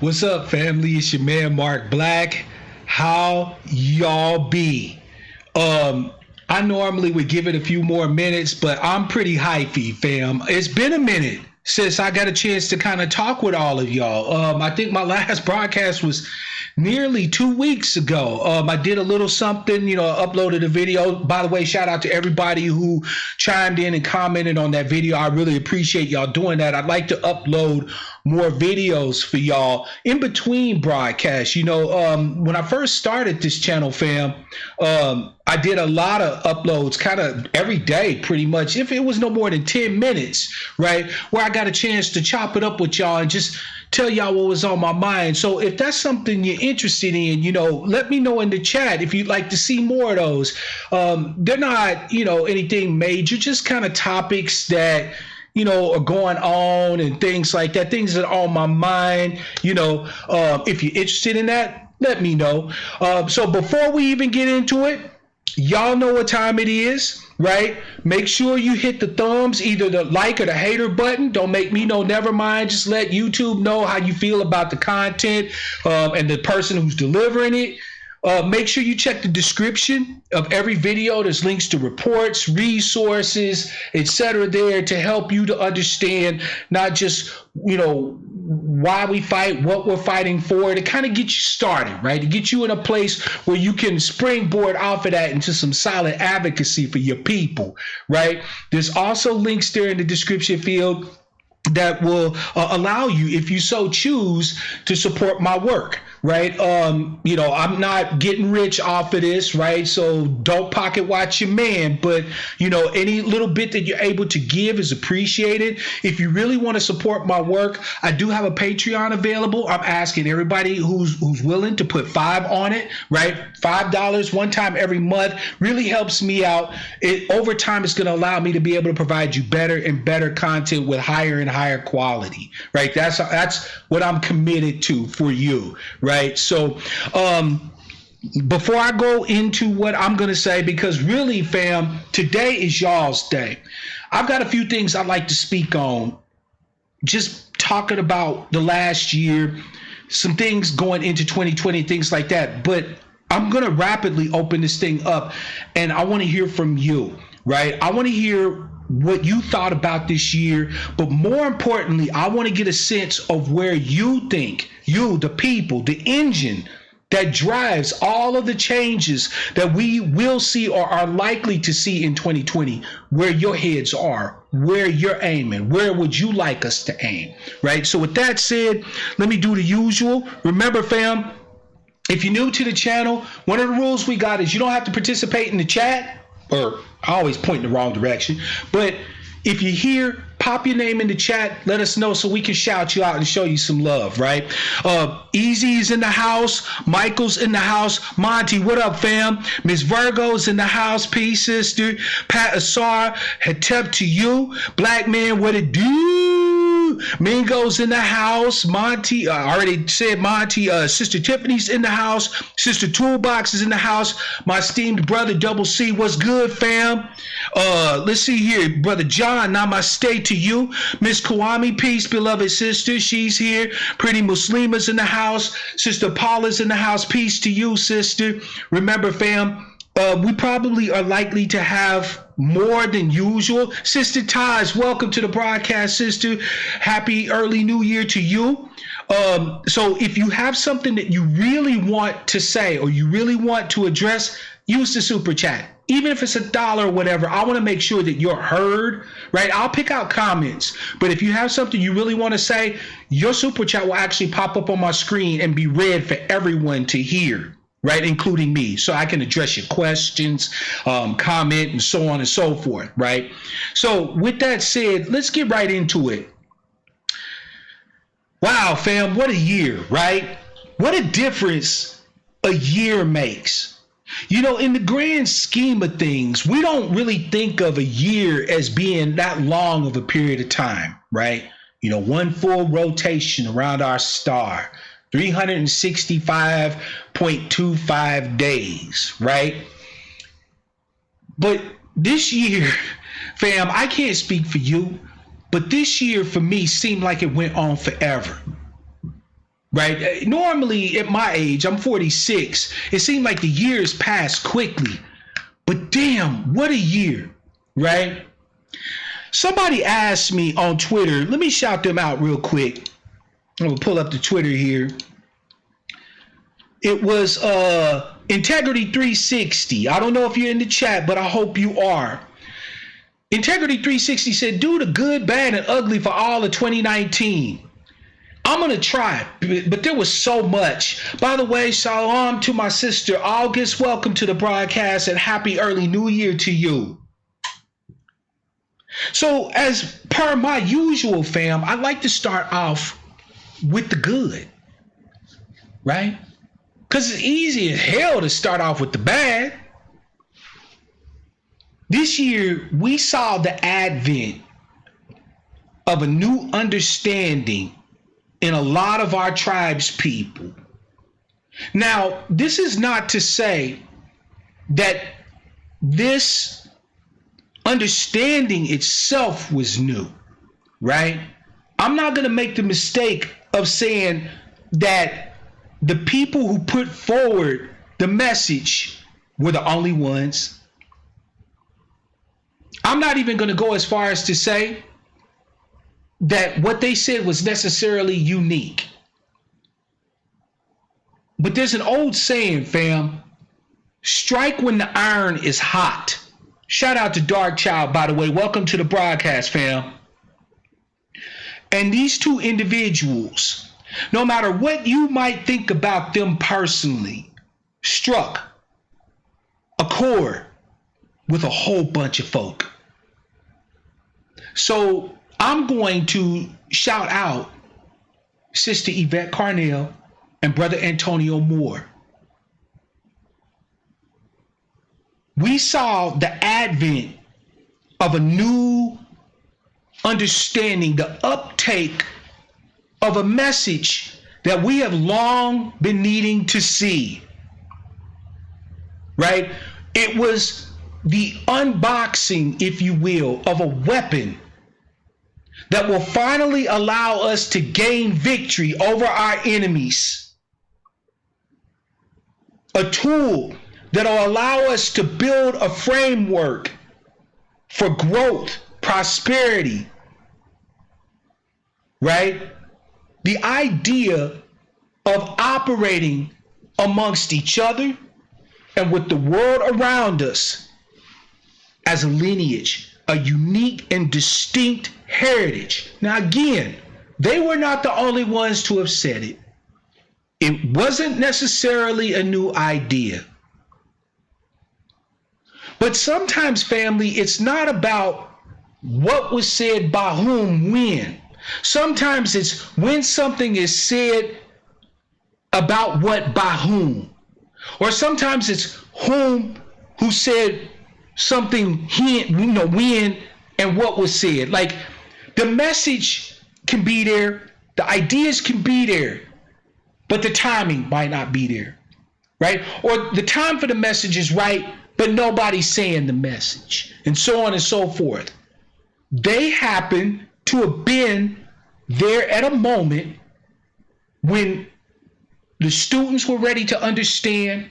What's up, family? It's your man, Mark Black. How y'all be? I normally would give it a few more minutes, but I'm pretty hypey, fam. It's been a minute since I got a chance to kind of talk with all of y'all. I think my last broadcast was nearly 2 weeks ago. I did a little something, uploaded a video. By the way, shout out to everybody who chimed in and commented on that video. I really appreciate y'all doing that. I'd like to upload more videos for y'all in between broadcasts. When I first started this channel, fam, I did a lot of uploads kind of every day, pretty much, if it was no more than 10 minutes, right, where I got a chance to chop it up with y'all and just tell y'all what was on my mind. So if that's something you're interested in, let me know in the chat if you'd like to see more of those. They're not, anything major, just kind of topics that are going on and things like that, things that are on my mind. If you're interested in that, let me know. So before we even get into it, y'all know what time it is, right? Make sure you hit the thumbs, either the like or the hater button. Don't make me know, never mind. Just let YouTube know how you feel about the content and the person who's delivering it. Make sure you check the description of every video. There's links to reports, resources, etc. there to help you to understand not just, why we fight, what we're fighting for, to kind of get you started, right? To get you in a place where you can springboard off of that into some solid advocacy for your people, right? There's also links there in the description field that will allow you, if you so choose, to support my work, right? I'm not getting rich off of this, right? So don't pocket watch your man, but any little bit that you're able to give is appreciated. If you really want to support my work, I do have a Patreon available. I'm asking everybody who's willing to put $5 on it, right? $5 one time every month really helps me out. Over time, it's going to allow me to be able to provide you better and better content with higher and higher quality, right? That's what I'm committed to for you, right? So before I go into what I'm going to say, because really, fam, today is y'all's day. I've got a few things I'd like to speak on, just talking about the last year, some things going into 2020, things like that. But I'm going to rapidly open this thing up, and I want to hear from you, right? I want to hear what you thought about this year, but more importantly, I want to get a sense of where you think, the people, the engine that drives all of the changes that we will see or are likely to see in 2020, where your heads are, where you're aiming, where would you like us to aim, right? So with that said, let me do the usual. Remember, fam, if you're new to the channel, one of the rules we got is you don't have to participate in the chat, or I always point in the wrong direction, but if you're here, pop your name in the chat, let us know so we can shout you out and show you some love, right? Easy's in the house, Michael's in the house, Monty, what up, fam? Miss Virgo's in the house, peace, sister. Pat Asar, Hetep to you. Black man, what it do? Mingo's in the house. Monty, I already said Monty. Sister Tiffany's in the house. Sister Toolbox is in the house. My esteemed brother Double C, what's good, fam? Let's see here, brother John, namaste to you. Miss Kwame, peace, beloved sister, she's here. Pretty Muslima's in the house. Sister Paula's in the house, peace to you, sister. Remember, fam, we probably are likely to have more than usual. Sister Taj, welcome to the broadcast, sister. Happy early new year to you. So if you have something that you really want to say or you really want to address, use the super chat. Even if it's $1 or whatever, I want to make sure that you're heard, right? I'll pick out comments, but if you have something you really want to say, your super chat will actually pop up on my screen and be read for everyone to hear, right? Including me, so I can address your questions, comment, and so on and so forth, right? So with that said, let's get right into it. Wow, fam, what a year, right? What a difference a year makes. You know, in the grand scheme of things, we don't really think of a year as being that long of a period of time, right? You know, one full rotation around our star, 365.25 days, right? But this year, fam, I can't speak for you, but this year for me seemed like it went on forever. Right? Normally at my age, I'm 46, it seemed like the years passed quickly. But damn, what a year, right? Somebody asked me on Twitter, let me shout them out real quick. I'm gonna pull up the Twitter here. It was Integrity 360. I don't know if you're in the chat, but I hope you are. Integrity 360 said, do the good, bad, and ugly for all of 2019. I'm going to try, but there was so much. By the way, shalom to my sister August. Welcome to the broadcast and happy early new year to you. So as per my usual, fam, I like to start off with the good, right? Because it's easy as hell to start off with the bad. This year, we saw the advent of a new understanding in a lot of our tribes people. Now, this is not to say that this understanding itself was new, right? I'm not going to make the mistake of saying that the people who put forward the message were the only ones. I'm not even going to go as far as to say that what they said was necessarily unique. But there's an old saying, fam, strike when the iron is hot. Shout out to Dark Child, by the way. Welcome to the broadcast, fam. And these two individuals, no matter what you might think about them personally, struck a chord with a whole bunch of folk. So I'm going to shout out Sister Yvette Carnell and Brother Antonio Moore. We saw the advent of a new understanding, the uptake of a message that we have long been needing to see, right? It was the unboxing, if you will, of a weapon that will finally allow us to gain victory over our enemies. A tool that will allow us to build a framework for growth, prosperity, right? The idea of operating amongst each other and with the world around us as a lineage, a unique and distinct heritage. Now again, they were not the only ones to have said it. It wasn't necessarily a new idea. But sometimes, family, it's not about what was said by whom, when. Sometimes it's when something is said about what by whom. Or sometimes it's who said something when and what was said. Like, the message can be there, the ideas can be there, but the timing might not be there, right? Or the time for the message is right, but nobody's saying the message, and so on and so forth. They happen to have been there at a moment when the students were ready to understand,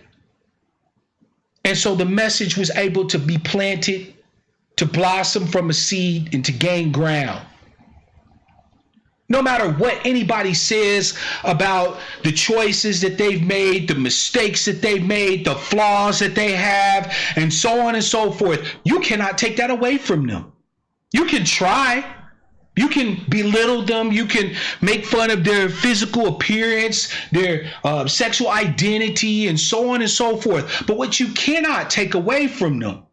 and so the message was able to be planted, to blossom from a seed, and to gain ground. No matter what anybody says about the choices that they've made, the mistakes that they've made, the flaws that they have, and so on and so forth, you cannot take that away from them. You can try. You can belittle them. You can make fun of their physical appearance, their sexual identity, and so on and so forth. But what you cannot take away from them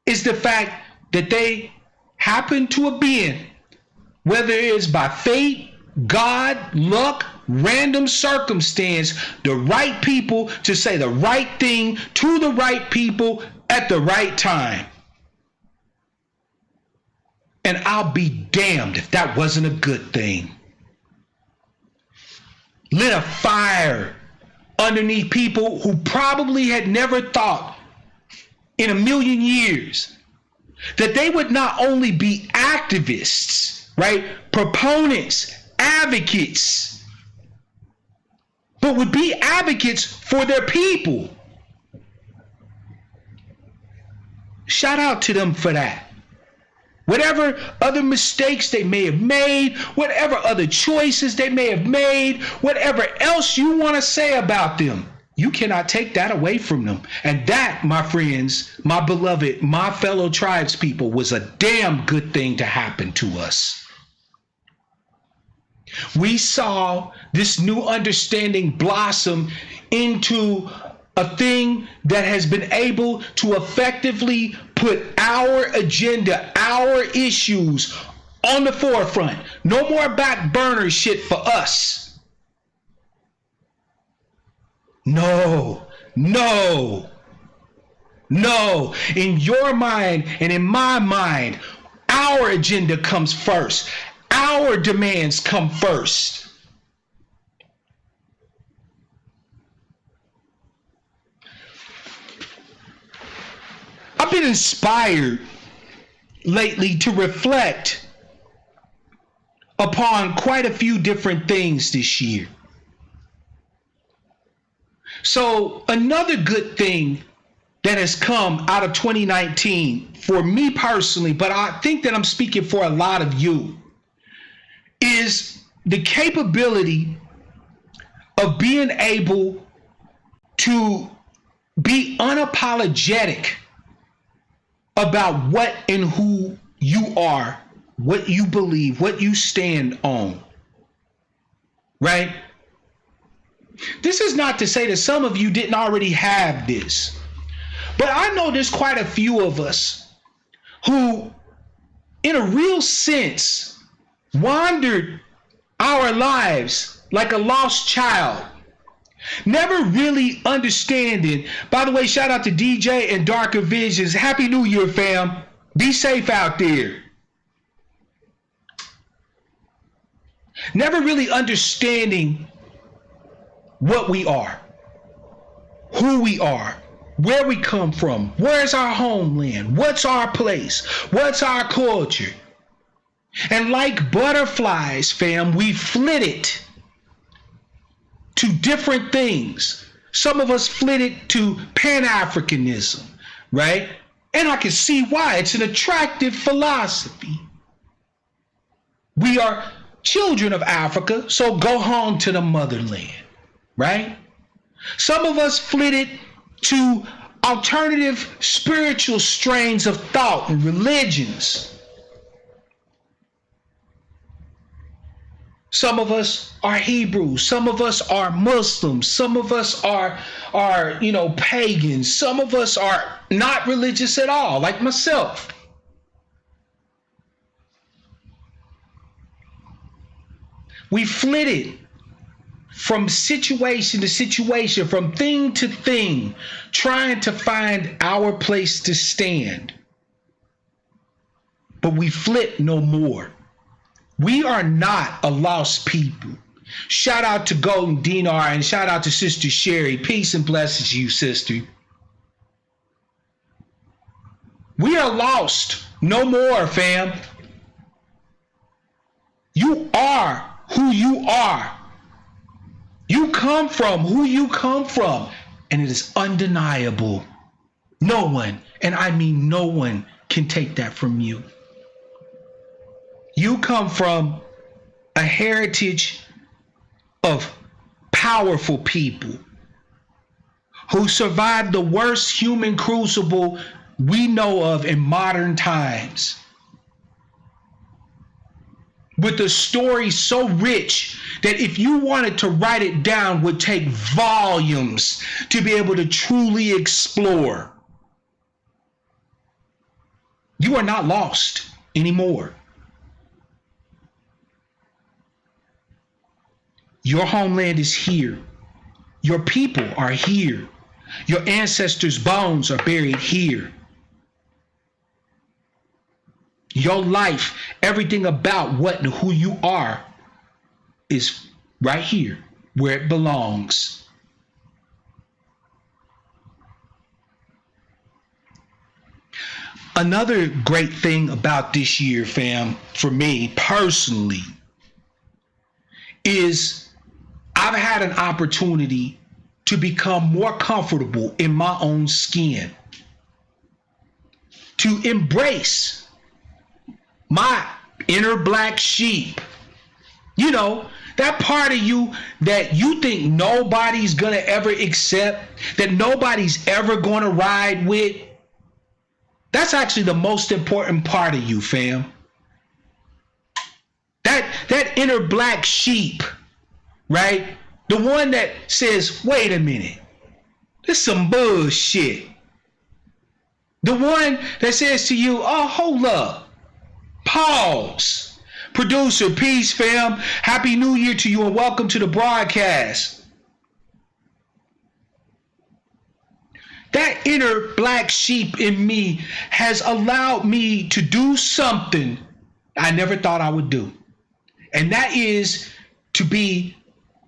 is the fact that they happen to have been, whether it's by fate, God, luck, random circumstance, the right people to say the right thing to the right people at the right time. And I'll be damned if that wasn't a good thing. Lit a fire underneath people who probably had never thought in a million years that they would not only be activists, right, proponents, advocates, but would be advocates for their people. Shout out to them for that. Whatever other mistakes they may have made, whatever other choices they may have made, whatever else you want to say about them, you cannot take that away from them. And that, my friends, my beloved, my fellow tribespeople, was a damn good thing to happen to us. We saw this new understanding blossom into a thing that has been able to effectively put our agenda, our issues on the forefront. No more back burner shit for us. No. In your mind and in my mind, our agenda comes first. Our demands come first. I've been inspired lately to reflect upon quite a few different things this year. So another good thing that has come out of 2019 for me personally, but I think that I'm speaking for a lot of you, is the capability of being able to be unapologetic about what and who you are, what you believe, what you stand on, right? This is not to say that some of you didn't already have this, but I know there's quite a few of us who, in a real sense, wandered our lives like a lost child, never really understanding. By the way, shout out to DJ and Darker Visions. Happy New Year, fam. Be safe out there. Never really understanding what we are, who we are, where we come from, where's our homeland, what's our place, what's our culture. And like butterflies, fam, we flitted to different things. Some of us flitted to Pan-Africanism, right? And I can see why. It's an attractive philosophy. We are children of Africa, so go home to the motherland, right? Some of us flitted to alternative spiritual strains of thought and religions. Some of us are Hebrews. Some of us are Muslims. Some of us are pagans. Some of us are not religious at all, like myself. We flitted from situation to situation, from thing to thing, trying to find our place to stand. But we flit no more. We are not a lost people. Shout out to Golden Dinar and shout out to Sister Sherry. Peace and blessings to you, sister. We are lost no more, fam. You are who you are. You come from who you come from, and it is undeniable. No one, and I mean no one, can take that from you. You come from a heritage of powerful people who survived the worst human crucible we know of in modern times. With a story so rich that if you wanted to write it down would take volumes to be able to truly explore. You are not lost anymore. Your homeland is here. Your people are here. Your ancestors' bones are buried here. Your life, everything about what and who you are is right here where it belongs. Another great thing about this year, fam, for me personally, is I've had an opportunity to become more comfortable in my own skin, to embrace my inner black sheep. You know, that part of you that you think nobody's gonna ever accept, that nobody's ever gonna ride with. That's actually the most important part of you, fam. That inner black sheep, right? The one that says, wait a minute, this is some bullshit. The one that says to you, oh, hold up, pause. Producer, peace, fam. Happy New Year to you and welcome to the broadcast. That inner black sheep in me has allowed me to do something I never thought I would do. And that is to be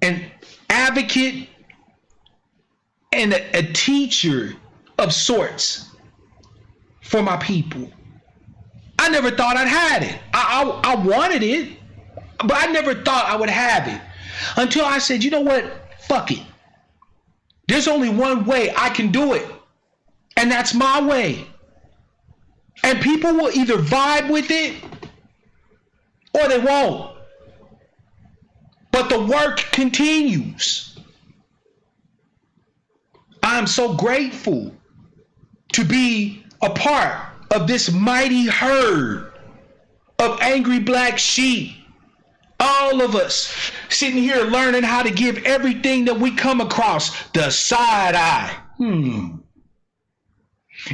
an advocate and a teacher of sorts for my people. I never thought I'd had it. I wanted it, but I never thought I would have it until I said, you know what? Fuck it. There's only one way I can do it, and that's my way. And people will either vibe with it or they won't. But the work continues. I'm so grateful to be a part of this mighty herd of angry black sheep. All of us sitting here learning how to give everything that we come across the side eye.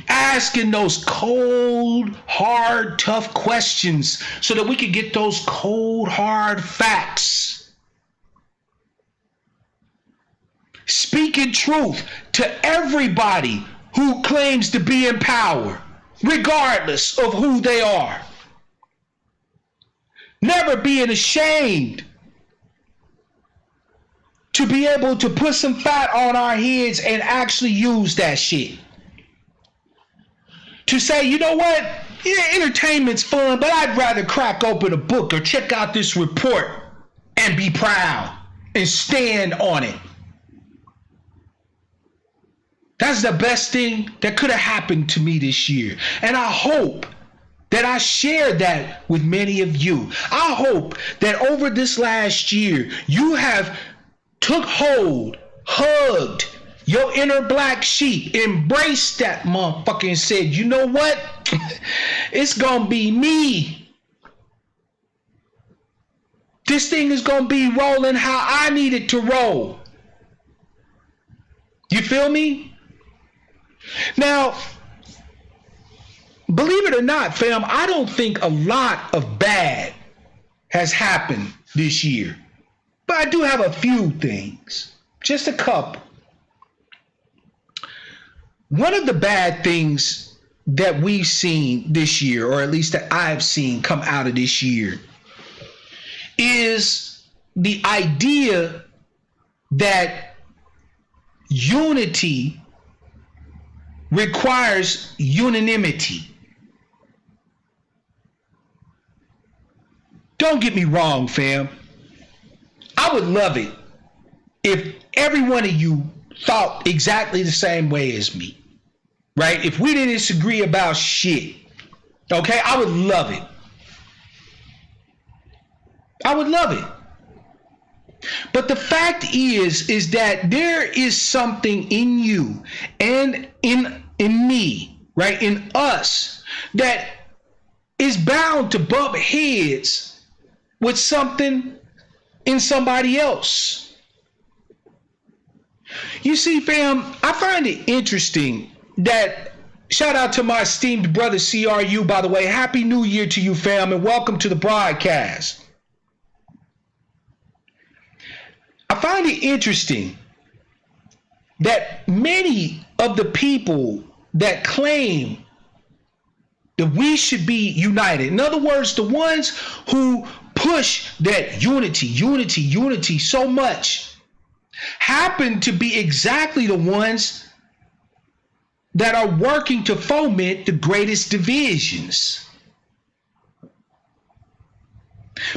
Asking those cold, hard, tough questions so that we can get those cold, hard facts. Speaking truth to everybody who claims to be in power, regardless of who they are. Never being ashamed to be able to put some fat on our heads and actually use that shit. To say, you know what? Yeah, entertainment's fun, but I'd rather crack open a book or check out this report and be proud and stand on it. That's the best thing that could have happened to me this year. And I hope that I shared that with many of you. I hope that over this last year, you have took hold, hugged your inner black sheep, embraced that motherfucker and said, you know what? It's gonna be me. This thing is gonna be rolling how I need it to roll. You feel me? Now, believe it or not, fam, I don't think a lot of bad has happened this year. But I do have a few things, just a couple. One of the bad things that we've seen this year, or at least that I've seen come out of this year, is the idea that unity requires unanimity. Don't get me wrong, fam. I would love it if every one of you thought exactly the same way as me, right? If we didn't disagree about shit, okay, I would love it. I would love it. But the fact is that there is something in you and in me, right, in us, that is bound to bump heads with something in somebody else. You see, fam, I find it interesting that, shout out to my esteemed brother CRU, by the way. Happy New Year to you, fam, and welcome to the broadcast. I find it interesting that many of the people that claim that we should be united, in other words, the ones who push that unity so much, happen to be exactly the ones that are working to foment the greatest divisions.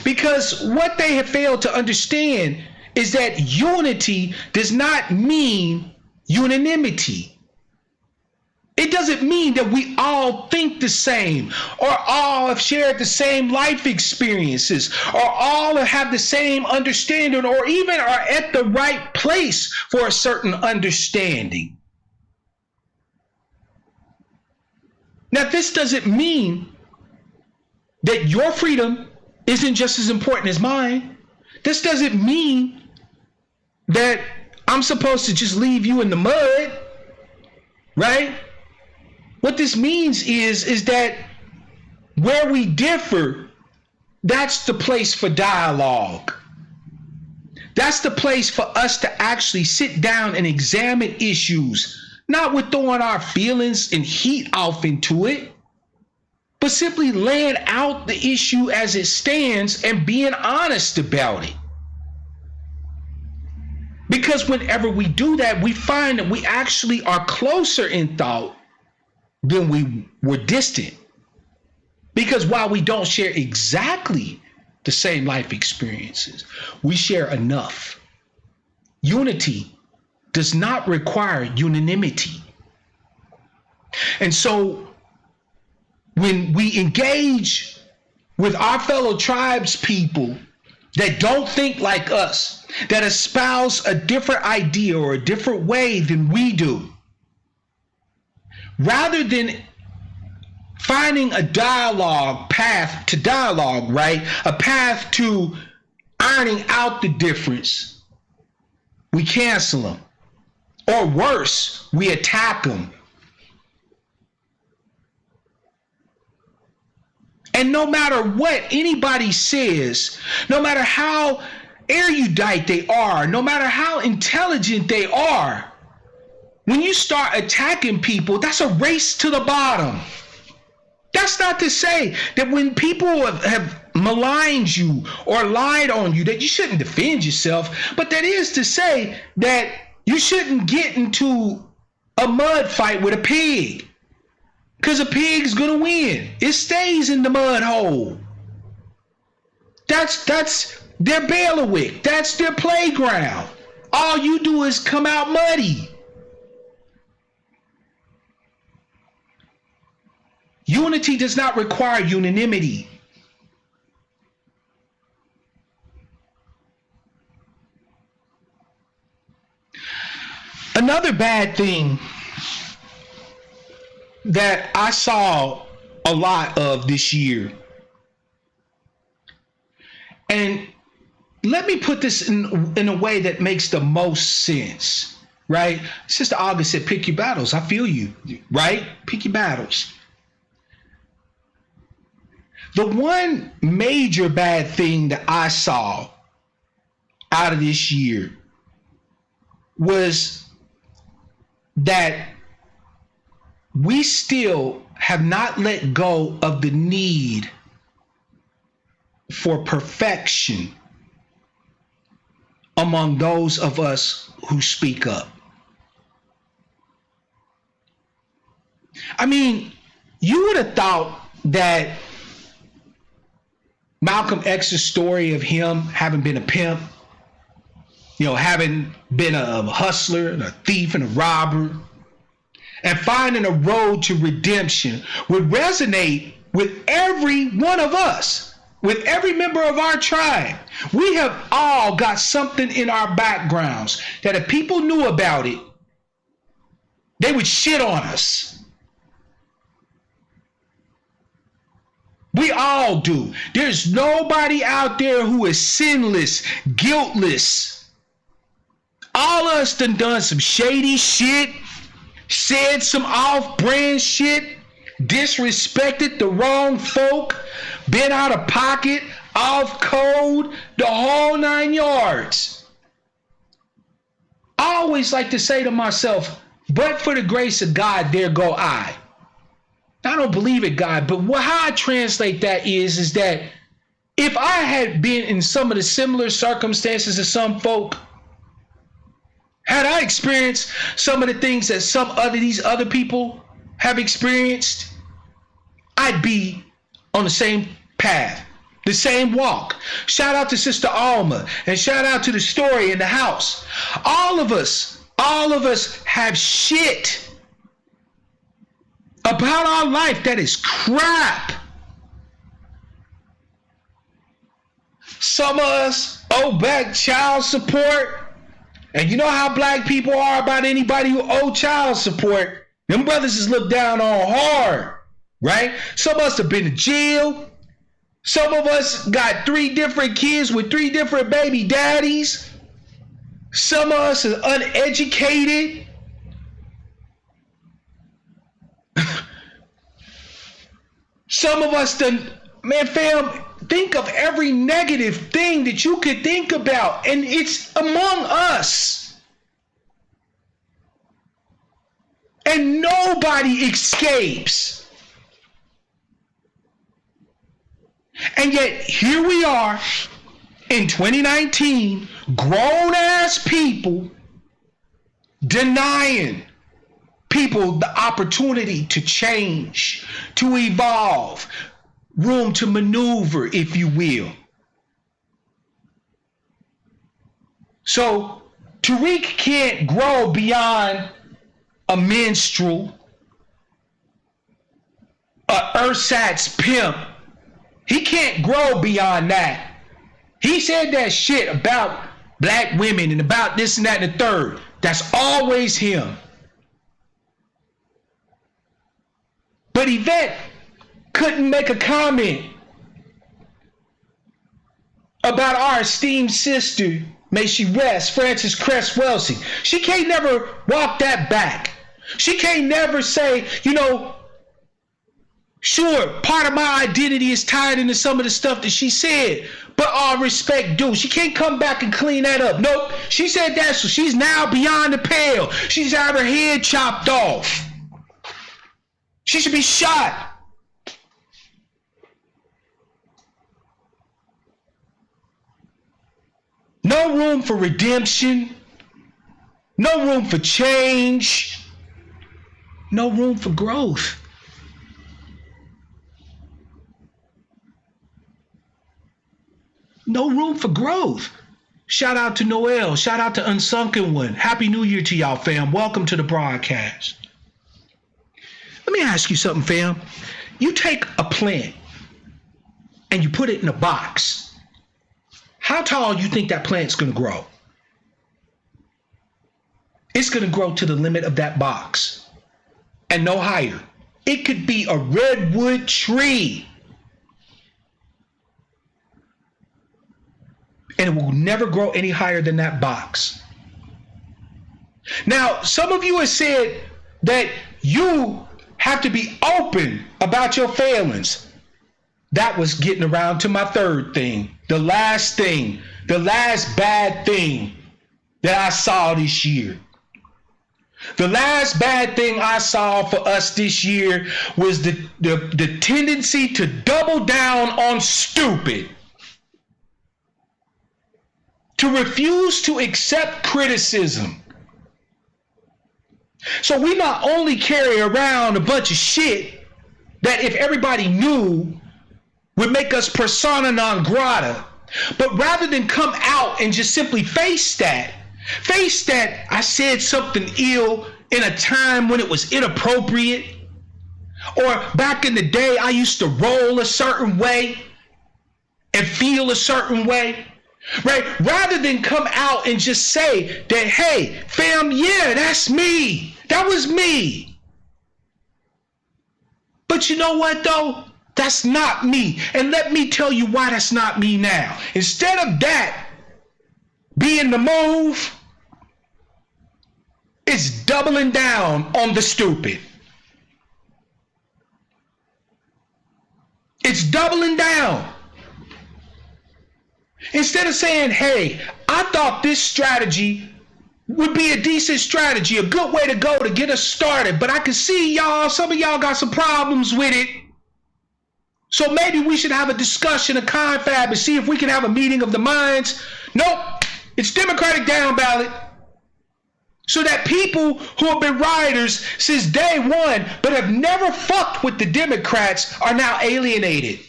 Because what they have failed to understand is that unity does not mean unanimity. It doesn't mean that we all think the same, or all have shared the same life experiences, or all have the same understanding, or even are at the right place for a certain understanding. Now, this doesn't mean that your freedom isn't just as important as mine. This doesn't mean that I'm supposed to just leave you in the mud, right? What this means is that where we differ, that's the place for dialogue. That's the place for us to actually sit down and examine issues, not with throwing our feelings and heat off into it, but simply laying out the issue as it stands and being honest about it. Because whenever we do that, we find that we actually are closer in thought than we were distant. Because while we don't share exactly the same life experiences, we share enough. Unity does not require unanimity. And so when we engage with our fellow tribes people that don't think like us, that espouse a different idea or a different way than we do, rather than finding a path to dialogue, right? A path to ironing out the difference, we cancel them. Or worse, we attack them. And no matter what anybody says, no matter how erudite they are, no matter how intelligent they are, when you start attacking people, that's a race to the bottom. That's not to say that when people have maligned you or lied on you, that you shouldn't defend yourself, but that is to say that you shouldn't get into a mud fight with a pig, because a pig's gonna win. It stays in the mud hole. That's their bailiwick. That's their playground. All you do is come out muddy. Unity does not require unanimity. Another bad thing that I saw a lot of this year, and let me put this in a way that makes the most sense, right? Sister August said, pick your battles. I feel you, right? Pick your battles. The one major bad thing that I saw out of this year was that we still have not let go of the need for perfection among those of us who speak up. I mean, you would have thought that Malcolm X's story of him having been a pimp, having been a hustler and a thief and a robber, and finding a road to redemption would resonate with every one of us. with every member of our tribe. We have all got something in our backgrounds that if people knew about it, they would shit on us. We all do. There's nobody out there who is sinless, guiltless. All of us done some shady shit, said some off-brand shit, disrespected the wrong folk, been out of pocket, off code, the whole 9 yards. I always like to say to myself, but for the grace of God, there go I. I don't believe it, God, but how I translate that is that if I had been in some of the similar circumstances as some folk, had I experienced some of the things that these other people have experienced, I'd be on the same path, the same walk. Shout out to Sister Alma and shout out to the story in the house. All of us have shit about our life that is crap. Some of us owe back child support. And you know how black people are about anybody who owe child support. Them brothers is looked down on hard, right? Some of us have been to jail. Some of us got 3 different kids with 3 different baby daddies. Some of us are uneducated. Some of us fam, think of every negative thing that you could think about, and it's among us. And nobody escapes. And yet, here we are in 2019, grown-ass people denying people the opportunity to change, to evolve, room to maneuver, if you will. So Tariq can't grow beyond a minstrel, a ersatz pimp. He can't grow beyond that. He said that shit about black women and about this and that and the third. That's always him. But Yvette couldn't make a comment about our esteemed sister, may she rest, Frances Cress Welsing. She can't never walk that back. She can't never say, sure, part of my identity is tied into some of the stuff that she said, but all respect due. She can't come back and clean that up. Nope. She said that, so she's now beyond the pale. She's had her head chopped off. She should be shot. No room for redemption. No room for change. No room for growth. No room for growth. Shout out to Noel. Shout out to Unsunken One. Happy New Year to y'all, fam. Welcome to the broadcast. Let me ask you something, fam. You take a plant and you put it in a box. How tall do you think that plant's going to grow? It's going to grow to the limit of that box and no higher. It could be a redwood tree. And it will never grow any higher than that box. Now, some of you have said that you have to be open about your failings. That was getting around to my third thing, the last bad thing that I saw this year. The last bad thing I saw for us this year was the tendency to double down on stupid, to refuse to accept criticism. So we not only carry around a bunch of shit that if everybody knew would make us persona non grata, but rather than come out and just simply face that I said something ill in a time when it was inappropriate, or back in the day I used to roll a certain way, and feel a certain way, right? Rather than come out and just say that, hey, fam, yeah, that's me. That was me. But you know what, though? That's not me. And let me tell you why that's not me now. Instead of that being the move, it's doubling down on the stupid. It's doubling down. Instead of saying, hey, I thought this strategy would be a decent strategy, a good way to go to get us started, but I can see some of y'all got some problems with it. So maybe we should have a discussion, a confab, and see if we can have a meeting of the minds. Nope, it's Democratic down ballot. So that people who have been rioters since day one, but have never fucked with the Democrats, are now alienated.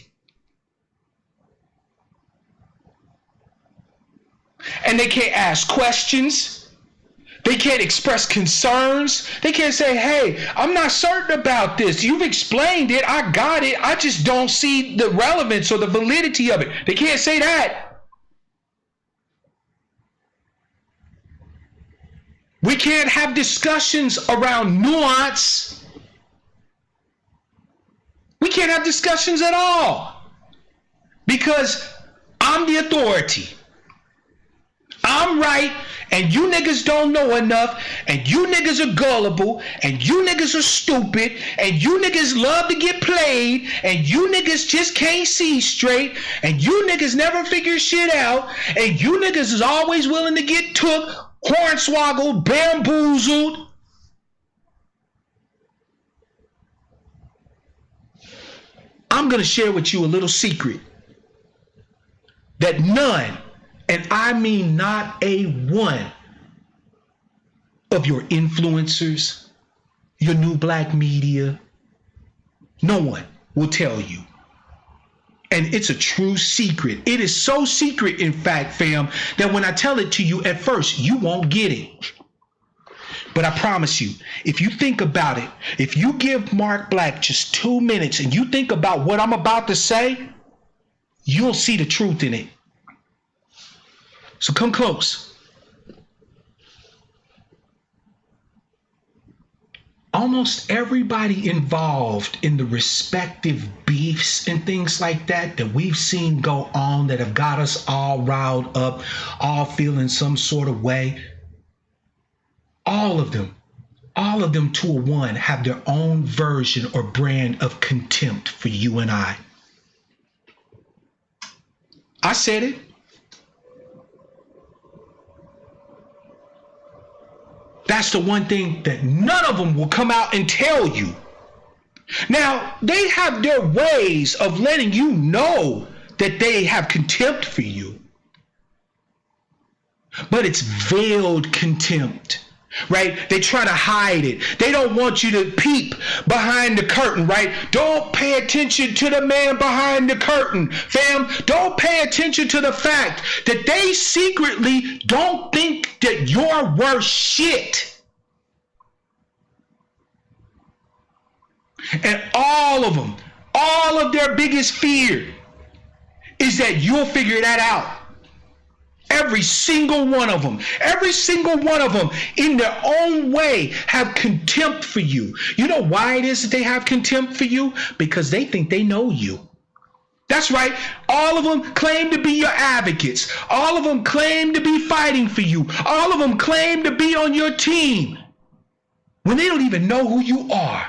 And they can't ask questions. They can't express concerns. They can't say, hey, I'm not certain about this. You've explained it. I got it. I just don't see the relevance or the validity of it. They can't say that. We can't have discussions around nuance. We can't have discussions at all. Because I'm the authority. I'm right, and you niggas don't know enough, and you niggas are gullible, and you niggas are stupid, and you niggas love to get played, and you niggas just can't see straight, and you niggas never figure shit out, and you niggas is always willing to get took, hornswoggled, bamboozled. I'm going to share with you a little secret that none, and I mean not a one, of your influencers, your new black media, no one will tell you. And it's a true secret. It is so secret, in fact, fam, that when I tell it to you at first, you won't get it. But I promise you, if you think about it, if you give Mark Black just 2 minutes and you think about what I'm about to say, you'll see the truth in it. So come close. Almost everybody involved in the respective beefs and things like that we've seen go on, that have got us all riled up, all feeling some sort of way, all of them to a one have their own version or brand of contempt for you and I. I said it. That's the one thing that none of them will come out and tell you. Now, they have their ways of letting you know that they have contempt for you. But it's veiled contempt, right? They try to hide it. They don't want you to peep behind the curtain, right? Don't pay attention to the man behind the curtain, fam. Don't pay attention to the fact that they secretly don't think that you're worth shit. And all of them, all of their biggest fear is that you'll figure that out. Every single one of them in their own way have contempt for you. You know why it is that they have contempt for you? Because they think they know you. That's right. All of them claim to be your advocates. All of them claim to be fighting for you. All of them claim to be on your team when they don't even know who you are.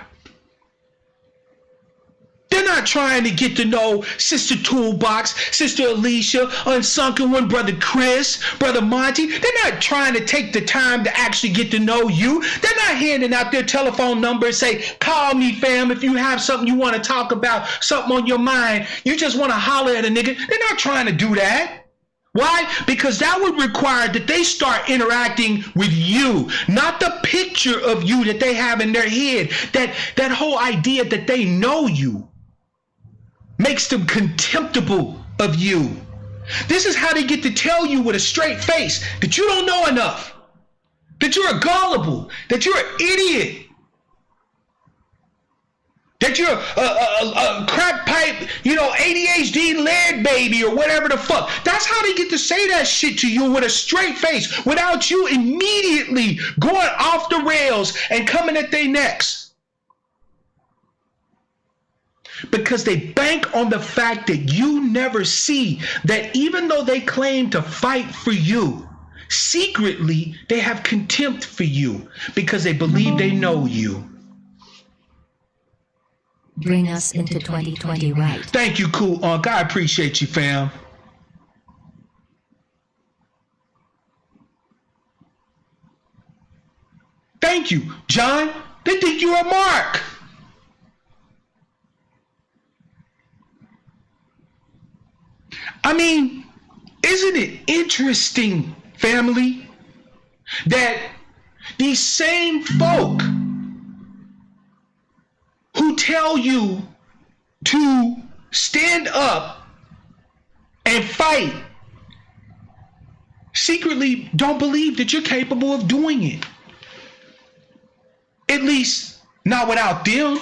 They're not trying to get to know Sister Toolbox, Sister Alicia, Unsunken One, Brother Chris, Brother Monty. They're not trying to take the time to actually get to know you. They're not handing out their telephone number and say, call me, fam, if you have something you want to talk about, something on your mind. You just want to holler at a nigga. They're not trying to do that. Why? Because that would require that they start interacting with you, not the picture of you that they have in their head. That whole idea that they know you makes them contemptible of you. This is how they get to tell you with a straight face that you don't know enough, that you're gullible, that you're an idiot, that you're a crack pipe, ADHD lead baby or whatever the fuck. That's how they get to say that shit to you with a straight face without you immediately going off the rails and coming at their necks. Because they bank on the fact that you never see that even though they claim to fight for you, secretly they have contempt for you because they believe they know you. Bring us into 2020 right. Thank you, Cool Unc. I appreciate you, fam. Thank you, John. They think you're a mark. I mean, isn't it interesting, family, that these same folk who tell you to stand up and fight secretly don't believe that you're capable of doing it? At least not without them.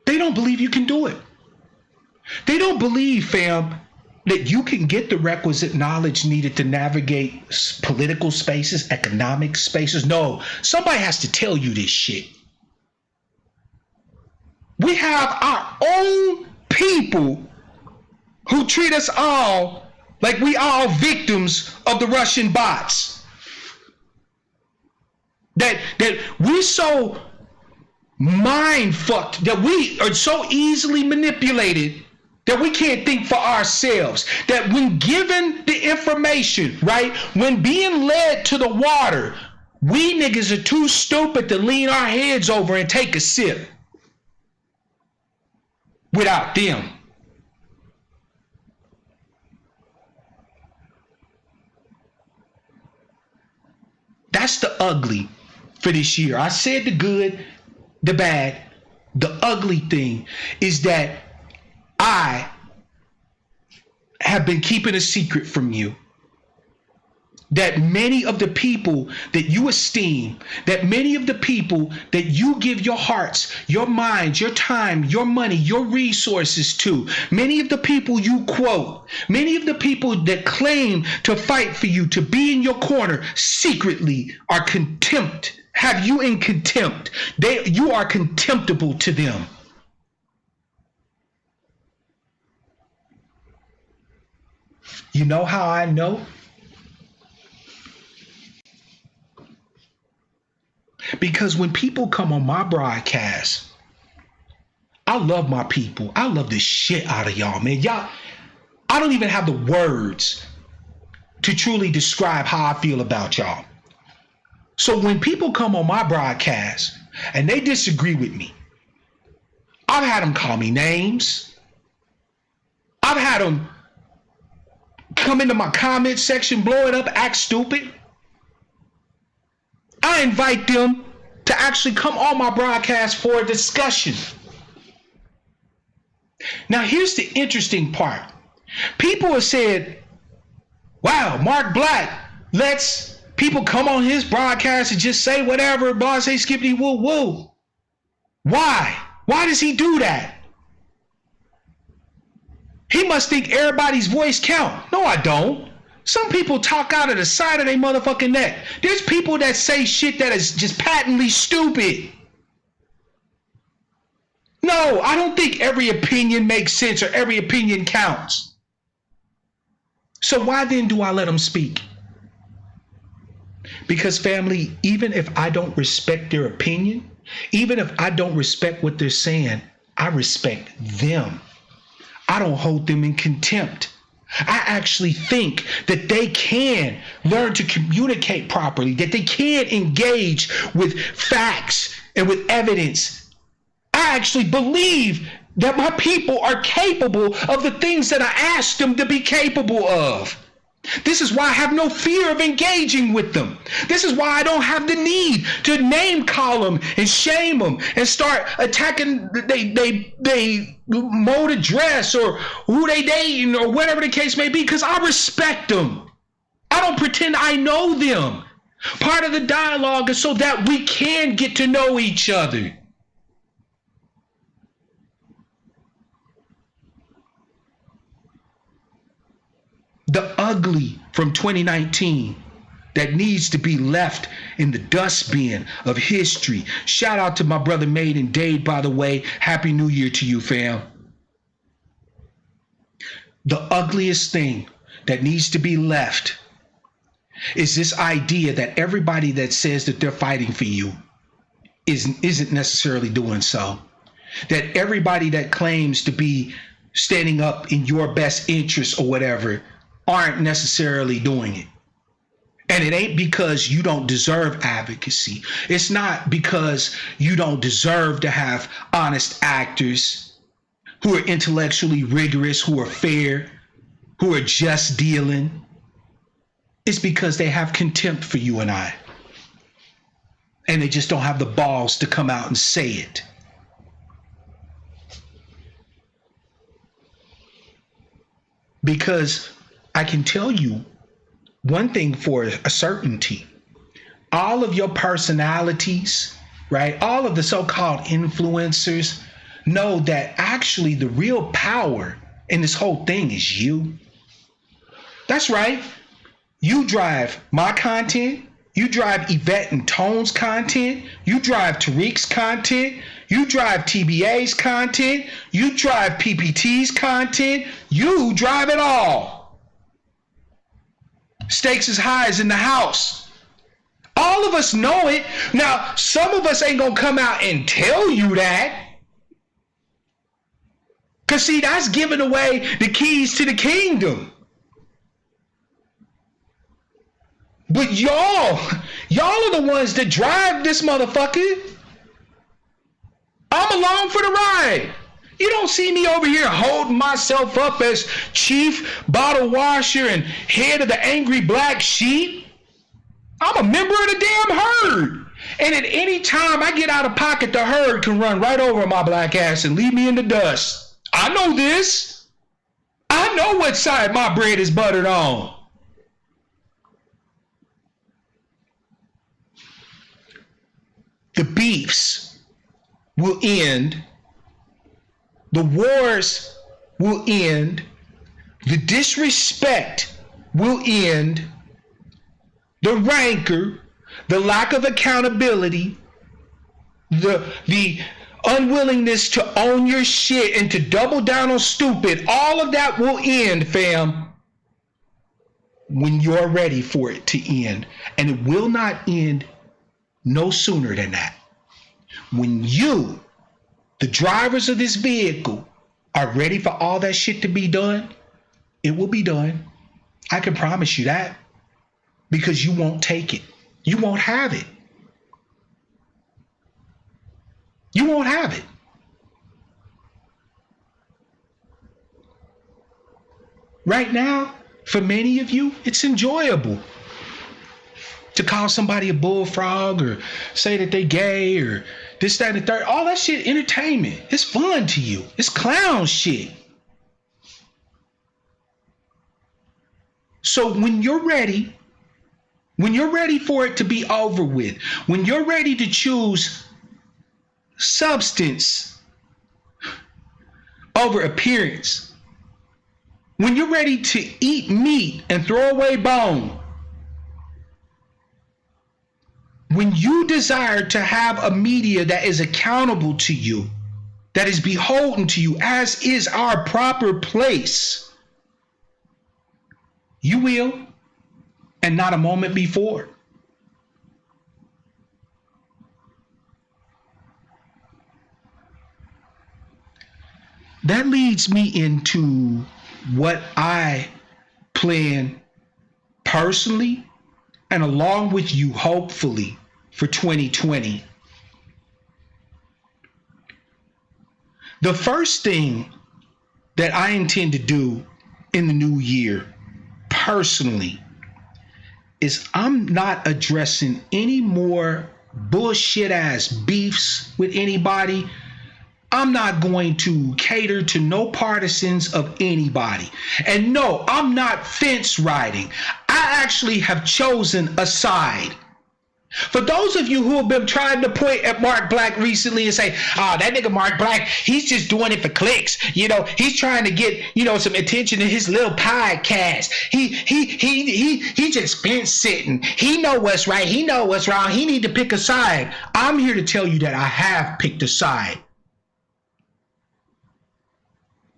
They don't believe you can do it. They don't believe, fam, that you can get the requisite knowledge needed to navigate political spaces, economic spaces. No, somebody has to tell you this shit. We have our own people who treat us all like we are victims of the Russian bots. That we're so mind fucked, that we are so easily manipulated that we can't think for ourselves. That when given the information, right, when being led to the water, we niggas are too stupid to lean our heads over and take a sip without them. That's the ugly for this year. I said the good, the bad. The ugly thing is that I have been keeping a secret from you. That many of the people that you esteem, that many of the people that you give your hearts, your minds, your time, your money, your resources to, many of the people you quote, many of the people that claim to fight for you, to be in your corner, secretly are contempt, have you in contempt. You are contemptible to them. You know how I know? Because when people come on my broadcast, I love my people. I love the shit out of y'all, man. Y'all, I don't even have the words to truly describe how I feel about y'all. So when people come on my broadcast and they disagree with me, I've had them call me names. I've had them come into my comment section, blow it up, act stupid. I invite them to actually come on my broadcast for a discussion. Now, here's the interesting part. People have said, wow, Mark Black lets people come on his broadcast and just say whatever, blah, say skippity woo woo. Why? Why does he do that? He must think everybody's voice count. No, I don't. Some people talk out of the side of their motherfucking neck. There's people that say shit that is just patently stupid. No, I don't think every opinion makes sense or every opinion counts. So why then do I let them speak? Because, family, even if I don't respect their opinion, even if I don't respect what they're saying, I respect them. I don't hold them in contempt. I actually think that they can learn to communicate properly, that they can engage with facts and with evidence. I actually believe that my people are capable of the things that I asked them to be capable of. This is why I have no fear of engaging with them. This is why I don't have the need to name call them and shame them and start attacking they mode of dress or who they dating or whatever the case may be, because I respect them. I don't pretend I know them. Part of the dialogue is so that we can get to know each other. The ugly from 2019 that needs to be left in the dustbin of history. Shout out to my brother Made and Dade, by the way. Happy New Year to you, fam. The ugliest thing that needs to be left is this idea that everybody that says that they're fighting for you isn't necessarily doing so. That everybody that claims to be standing up in your best interest or whatever aren't necessarily doing it. And it ain't because you don't deserve advocacy. It's not because you don't deserve to have honest actors who are intellectually rigorous, who are fair, who are just dealing. It's because they have contempt for you and I. And they just don't have the balls to come out and say it. Because I can tell you one thing for a certainty. All of your personalities, right? All of the so-called influencers know that actually the real power in this whole thing is you. That's right. You drive my content. You drive Yvette and Tone's content. You drive Tariq's content. You drive TBA's content. You drive PPT's content. You drive it all. Stakes is high as in the house. All of us know it. Now, some of us ain't gonna come out and tell you that. Cause see, that's giving away the keys to the kingdom. But y'all are the ones that drive this motherfucker. I'm along for the ride. You don't see me over here holding myself up as chief bottle washer and head of the angry black sheep. I'm a member of the damn herd. And at any time I get out of pocket, the herd can run right over my black ass and leave me in the dust. I know this. I know what side my bread is buttered on. The beefs will end. The wars will end. The disrespect will end. The rancor, the lack of accountability, the unwillingness to own your shit and to double down on stupid, all of that will end, fam, when you're ready for it to end. And it will not end no sooner than that. When you, the drivers of this vehicle, are ready for all that shit to be done, it will be done. I can promise you that. Because you won't take it. You won't have it. You won't have it. Right now, for many of you, it's enjoyable to call somebody a bullfrog or say that they gay or this, that, and the third. All that shit, entertainment. It's fun to you. It's clown shit. So when you're ready for it to be over with, when you're ready to choose substance over appearance, when you're ready to eat meat and throw away bone, when you desire to have a media that is accountable to you, that is beholden to you, as is our proper place, you will, and not a moment before. That leads me into what I plan personally and along with you, hopefully, for 2020. The first thing that I intend to do in the new year, personally, is I'm not addressing any more bullshit ass beefs with anybody. I'm not going to cater to no partisans of anybody. And no, I'm not fence riding. I actually have chosen a side. For those of you who have been trying to point at Mark Black recently and say, oh, that nigga Mark Black, he's just doing it for clicks. You know, he's trying to get, you know, some attention in his little podcast. He just been sitting. He know what's right. He know what's wrong. He need to pick a side. I'm here to tell you that I have picked a side.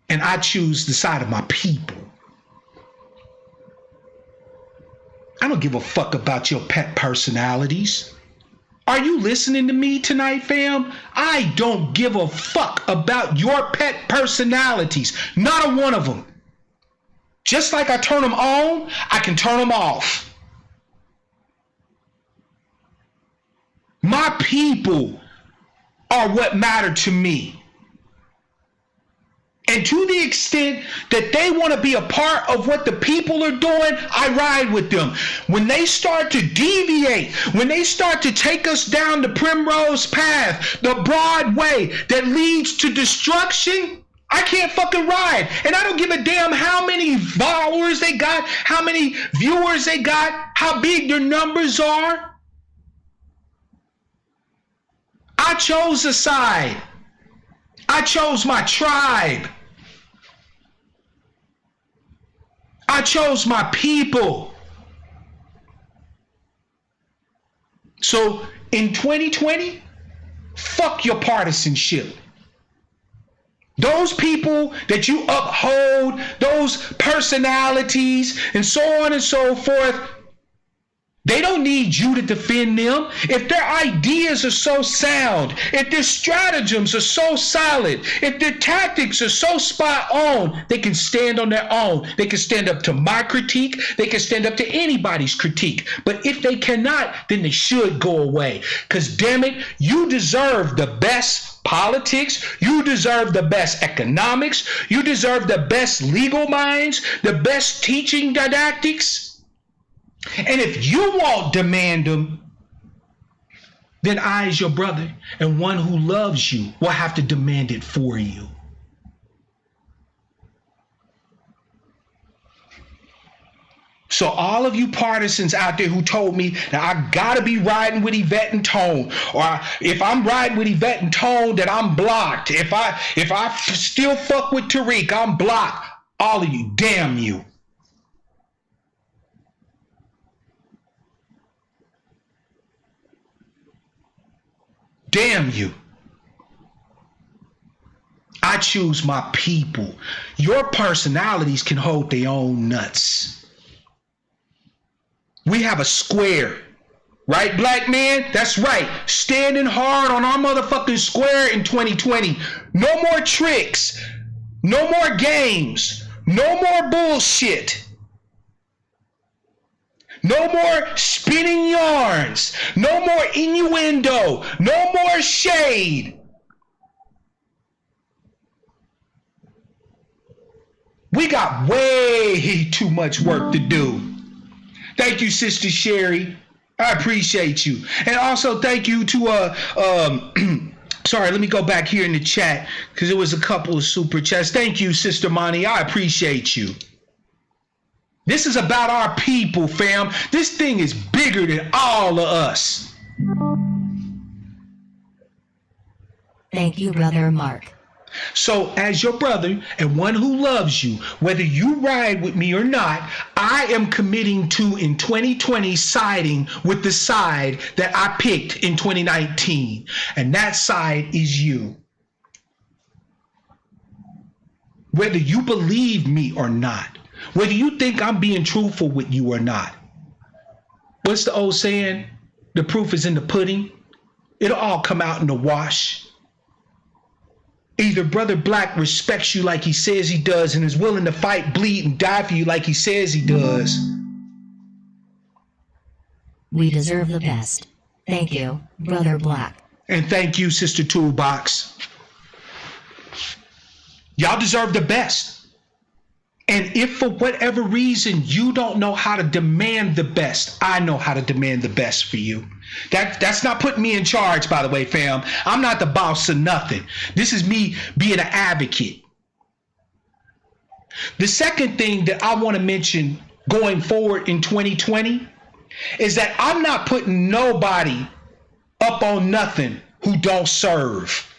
And I choose the side of my people. I don't give a fuck about your pet personalities. Are you listening to me tonight, fam? I don't give a fuck about your pet personalities. Not a one of them. Just like I turn them on, I can turn them off. My people are what matter to me. And to the extent that they want to be a part of what the people are doing, I ride with them. When they start to deviate, when they start to take us down the primrose path, the broad way that leads to destruction, I can't fucking ride. And I don't give a damn how many followers they got, how many viewers they got, how big their numbers are. I chose a side. I chose my tribe. I chose my people. So in 2020, fuck your partisanship. Those people that you uphold, those personalities and so on and so forth, they don't need you to defend them. If their ideas are so sound, if their stratagems are so solid, if their tactics are so spot on, they can stand on their own. They can stand up to my critique. They can stand up to anybody's critique. But if they cannot, then they should go away. Because damn it, you deserve the best politics. You deserve the best economics. You deserve the best legal minds, the best teaching didactics. And if you won't demand them, then I, as your brother and one who loves you, will have to demand it for you. So all of you partisans out there who told me that I gotta be riding with Yvette and Tone, or if I'm riding with Yvette and Tone, that I'm blocked. If I still fuck with Tariq, I'm blocked. All of you, damn you. Damn you. I choose my people. Your personalities can hold their own nuts. We have a square. Right, black man? That's right. Standing hard on our motherfucking square in 2020. No more tricks. No more games. No more bullshit. No more spinning yarns. No more innuendo. No more shade. We got way too much work to do. Thank you, Sister Sherry. I appreciate you. And also thank you to sorry, let me go back here in the chat because there was a couple of super chats. Thank you, Sister Monty. I appreciate you. This is about our people, fam. This thing is bigger than all of us. Thank you, Brother Mark. So as your brother and one who loves you, whether you ride with me or not, I am committing to in 2020 siding with the side that I picked in 2019. And that side is you. Whether you believe me or not, whether you think I'm being truthful with you or not. What's the old saying? The proof is in the pudding. It'll all come out in the wash. Either Brother Black respects you like he says he does and is willing to fight, bleed, and die for you like he says he does. We deserve the best. Thank you, Brother Black. And thank you, Sister Toolbox. Y'all deserve the best. And if for whatever reason you don't know how to demand the best, I know how to demand the best for you. That's not putting me in charge, by the way, fam. I'm not the boss of nothing. This is me being an advocate. The second thing that I want to mention going forward in 2020 is that I'm not putting nobody up on nothing who don't serve.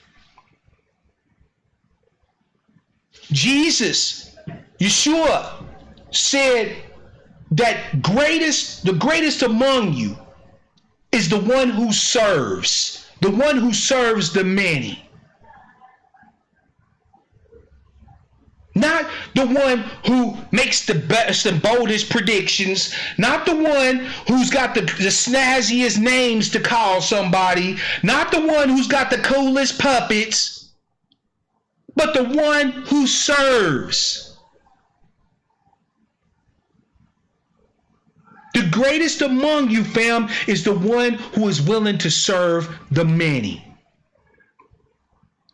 Jesus, Yeshua, said that the greatest among you is the one who serves the many. Not the one who makes the best and boldest predictions. Not the one who's got the snazziest names to call somebody. Not the one who's got the coolest puppets. But the one who serves. The greatest among you, fam, is the one who is willing to serve the many.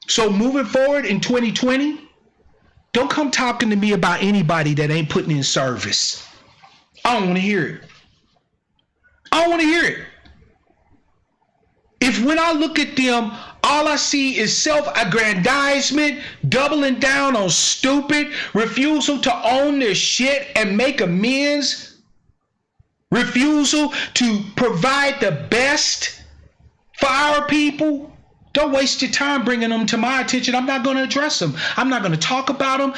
So moving forward in 2020, don't come talking to me about anybody that ain't putting in service. I don't want to hear it. I don't want to hear it. If when I look at them, all I see is self-aggrandizement, doubling down on stupid, refusal to own their shit and make amends, refusal to provide the best for our people, don't waste your time bringing them to my attention. I'm not going to address them. I'm not going to talk about them.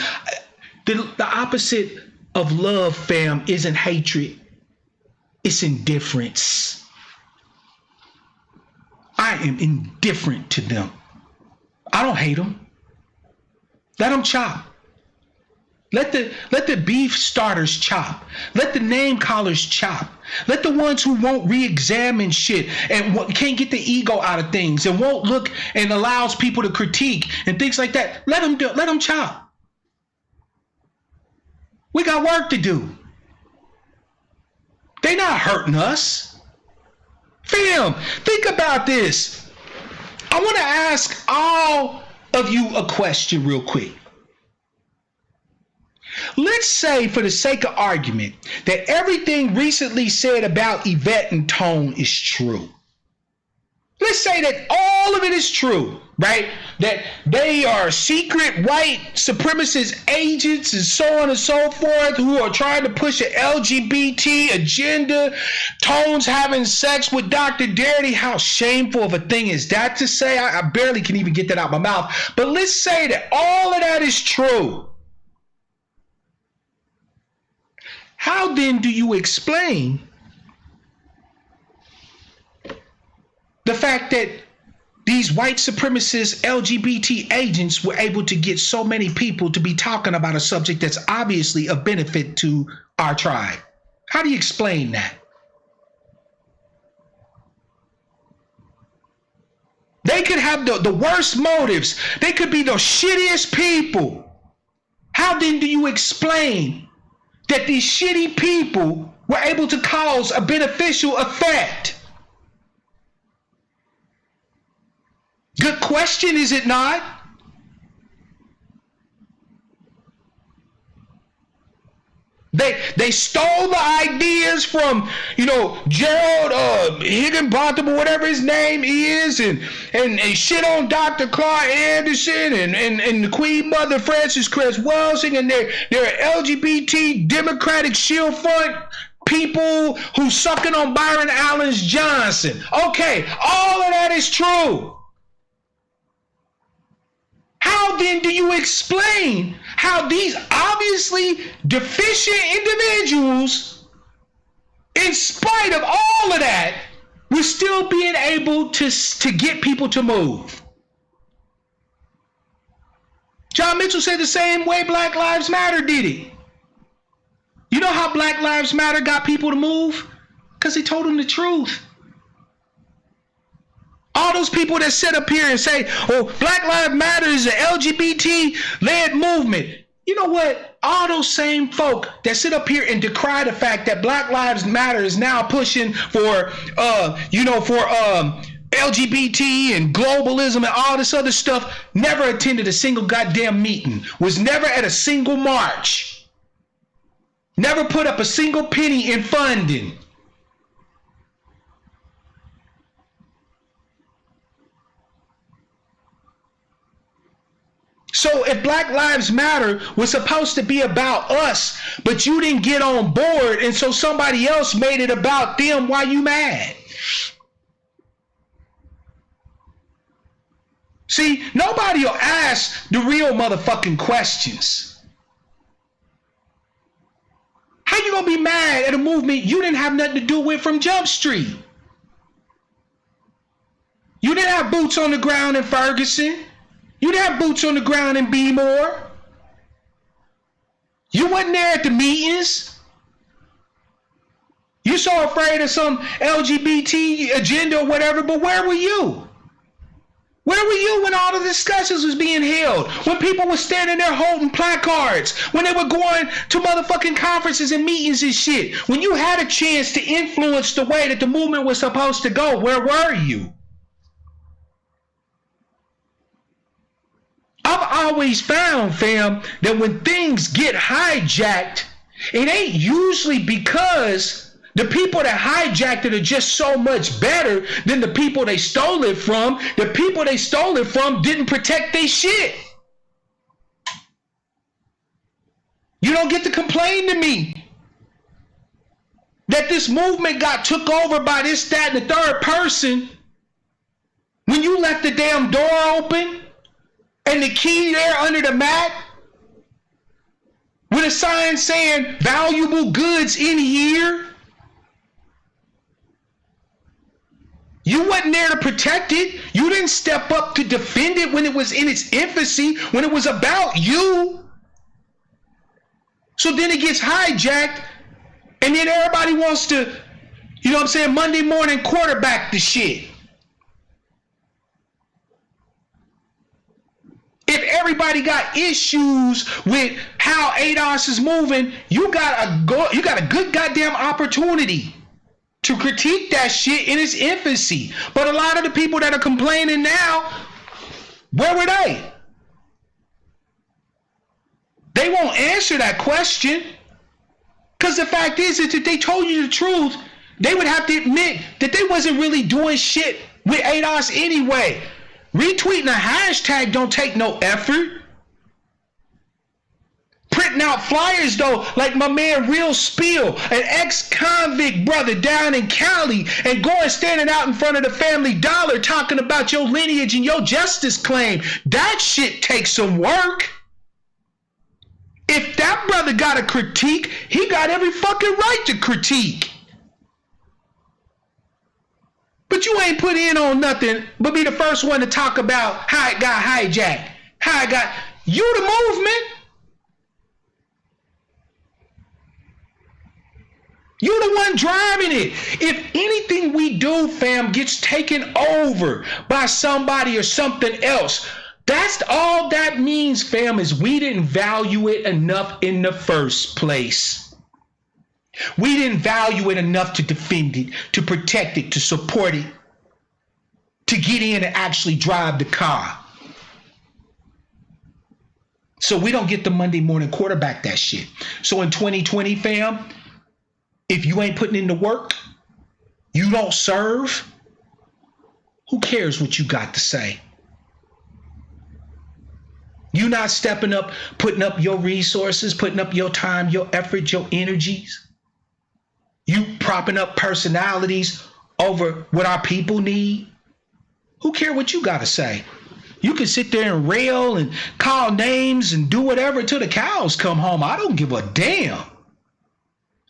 The opposite of love, fam, isn't hatred. It's indifference. I am indifferent to them. I don't hate them. Let them chop. Let the beef starters chop. Let the name callers chop. Let the ones who won't re-examine shit and can't get the ego out of things and won't look and allows people to critique and things like that. Let them chop. We got work to do. They not hurting us. Fam, think about this. I want to ask all of you a question real quick. Let's say, for the sake of argument, that everything recently said about Yvette and Tone is true. Let's say that all of it is true, right? That they are secret white supremacist agents and so on and so forth who are trying to push an LGBT agenda. Tone's having sex with Dr. Darity. How shameful of a thing is that to say? I barely can even get that out of my mouth. But let's say that all of that is true. How then do you explain the fact that these white supremacist LGBT agents were able to get so many people to be talking about a subject that's obviously of benefit to our tribe? How do you explain that? They could have the worst motives. They could be the shittiest people. How then do you explain that these shitty people were able to cause a beneficial effect? Good question, is it not? They stole the ideas from, Gerald Higginbotham or whatever his name is, and shit on Dr. Clark Anderson and the Queen Mother Frances Cress Welsing and their LGBT Democratic Shield Front people who sucking on Byron Allen's Johnson. Okay, all of that is true. How then do you explain how these obviously deficient individuals, in spite of all of that, were still being able to get people to move? John Mitchell said the same way Black Lives Matter did it. You know how Black Lives Matter got people to move? Because they told them the truth. All those people that sit up here and say, oh, Black Lives Matter is an LGBT-led movement. You know what? All those same folk that sit up here and decry the fact that Black Lives Matter is now pushing for LGBT and globalism and all this other stuff, never attended a single goddamn meeting, was never at a single march, never put up a single penny in funding. So if Black Lives Matter was supposed to be about us, but you didn't get on board, and so somebody else made it about them, why you mad? See, nobody will ask the real motherfucking questions. How you gonna be mad at a movement you didn't have nothing to do with from Jump Street? You didn't have boots on the ground in Ferguson. You didn't have boots on the ground in B-More. You wasn't there at the meetings. You so afraid of some LGBT agenda or whatever, but where were you? Where were you when all the discussions was being held? When people were standing there holding placards? When they were going to motherfucking conferences and meetings and shit? When you had a chance to influence the way that the movement was supposed to go, where were you? I've always found, fam, that when things get hijacked, it ain't usually because the people that hijacked it are just so much better than the people they stole it from. The people they stole it from didn't protect their shit. You don't get to complain to me that this movement got took over by this, that, and the third person when you left the damn door open and the key there under the mat with a sign saying valuable goods in here. You wasn't there to protect it. You didn't step up to defend it when it was in its infancy, when it was about you. So then it gets hijacked, and then everybody wants to, you know what I'm saying, Monday morning quarterback the shit. If everybody got issues with how ADOS is moving, you got a good goddamn opportunity to critique that shit in its infancy. But a lot of the people that are complaining now, where were they? They won't answer that question. Because the fact is that if they told you the truth, they would have to admit that they wasn't really doing shit with ADOS anyway. Retweeting a hashtag don't take no effort. Printing out flyers though, like my man Real Spiel, an ex-convict brother down in Cali, and going standing out in front of the Family Dollar talking about your lineage and your justice claim. That shit takes some work. If that brother got a critique, he got every fucking right to critique. But you ain't put in on nothing but be the first one to talk about how it got hijacked. You the movement. You the one driving it. If anything we do, fam, gets taken over by somebody or something else, that's all that means, fam, is we didn't value it enough in the first place. We didn't value it enough to defend it, to protect it, to support it, to get in and actually drive the car. So we don't get the Monday morning quarterback that shit. So in 2020, fam, if you ain't putting in the work, you don't serve, who cares what you got to say? You not stepping up, putting up your resources, putting up your time, your effort, your energies. You propping up personalities over what our people need. Who care what you got to say? You can sit there and rail and call names and do whatever till the cows come home. I don't give a damn.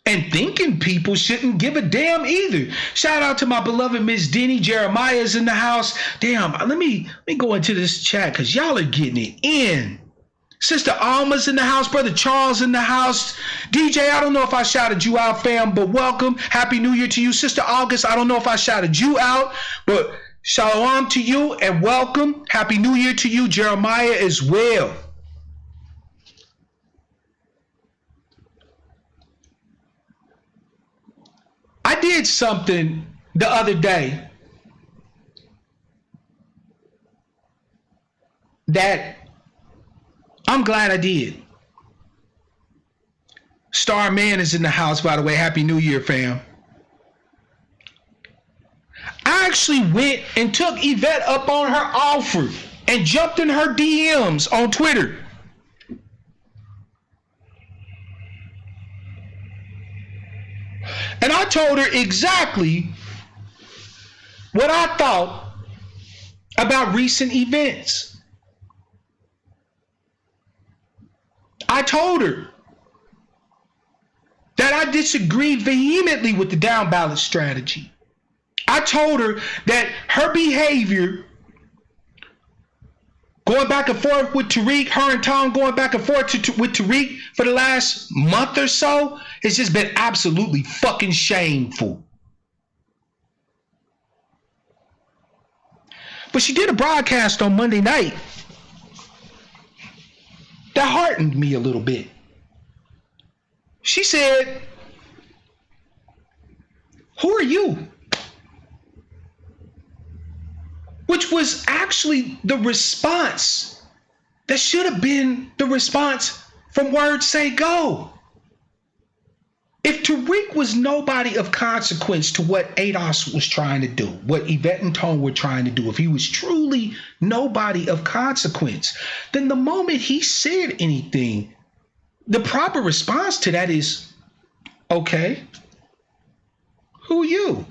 And thinking people shouldn't give a damn either. Shout out to my beloved Miss Denny. Jeremiah's in the house. Damn, let me go into this chat because y'all are getting it in. Sister Alma's in the house. Brother Charles in the house. DJ, I don't know if I shouted you out, fam, but welcome. Happy New Year to you. Sister August, I don't know if I shouted you out, but shalom to you and welcome. Happy New Year to you, Jeremiah, as well. I did something the other day that I'm glad I did. Star Man is in the house, by the way. Happy New Year, fam. I actually went and took Yvette up on her offer and jumped in her DMs on Twitter. And I told her exactly what I thought about recent events. I told her that I disagreed vehemently with the down ballot strategy. I told her that her behavior, going back and forth with Tariq, her and Tom going back and forth with Tariq for the last month or so, has just been absolutely fucking shameful. But she did a broadcast on Monday night that heartened me a little bit. She said, "Who are you?" Which was actually the response that should have been the response from Words Say Go. If Tariq was nobody of consequence to what ADOS was trying to do, what Yvette and Tone were trying to do, if he was truly nobody of consequence, then the moment he said anything, the proper response to that is, okay, who you?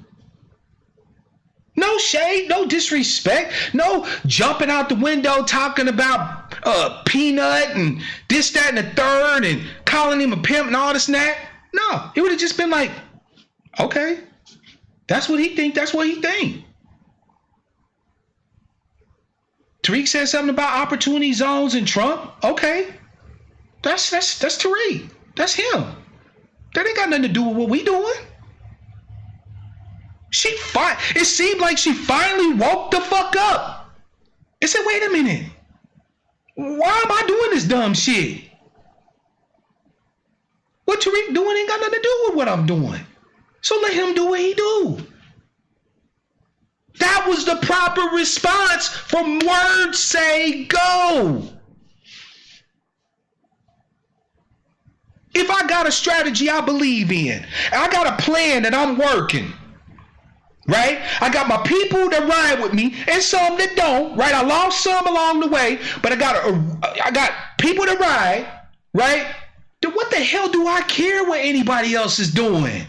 No shade, no disrespect, no jumping out the window talking about Peanut and this, that, and the third and calling him a pimp and all this and that. No, it would have just been like, okay, that's what he think, that's what he think. Tariq said something about opportunity zones and Trump. Okay, that's Tariq. That's him. That ain't got nothing to do with what we doing. It seemed like she finally woke the fuck up. It said, wait a minute. Why am I doing this dumb shit? What Tariq doing ain't got nothing to do with what I'm doing. So let him do what he do. That was the proper response from Words Say Go. If I got a strategy I believe in, I got a plan that I'm working, right? I got my people that ride with me and some that don't, right? I lost some along the way, but I got people that ride, right? Then what the hell do I care what anybody else is doing?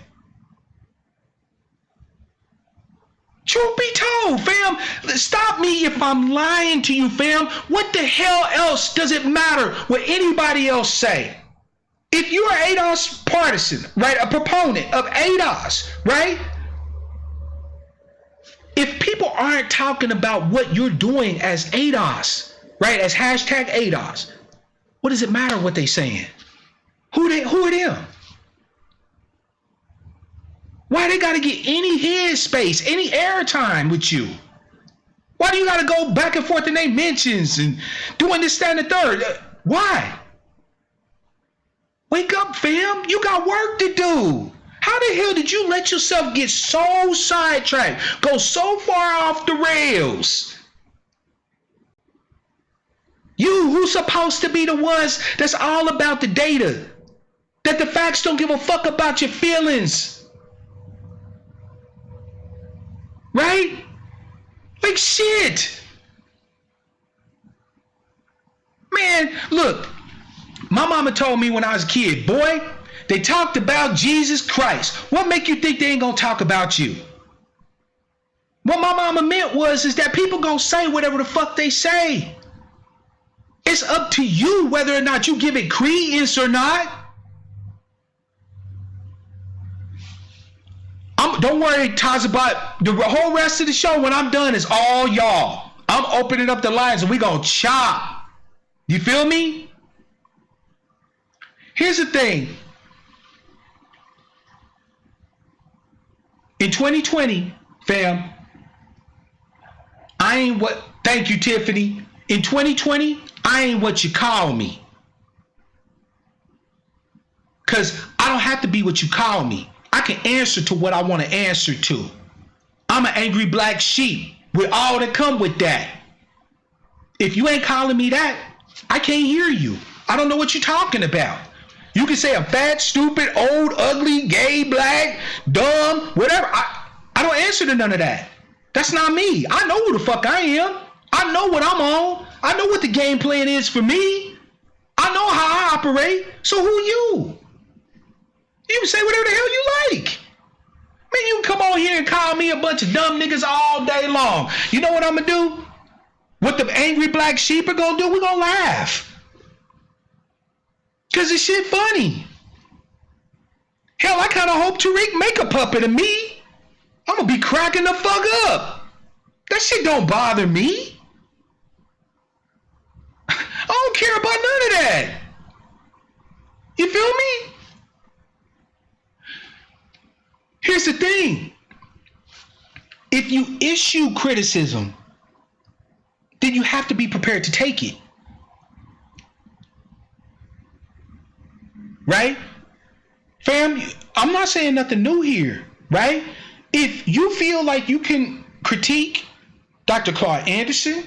Truth be told, fam, stop me if I'm lying to you, fam. What the hell else does it matter what anybody else say? If you're an ADOS partisan, right, a proponent of ADOS, right? If people aren't talking about what you're doing as ADOS, right, as hashtag ADOS, what does it matter what they saying? Who are them? Why they gotta get any head space, any airtime with you? Why do you gotta go back and forth in their mentions and doing this, that, and the third? Why? Wake up, fam. You got work to do. How the hell did you let yourself get so sidetracked, go so far off the rails? You who's supposed to be the ones that's all about the data, that the facts don't give a fuck about your feelings. Right? Like shit. Man, look, my mama told me when I was a kid, boy, they talked about Jesus Christ. What make you think they ain't gonna talk about you? What my mama meant is that people gonna say whatever the fuck they say. It's up to you whether or not you give it credence or not. Don't worry, Tazabot. The whole rest of the show, when I'm done, is all y'all. I'm opening up the lines and we gonna chop. You feel me? Here's the thing. In 2020, fam, I ain't what, thank you, Tiffany. In 2020, I ain't what you call me. Because I don't have to be what you call me. I can answer to what I want to answer to. I'm an angry black sheep with all that come with that. If you ain't calling me that, I can't hear you. I don't know what you're talking about. You can say I'm fat, stupid, old, ugly, gay, black, dumb, whatever. I don't answer to none of that. That's not me. I know who the fuck I am. I know what I'm on. I know what the game plan is for me. I know how I operate. So who you? You can say whatever the hell you like. Man, you can come on here and call me a bunch of dumb niggas all day long. You know what I'm gonna do? What the angry black sheep are gonna do? We're gonna laugh. Cause this shit funny. Hell, I kind of hope Tariq make a puppet of me. I'm gonna be cracking the fuck up. That shit don't bother me. I don't care about none of that. You feel me? Here's the thing. If you issue criticism, then you have to be prepared to take it. Right? Fam, I'm not saying nothing new here, right? If you feel like you can critique Dr. Claude Anderson,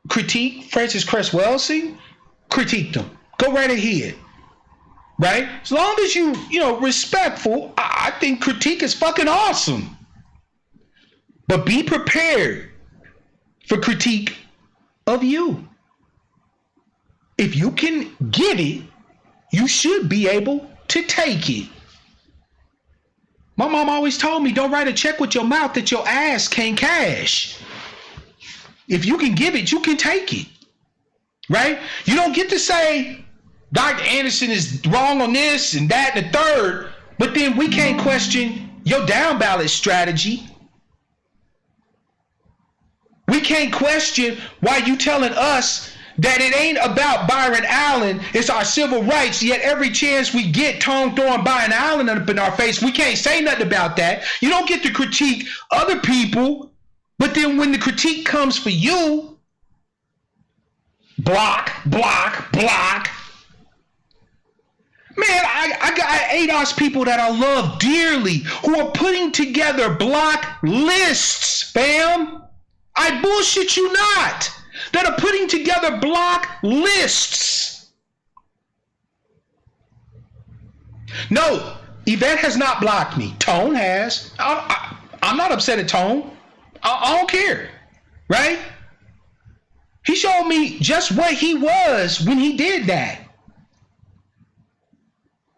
critique Francis Cress Welsing, critique them. Go right ahead. Right? As long as you respectful, I think critique is fucking awesome. But be prepared for critique of you. If you can give it, you should be able to take it. My mom always told me, don't write a check with your mouth that your ass can't cash. If you can give it, you can take it. Right? You don't get to say, Dr. Anderson is wrong on this and that and the third, but then we can't question your down ballot strategy. We can't question why you telling us that it ain't about Byron Allen, it's our civil rights, yet every chance we get throwing Byron Allen up in our face, we can't say nothing about that. You don't get to critique other people, but then when the critique comes for you, block. Man, I got ADOS people that I love dearly who are putting together block lists, fam. I bullshit you not. That are putting together block lists. No, Yvette has not blocked me. Tone has. I'm not upset at Tone. I don't care, right? He showed me just what he was when he did that.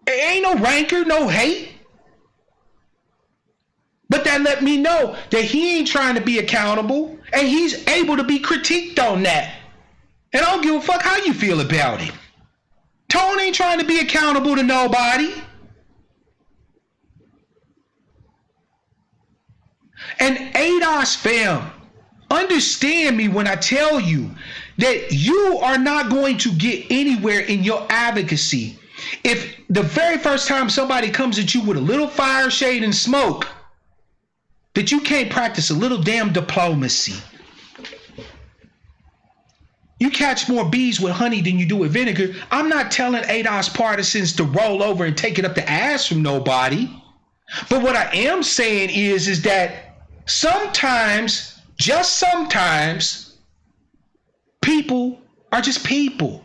Ain't no rancor, no hate. But that let me know that he ain't trying to be accountable and he's able to be critiqued on that. And I don't give a fuck how you feel about it. Tone ain't trying to be accountable to nobody. And ADOS fam, understand me when I tell you that you are not going to get anywhere in your advocacy if the very first time somebody comes at you with a little fire, shade, and smoke, that you can't practice a little damn diplomacy. You catch more bees with honey than you do with vinegar. I'm not telling ADOS partisans to roll over and take it up the ass from nobody. But what I am saying is that sometimes, just sometimes, people are just people.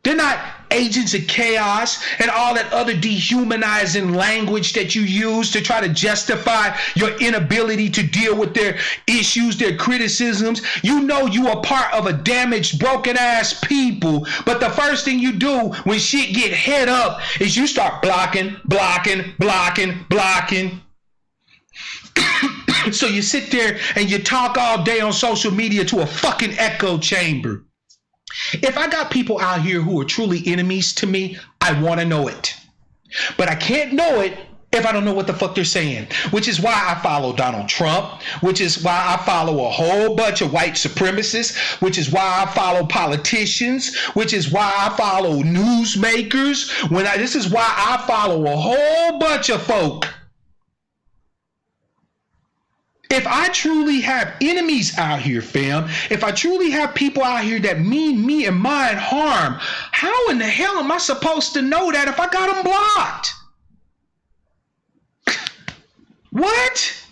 They're not agents of chaos and all that other dehumanizing language that you use to try to justify your inability to deal with their issues, their criticisms. You know you are part of a damaged, broken ass people, but the first thing you do when shit get head up is you start blocking. So you sit there and you talk all day on social media to a fucking echo chamber. If I got people out here who are truly enemies to me, I want to know it. But I can't know it if I don't know what the fuck they're saying, which is why I follow Donald Trump, which is why I follow a whole bunch of white supremacists, which is why I follow politicians, which is why I follow newsmakers. This is why I follow a whole bunch of folk. If I truly have enemies out here, fam, if I truly have people out here that mean me and mine harm, how in the hell am I supposed to know that if I got them blocked? What?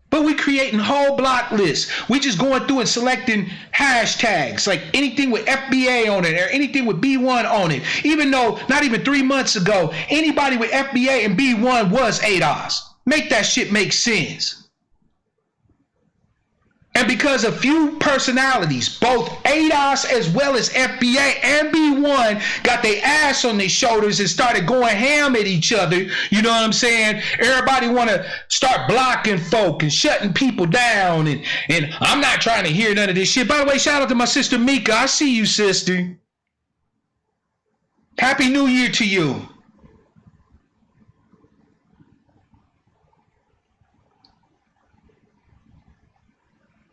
But we creating whole block lists. We just going through and selecting hashtags, like anything with FBA on it or anything with B1 on it. Even though not even 3 months ago, anybody with FBA and B1 was ADOS. Make that shit make sense. And because a few personalities, both ADOS as well as FBA and B1, got their ass on their shoulders and started going ham at each other, you know what I'm saying? Everybody want to start blocking folk and shutting people down. And I'm not trying to hear none of this shit. By the way, shout out to my sister Mika. I see you, sister. Happy New Year to you.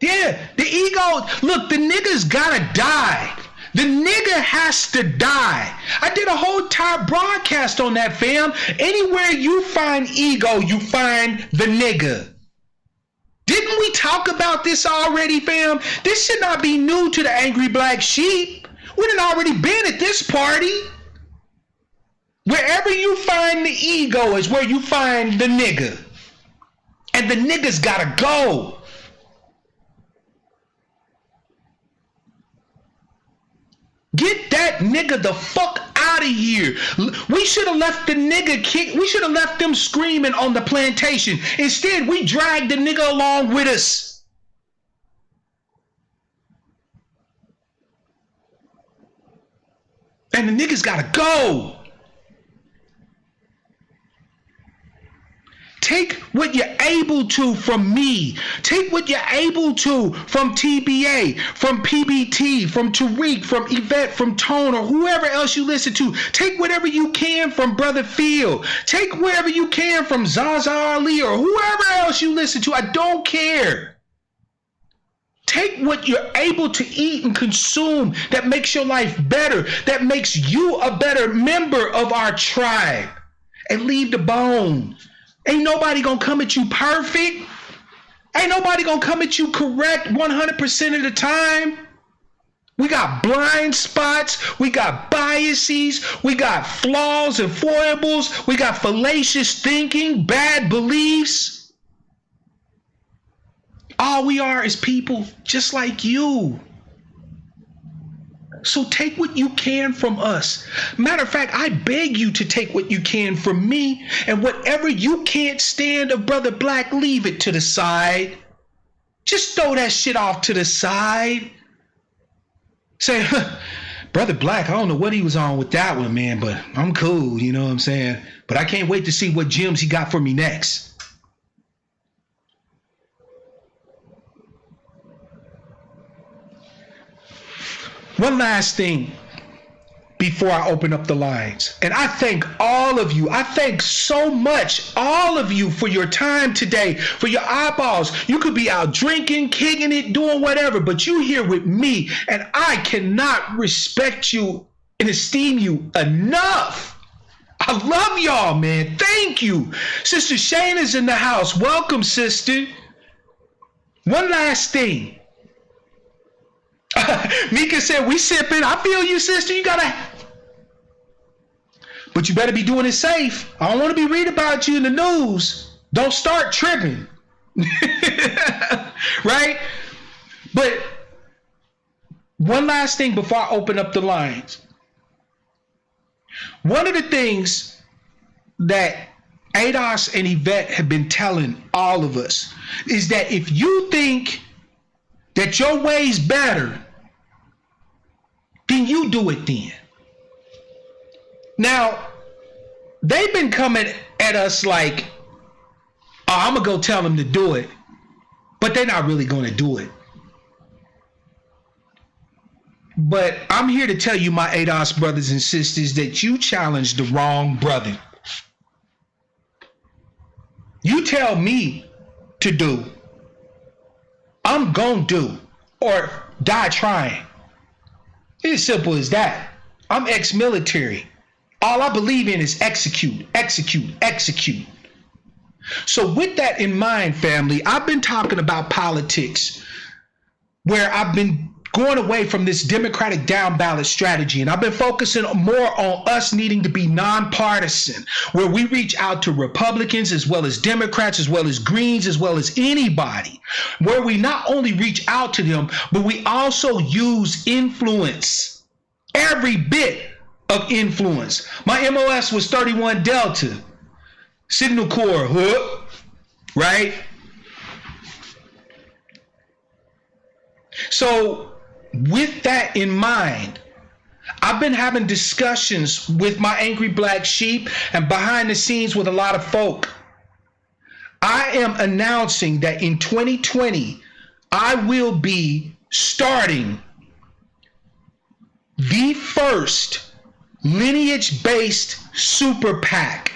Yeah, the ego, look, the nigga's gotta die. The nigga has to die. I did a whole entire broadcast on that, fam. Anywhere you find ego, you find the nigga. Didn't we talk about this already, fam? This should not be new to the angry black sheep. We done already been at this party. Wherever you find the ego is where you find the nigga. And the nigga's gotta go. Get that nigga the fuck out of here. We should have left the nigga kick. We should have left them screaming on the plantation. Instead, we dragged the nigga along with us. And the niggas gotta go. Take what you're able to from me. Take what you're able to from TBA, from PBT, from Tariq, from Yvette, from Tone, or whoever else you listen to. Take whatever you can from Brother Phil. Take whatever you can from Zaza Ali or whoever else you listen to. I don't care. Take what you're able to eat and consume that makes your life better, that makes you a better member of our tribe, and leave the bones. Ain't nobody gonna come at you perfect. Ain't nobody gonna come at you correct 100% of the time. We got blind spots. We got biases. We got flaws and foibles. We got fallacious thinking, bad beliefs. All we are is people just like you. So take what you can from us. Matter of fact, I beg you to take what you can from me, and whatever you can't stand of Brother Black, leave it to the side. Just throw that shit off to the side. Say, Brother Black, I don't know what he was on with that one, man, but I'm cool, you know what I'm saying? But I can't wait to see what gems he got for me next. One last thing before I open up the lines. And I thank all of you. I thank so much all of you for your time today, for your eyeballs. You could be out drinking, kicking it, doing whatever, but you here with me, and I cannot respect you and esteem you enough. I love y'all, man. Thank you. Sister Shayna's in the house. Welcome, sister. One last thing. Mika said, we sipping. I feel you, sister. You gotta. But you better be doing it safe. I don't want to be reading about you in the news. Don't start tripping. Right? But one last thing before I open up the lines. One of the things that ADOS and Yvette have been telling all of us is that if you think that your way's better, then you do it then. Now, they've been coming at us like, oh, I'm going to go tell them to do it, but they're not really going to do it. But I'm here to tell you, my ADOS brothers and sisters, that you challenged the wrong brother. You tell me to do, I'm going to do, or die trying. It's as simple as that. I'm ex-military. All I believe in is execute, execute, execute. So with that in mind, family, I've been talking about politics where I've been going away from this Democratic down ballot strategy, and I've been focusing more on us needing to be nonpartisan, where we reach out to Republicans as well as Democrats, as well as Greens, as well as anybody, where we not only reach out to them, but we also use influence, every bit of influence. My MOS was 31 Delta, Signal Corps, right? So with that in mind, I've been having discussions with my angry black sheep and behind the scenes with a lot of folk. I am announcing that in 2020, I will be starting the first lineage-based super PAC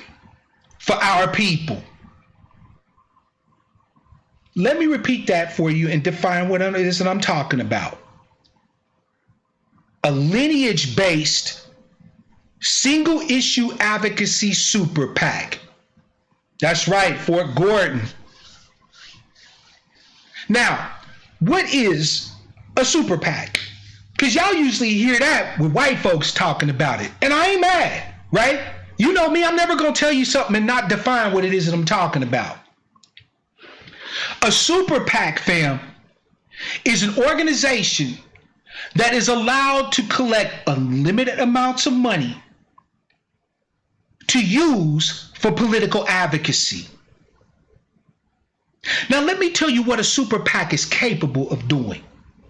for our people. Let me repeat that for you and define what it is that I'm talking about. A lineage-based single-issue advocacy super PAC. That's right, Fort Gordon. Now, what is a super PAC? Because y'all usually hear that with white folks talking about it. And I ain't mad, right? You know me, I'm never going to tell you something and not define what it is that I'm talking about. A super PAC, fam, is an organization that is allowed to collect unlimited amounts of money to use for political advocacy. Now, let me tell you what a super PAC is capable of doing,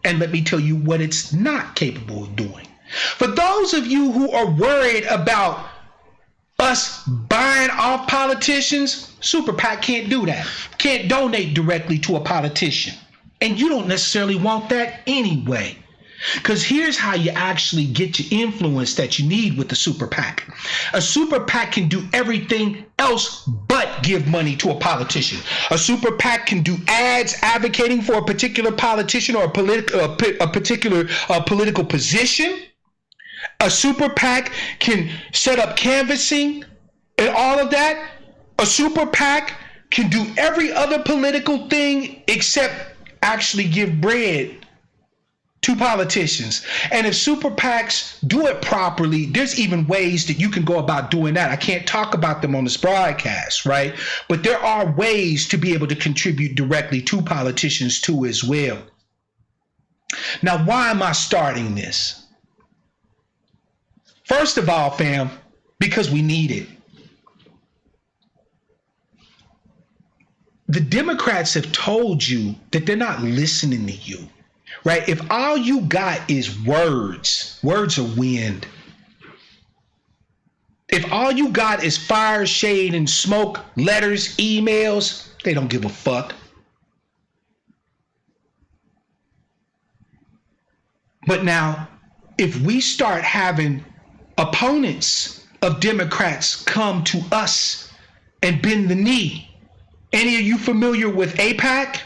and let me tell you what it's not capable of doing. For those of you who are worried about us buying off politicians, super PAC can't do that. Can't donate directly to a politician. And you don't necessarily want that anyway. Because here's how you actually get your influence that you need with the super PAC. A super PAC can do everything else but give money to a politician. A super PAC can do ads advocating for a particular politician or a particular political position. A super PAC can set up canvassing and all of that. A super PAC can do every other political thing except actually give bread to politicians. And if super PACs do it properly, there's even ways that you can go about doing that. I can't talk about them on this broadcast, right? But there are ways to be able to contribute directly to politicians too as well. Now, why am I starting this? First of all, fam, because we need it. The Democrats have told you that they're not listening to you. Right? If all you got is words are wind. If all you got is fire, shade, and smoke, letters, emails, they don't give a fuck. But now, if we start having opponents of Democrats come to us and bend the knee, any of you familiar with AIPAC?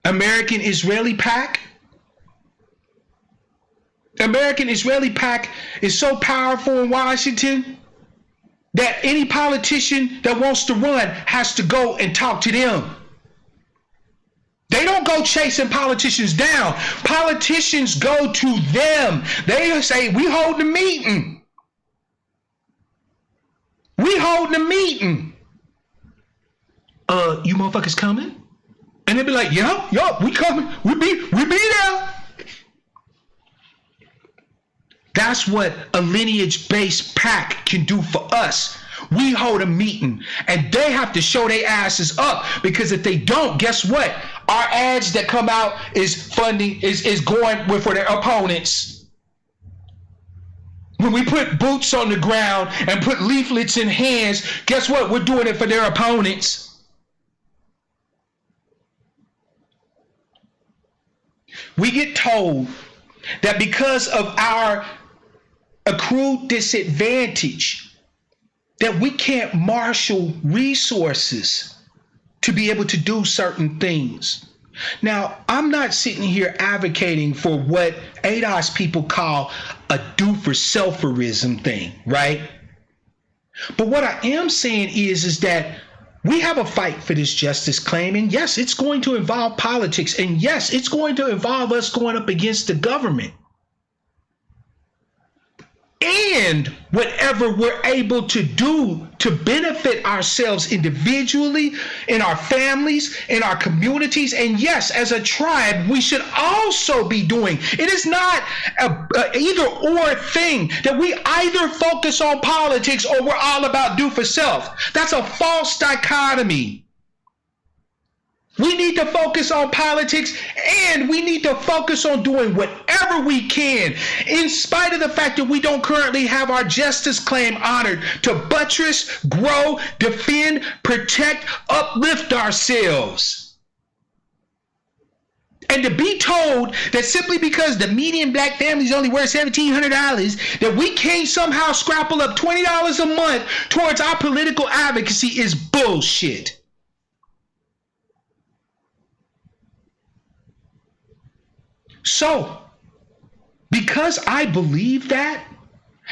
American Israeli PAC? American Israeli PAC is so powerful in Washington that any politician that wants to run has to go and talk to them. They don't go chasing politicians down. Politicians go to them. They say, we hold the meeting. We hold the meeting. You motherfuckers coming? And they'd be like, yup, we coming. We be there. That's what a lineage-based PAC can do for us. We hold a meeting, and they have to show their asses up, because if they don't, guess what? Our ads that come out is funding is going for their opponents. When we put boots on the ground and put leaflets in hands, guess what? We're doing it for their opponents. We get told that because of our accrued disadvantage, that we can't marshal resources to be able to do certain things. Now, I'm not sitting here advocating for what ADOS people call a do-for-selferism thing, right? But what I am saying is that we have a fight for this justice claim, and yes, it's going to involve politics, and yes, it's going to involve us going up against the government. And whatever we're able to do to benefit ourselves individually, in our families, in our communities, and yes, as a tribe, we should also be doing. It is not a either or thing that we either focus on politics or we're all about do for self. That's a false dichotomy. We need to focus on politics, and we need to focus on doing whatever we can, in spite of the fact that we don't currently have our justice claim honored, to buttress, grow, defend, protect, uplift ourselves. And to be told that simply because the median black family is only worth $1,700, that we can't somehow scrapple up $20 a month towards our political advocacy is bullshit. So, because I believe that,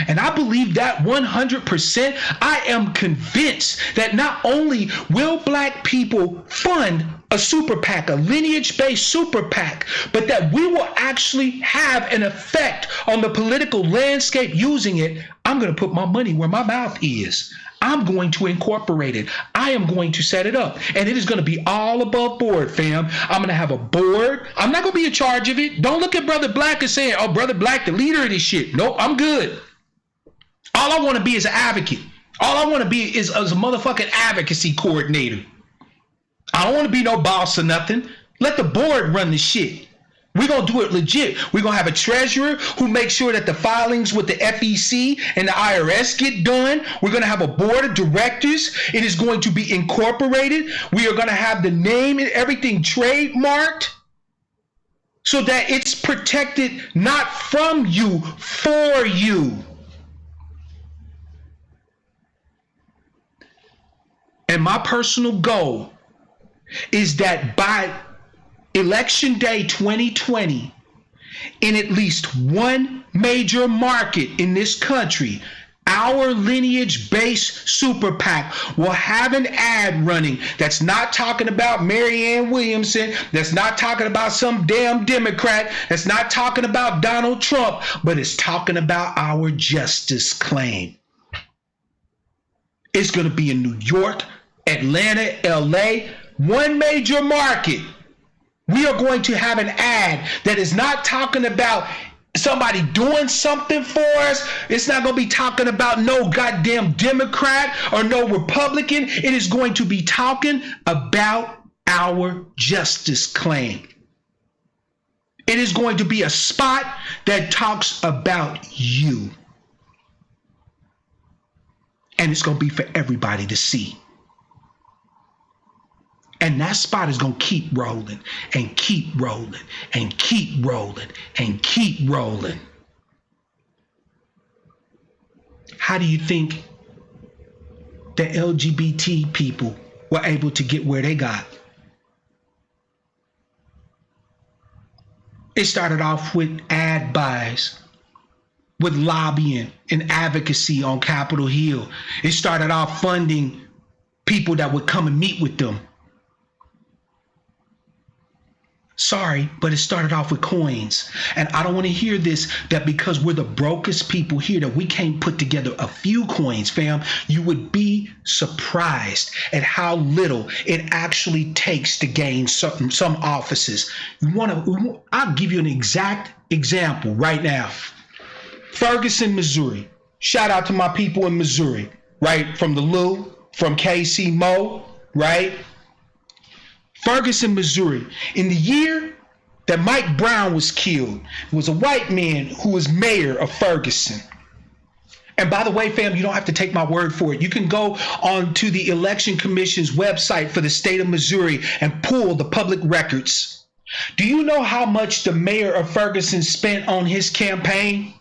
and I believe that 100%, I am convinced that not only will black people fund a super PAC, a lineage-based super PAC, but that we will actually have an effect on the political landscape using it. I'm going to put my money where my mouth is. I'm going to incorporate it. I am going to set it up. And it is going to be all above board, fam. I'm going to have a board. I'm not going to be in charge of it. Don't look at Brother Black and say, oh, Brother Black, the leader of this shit. Nope, I'm good. All I want to be is an advocate. All I want to be is a motherfucking advocacy coordinator. I don't want to be no boss or nothing. Let the board run the shit. We're going to do it legit. We're going to have a treasurer who makes sure that the filings with the FEC and the IRS get done. We're going to have a board of directors. It is going to be incorporated. We are going to have the name and everything trademarked so that it's protected not from you, for you. And my personal goal is that by Election Day 2020, in at least one major market in this country, our lineage-based super PAC will have an ad running that's not talking about Marianne Williamson, that's not talking about some damn Democrat, that's not talking about Donald Trump, but it's talking about our justice claim. It's going to be in New York, Atlanta, LA, one major market. We are going to have an ad that is not talking about somebody doing something for us. It's not going to be talking about no goddamn Democrat or no Republican. It is going to be talking about our justice claim. It is going to be a spot that talks about you. And it's going to be for everybody to see. And that spot is going to keep rolling and keep rolling and keep rolling and keep rolling. How do you think the LGBT people were able to get where they got? It started off with ad buys, with lobbying and advocacy on Capitol Hill. It started off funding people that would come and meet with them. Sorry, but it started off with coins. And I don't want to hear this, that because we're the brokest people here, that we can't put together a few coins, fam. You would be surprised at how little it actually takes to gain some offices. I'll give you an exact example right now. Ferguson, Missouri. Shout out to my people in Missouri, right? From the Lou, from KC Mo, right? Ferguson, Missouri. In the year that Mike Brown was killed, it was a white man who was mayor of Ferguson. And by the way, fam, you don't have to take my word for it. You can go on to the Election Commission's website for the state of Missouri and pull the public records. Do you know how much the mayor of Ferguson spent on his campaign?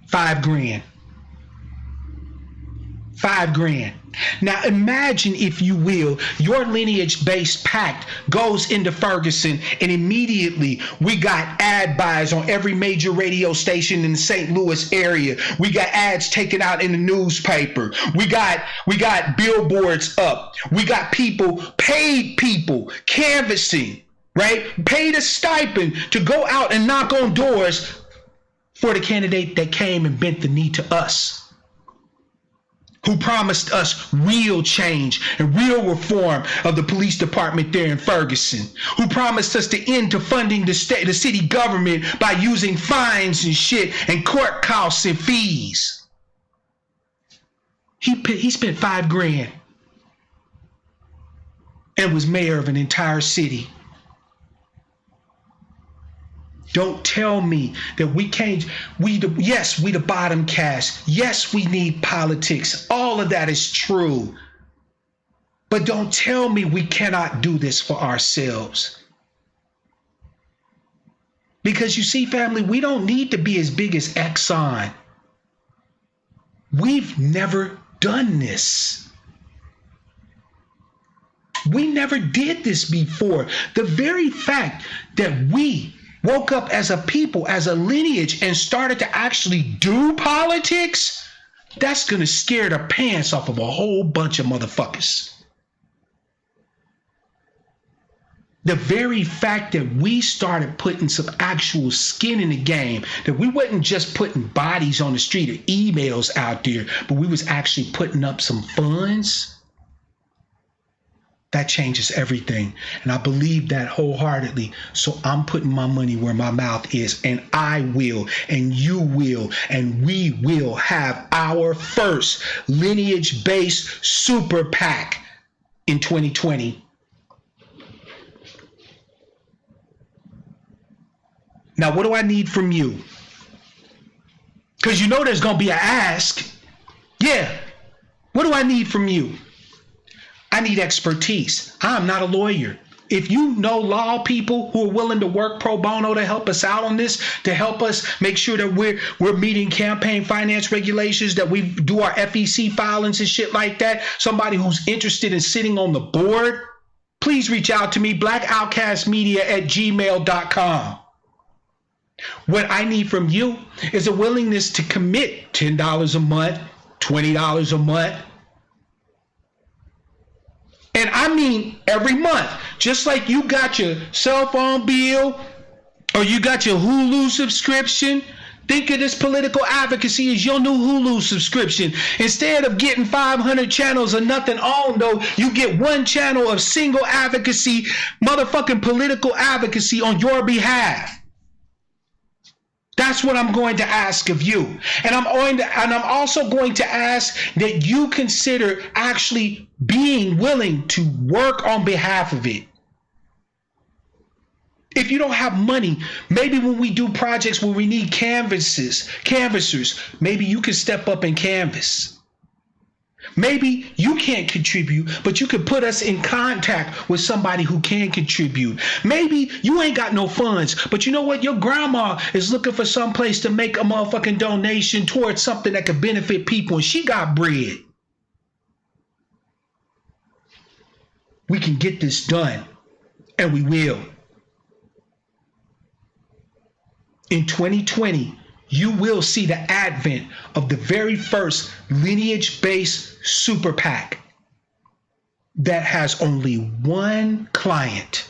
$5,000. $5,000. Now imagine, if you will, your lineage-based PAC goes into Ferguson, and immediately we got ad buys on every major radio station in the St. Louis area. We got ads taken out in the newspaper. We got billboards up. We got paid people canvassing, right? Paid a stipend to go out and knock on doors for the candidate that came and bent the knee to us, who promised us real change and real reform of the police department there in Ferguson, who promised us to end to funding the city government by using fines and shit and court costs and fees. He spent $5,000. and was mayor of an entire city. Don't tell me that we can't, yes, we the bottom caste. Yes, we need politics. All of that is true. But don't tell me we cannot do this for ourselves. Because you see, family, we don't need to be as big as Exxon. We've never done this. We never did this before. The very fact that we woke up as a people, as a lineage, and started to actually do politics, that's going to scare the pants off of a whole bunch of motherfuckers. The very fact that we started putting some actual skin in the game, that we wasn't just putting bodies on the street or emails out there, but we was actually putting up some funds, that changes everything. And I believe that wholeheartedly. So I'm putting my money where my mouth is, and I will, and you will, and we will have our first lineage-based super PAC in 2020. Now, what do I need from you? Because you know there's going to be an ask. Yeah. What do I need from you? I need expertise. I'm not a lawyer. If you know law people who are willing to work pro bono to help us out on this, to help us make sure that we're meeting campaign finance regulations, that we do our FEC filings and shit like that, somebody who's interested in sitting on the board, please reach out to me, blackoutcastmedia@gmail.com. What I need from you is a willingness to commit $10 a month, $20 a month. And I mean every month, just like you got your cell phone bill or you got your Hulu subscription. Think of this political advocacy as your new Hulu subscription. Instead of getting 500 channels or nothing on, though, you get one channel of single advocacy, motherfucking political advocacy on your behalf. That's what I'm going to ask of you. And I'm also going to ask that you consider actually being willing to work on behalf of it. If you don't have money, maybe when we do projects where we need canvassers, maybe you can step up and canvass. Maybe you can't contribute, but you can put us in contact with somebody who can contribute. Maybe you ain't got no funds, but you know what? Your grandma is looking for some place to make a motherfucking donation towards something that could benefit people, and she got bread. We can get this done, and we will. In 2020, you will see the advent of the very first lineage-based super PAC that has only one client,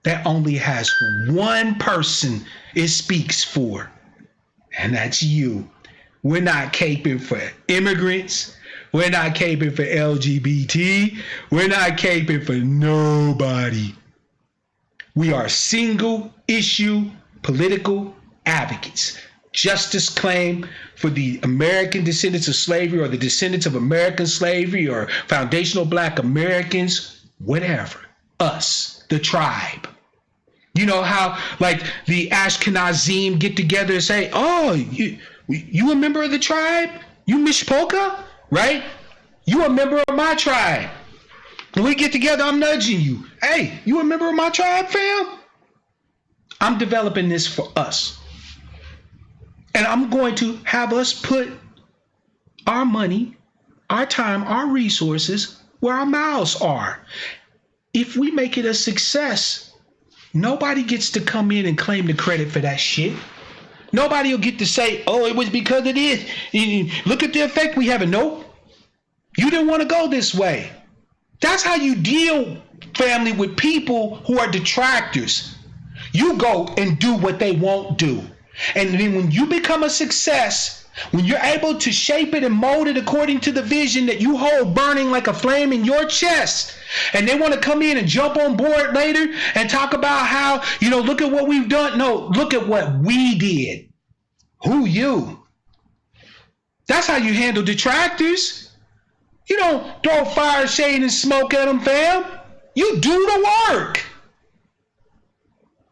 that only has one person it speaks for, and that's you. We're not caping for immigrants. We're not caping for LGBT. We're not caping for nobody. We are single issue political advocates. Justice claim for the American descendants of slavery, or the descendants of American slavery, or foundational Black Americans, whatever. Us, the tribe. You know how like the Ashkenazim get together and say, oh, you a member of the tribe? You Mishpoka? Right? You a member of my tribe. When we get together, I'm nudging you. Hey, you a member of my tribe, fam? I'm developing this for us. And I'm going to have us put our money, our time, our resources where our mouths are. If we make it a success, nobody gets to come in and claim the credit for that shit. Nobody will get to say, oh, it was because of this. Look at the effect we have. Nope. You didn't want to go this way. That's how you deal, family, with people who are detractors. You go and do what they won't do. And then when you become a success, when you're able to shape it and mold it according to the vision that you hold burning like a flame in your chest, and they want to come in and jump on board later and talk about how, look at what we've done. No, look at what we did. Who you? That's how you handle detractors. You don't throw fire, shade, and smoke at them, fam. You do the work.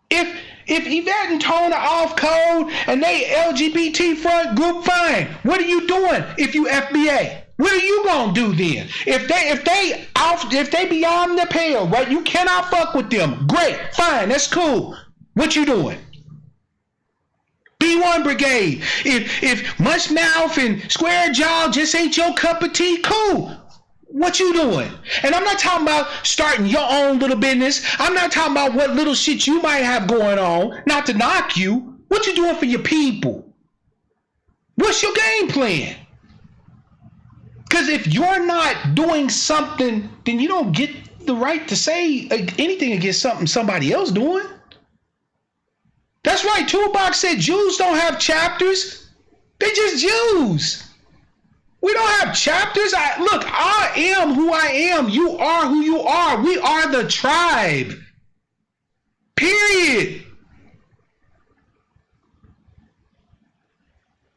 If Yvette and Tone are off code and they LGBT front group, fine. What are you doing if you FBA? What are you gonna do then? If they beyond the pale, right? You cannot fuck with them. Great, fine, that's cool. What you doing? B1 Brigade. If mush mouth and square jaw just ain't your cup of tea, cool. What you doing? And I'm not talking about starting your own little business. I'm not talking about what little shit you might have going on. Not to knock you. What you doing for your people? What's your game plan? Because if you're not doing something, then you don't get the right to say anything against something somebody else doing. That's right. Toolbox said Jews don't have chapters. They just Jews. We don't have chapters. Look, I am who I am. You are who you are. We are the tribe. Period.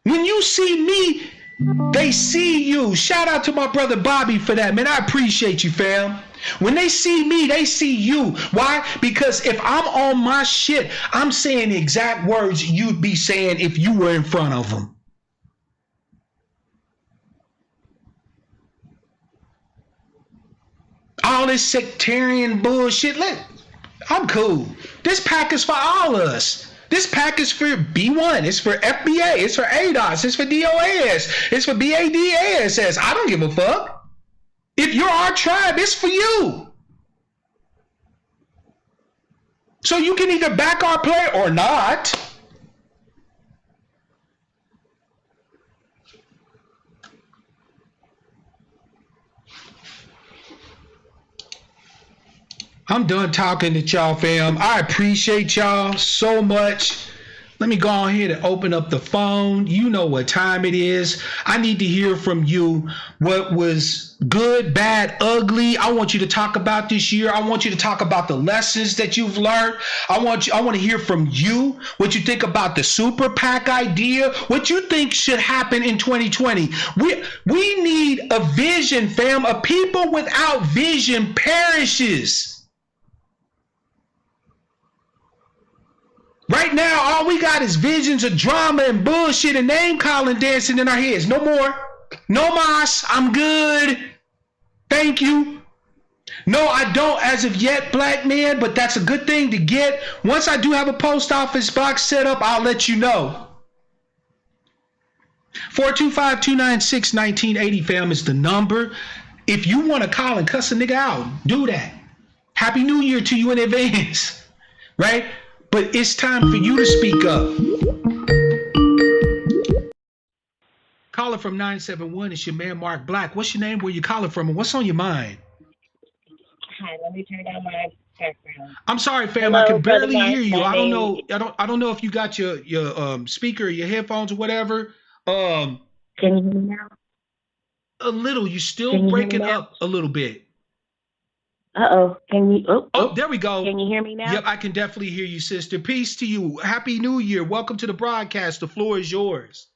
When you see me, they see you. Shout out to my brother Bobby for that, man. I appreciate you, fam. When they see me, they see you. Why? Because if I'm on my shit, I'm saying the exact words you'd be saying if you were in front of them. All this sectarian bullshit. I'm cool. This pack is for all of us. This pack is for B1. It's for FBA. It's for ADOS. It's for DOS. It's for BADASS. I don't give a fuck. If you're our tribe, it's for you. So you can either back our play or not. I'm done talking to y'all, fam. I appreciate y'all so much. Let me go ahead and open up the phone. You know what time it is. I need to hear from you what was good, bad, ugly. I want you to talk about this year. I want you to talk about the lessons that you've learned. I want to hear from you what you think about the super PAC idea, what you think should happen in 2020. We need a vision, fam. A people without vision perishes. Right now, all we got is visions of drama and bullshit and name calling dancing in our heads. No more. No mas. I'm good. Thank you. No, I don't as of yet, black man, but that's a good thing to get. Once I do have a post office box set up, I'll let you know. 425-296-1980, fam, is the number. If you want to call and cuss a nigga out, do that. Happy New Year to you in advance. Right? But it's time for you to speak up. Caller from 971, it's your man Mark Black. What's your name? Where you calling from? And what's on your mind? Hi, let me turn down my background. I'm sorry, fam. Hello, I can barely Mark. hear you. I don't know. I don't know if you got your speaker, your headphones, or whatever. Can you hear me now? A little. You're still breaking up a little bit. Can you? Oh, there we go. Can you hear me now? Yep, I can definitely hear you, sister. Peace to you. Happy New Year. Welcome to the broadcast. The floor is yours.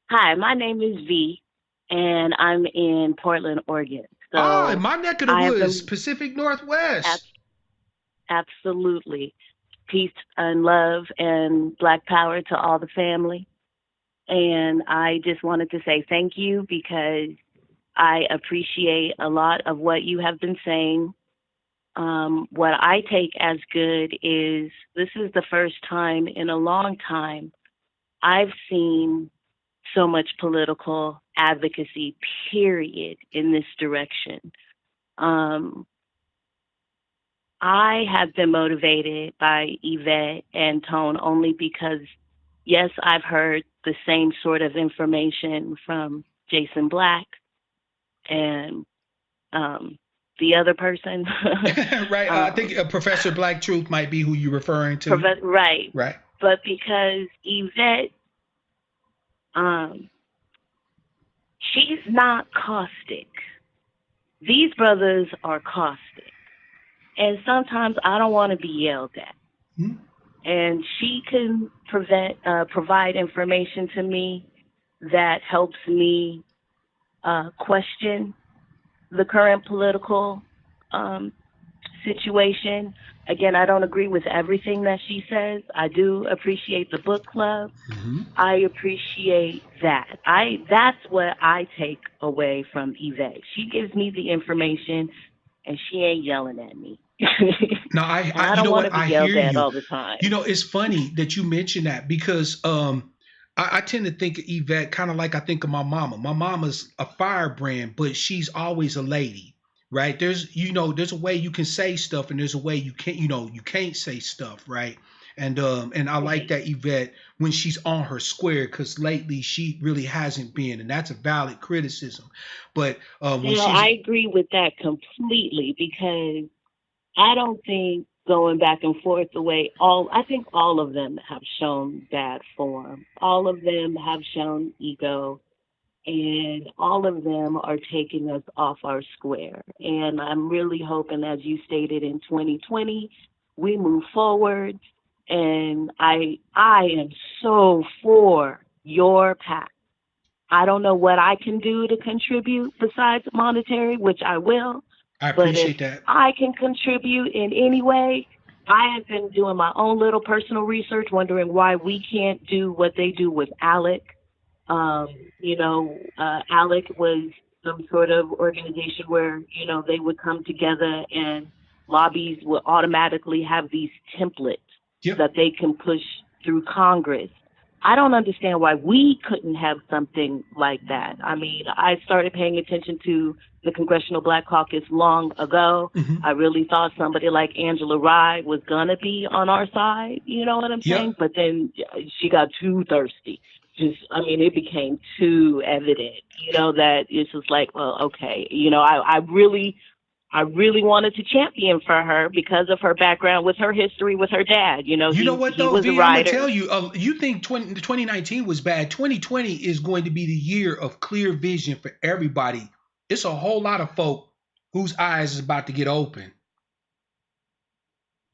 Hi, my name is V, and I'm in Portland, Oregon. So my neck of the woods, Pacific Northwest. Absolutely. Peace and love and Black power to all the family. And I just wanted to say thank you because I appreciate a lot of what you have been saying. What I take as good is this is the first time in a long time I've seen so much political advocacy, period, in this direction. I have been motivated by Yvette and Tone only because, yes, I've heard the same sort of information from Jason Black and the other person. Right. I think Professor Black Truth might be who you're referring to. Right. Right. But because Yvette, she's not caustic. These brothers are caustic. And sometimes I don't want to be yelled at. Hmm. And she can provide information to me that helps me question the current political situation. Again, I don't agree with everything that she says. I do appreciate the book club. Hmm. I appreciate that. That's what I take away from Yvette. She gives me the information and she ain't yelling at me. No, And I you don't know want to what? be I yelled hear at you. all the time. You know, it's funny that you mention that because I tend to think of Yvette kind of like I think of my mama. My mama's a firebrand, but she's always a lady, right? There's a way you can say stuff, and there's a way you can't, you can't say stuff, right? And I like Right. that Yvette when she's on her square because lately she really hasn't been, and that's a valid criticism. But when Now, she's I agree with that completely because I don't think going back and forth the way I think all of them have shown bad form. All of them have shown ego, and all of them are taking us off our square. And I'm really hoping, as you stated, in 2020, we move forward. And I am so for your path. I don't know what I can do to contribute besides monetary, which I will. I But if appreciate that. I can contribute in any way, I have been doing my own little personal research, wondering why we can't do what they do with ALEC. ALEC was some sort of organization where, they would come together and lobbies would automatically have these templates Yep. that they can push through Congress. I don't understand why we couldn't have something like that. I mean, I started paying attention to the Congressional Black Caucus long ago. Hmm. I really thought somebody like Angela Rye was going to be on our side, you know what I'm saying? Yep. But then she got too thirsty. I mean, it became too evident, that it's just like, well, okay, I really wanted to champion for her because of her background with her history with her dad. You know what He though, was a V? I'm gonna writer. tell you. You think 2019 was bad? 2020 is going to be the year of clear vision for everybody. It's a whole lot of folk whose eyes is about to get open.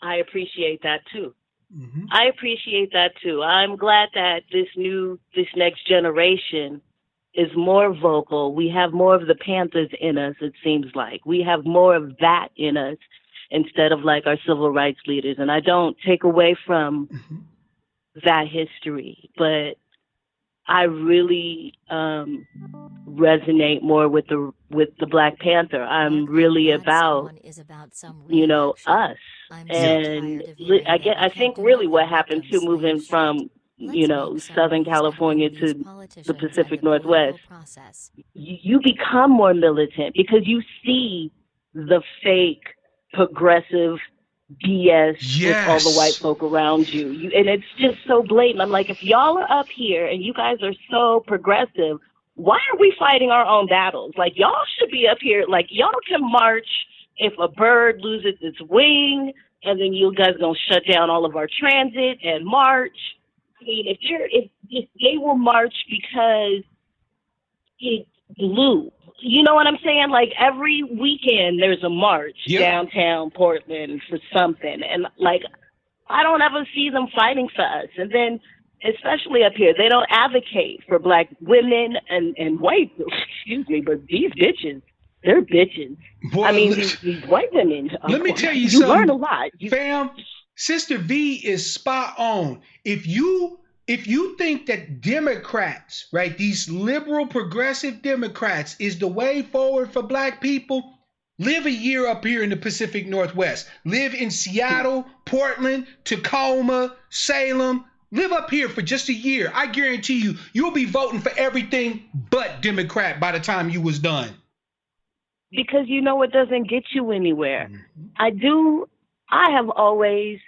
I appreciate that too. Hmm. I appreciate that too. I'm glad that this next generation is more vocal. We have more of the Panthers in us, it seems like. We have more of that in us instead of like our civil rights leaders. And I don't take away from Hmm. that history, but I really resonate more with the Black Panther. I'm Mark, I'm really glad about, someone is about some real action. us. I'm so Yep. And tired of hearing that we I can't think do really what nothing but happened them too, slave moving shit. from, Let's make some Southern waves and California bring these to the politicians and Pacific the Northwest, political process. you become more militant because you see the fake progressive BS with all the white Yes. folk around you. And it's just so blatant. I'm like, if y'all are up here and you guys are so progressive, why are we fighting our own battles? Like, y'all should be up here. Like, y'all can march if a bird loses its wing, and then you guys gonna shut down all of our transit and march. I mean, if they will march because it's blue. You know what I'm saying? Like every weekend there's a march Yep. downtown Portland for something. And like I don't ever see them fighting for us. And then especially up here, they don't advocate for black women and white excuse me, but these bitches, they're bitches. I Boy, mean these white women, let me tell you you learn a something, lot. fam. Sister V is spot on. If you think that Democrats, right, these liberal progressive Democrats is the way forward for black people, live a year up here in the Pacific Northwest. Live in Seattle, Portland, Tacoma, Salem. Live up here for just a year. I guarantee you, you'll be voting for everything but Democrat by the time you was done. Because it doesn't get you anywhere. Mhm. I do I have always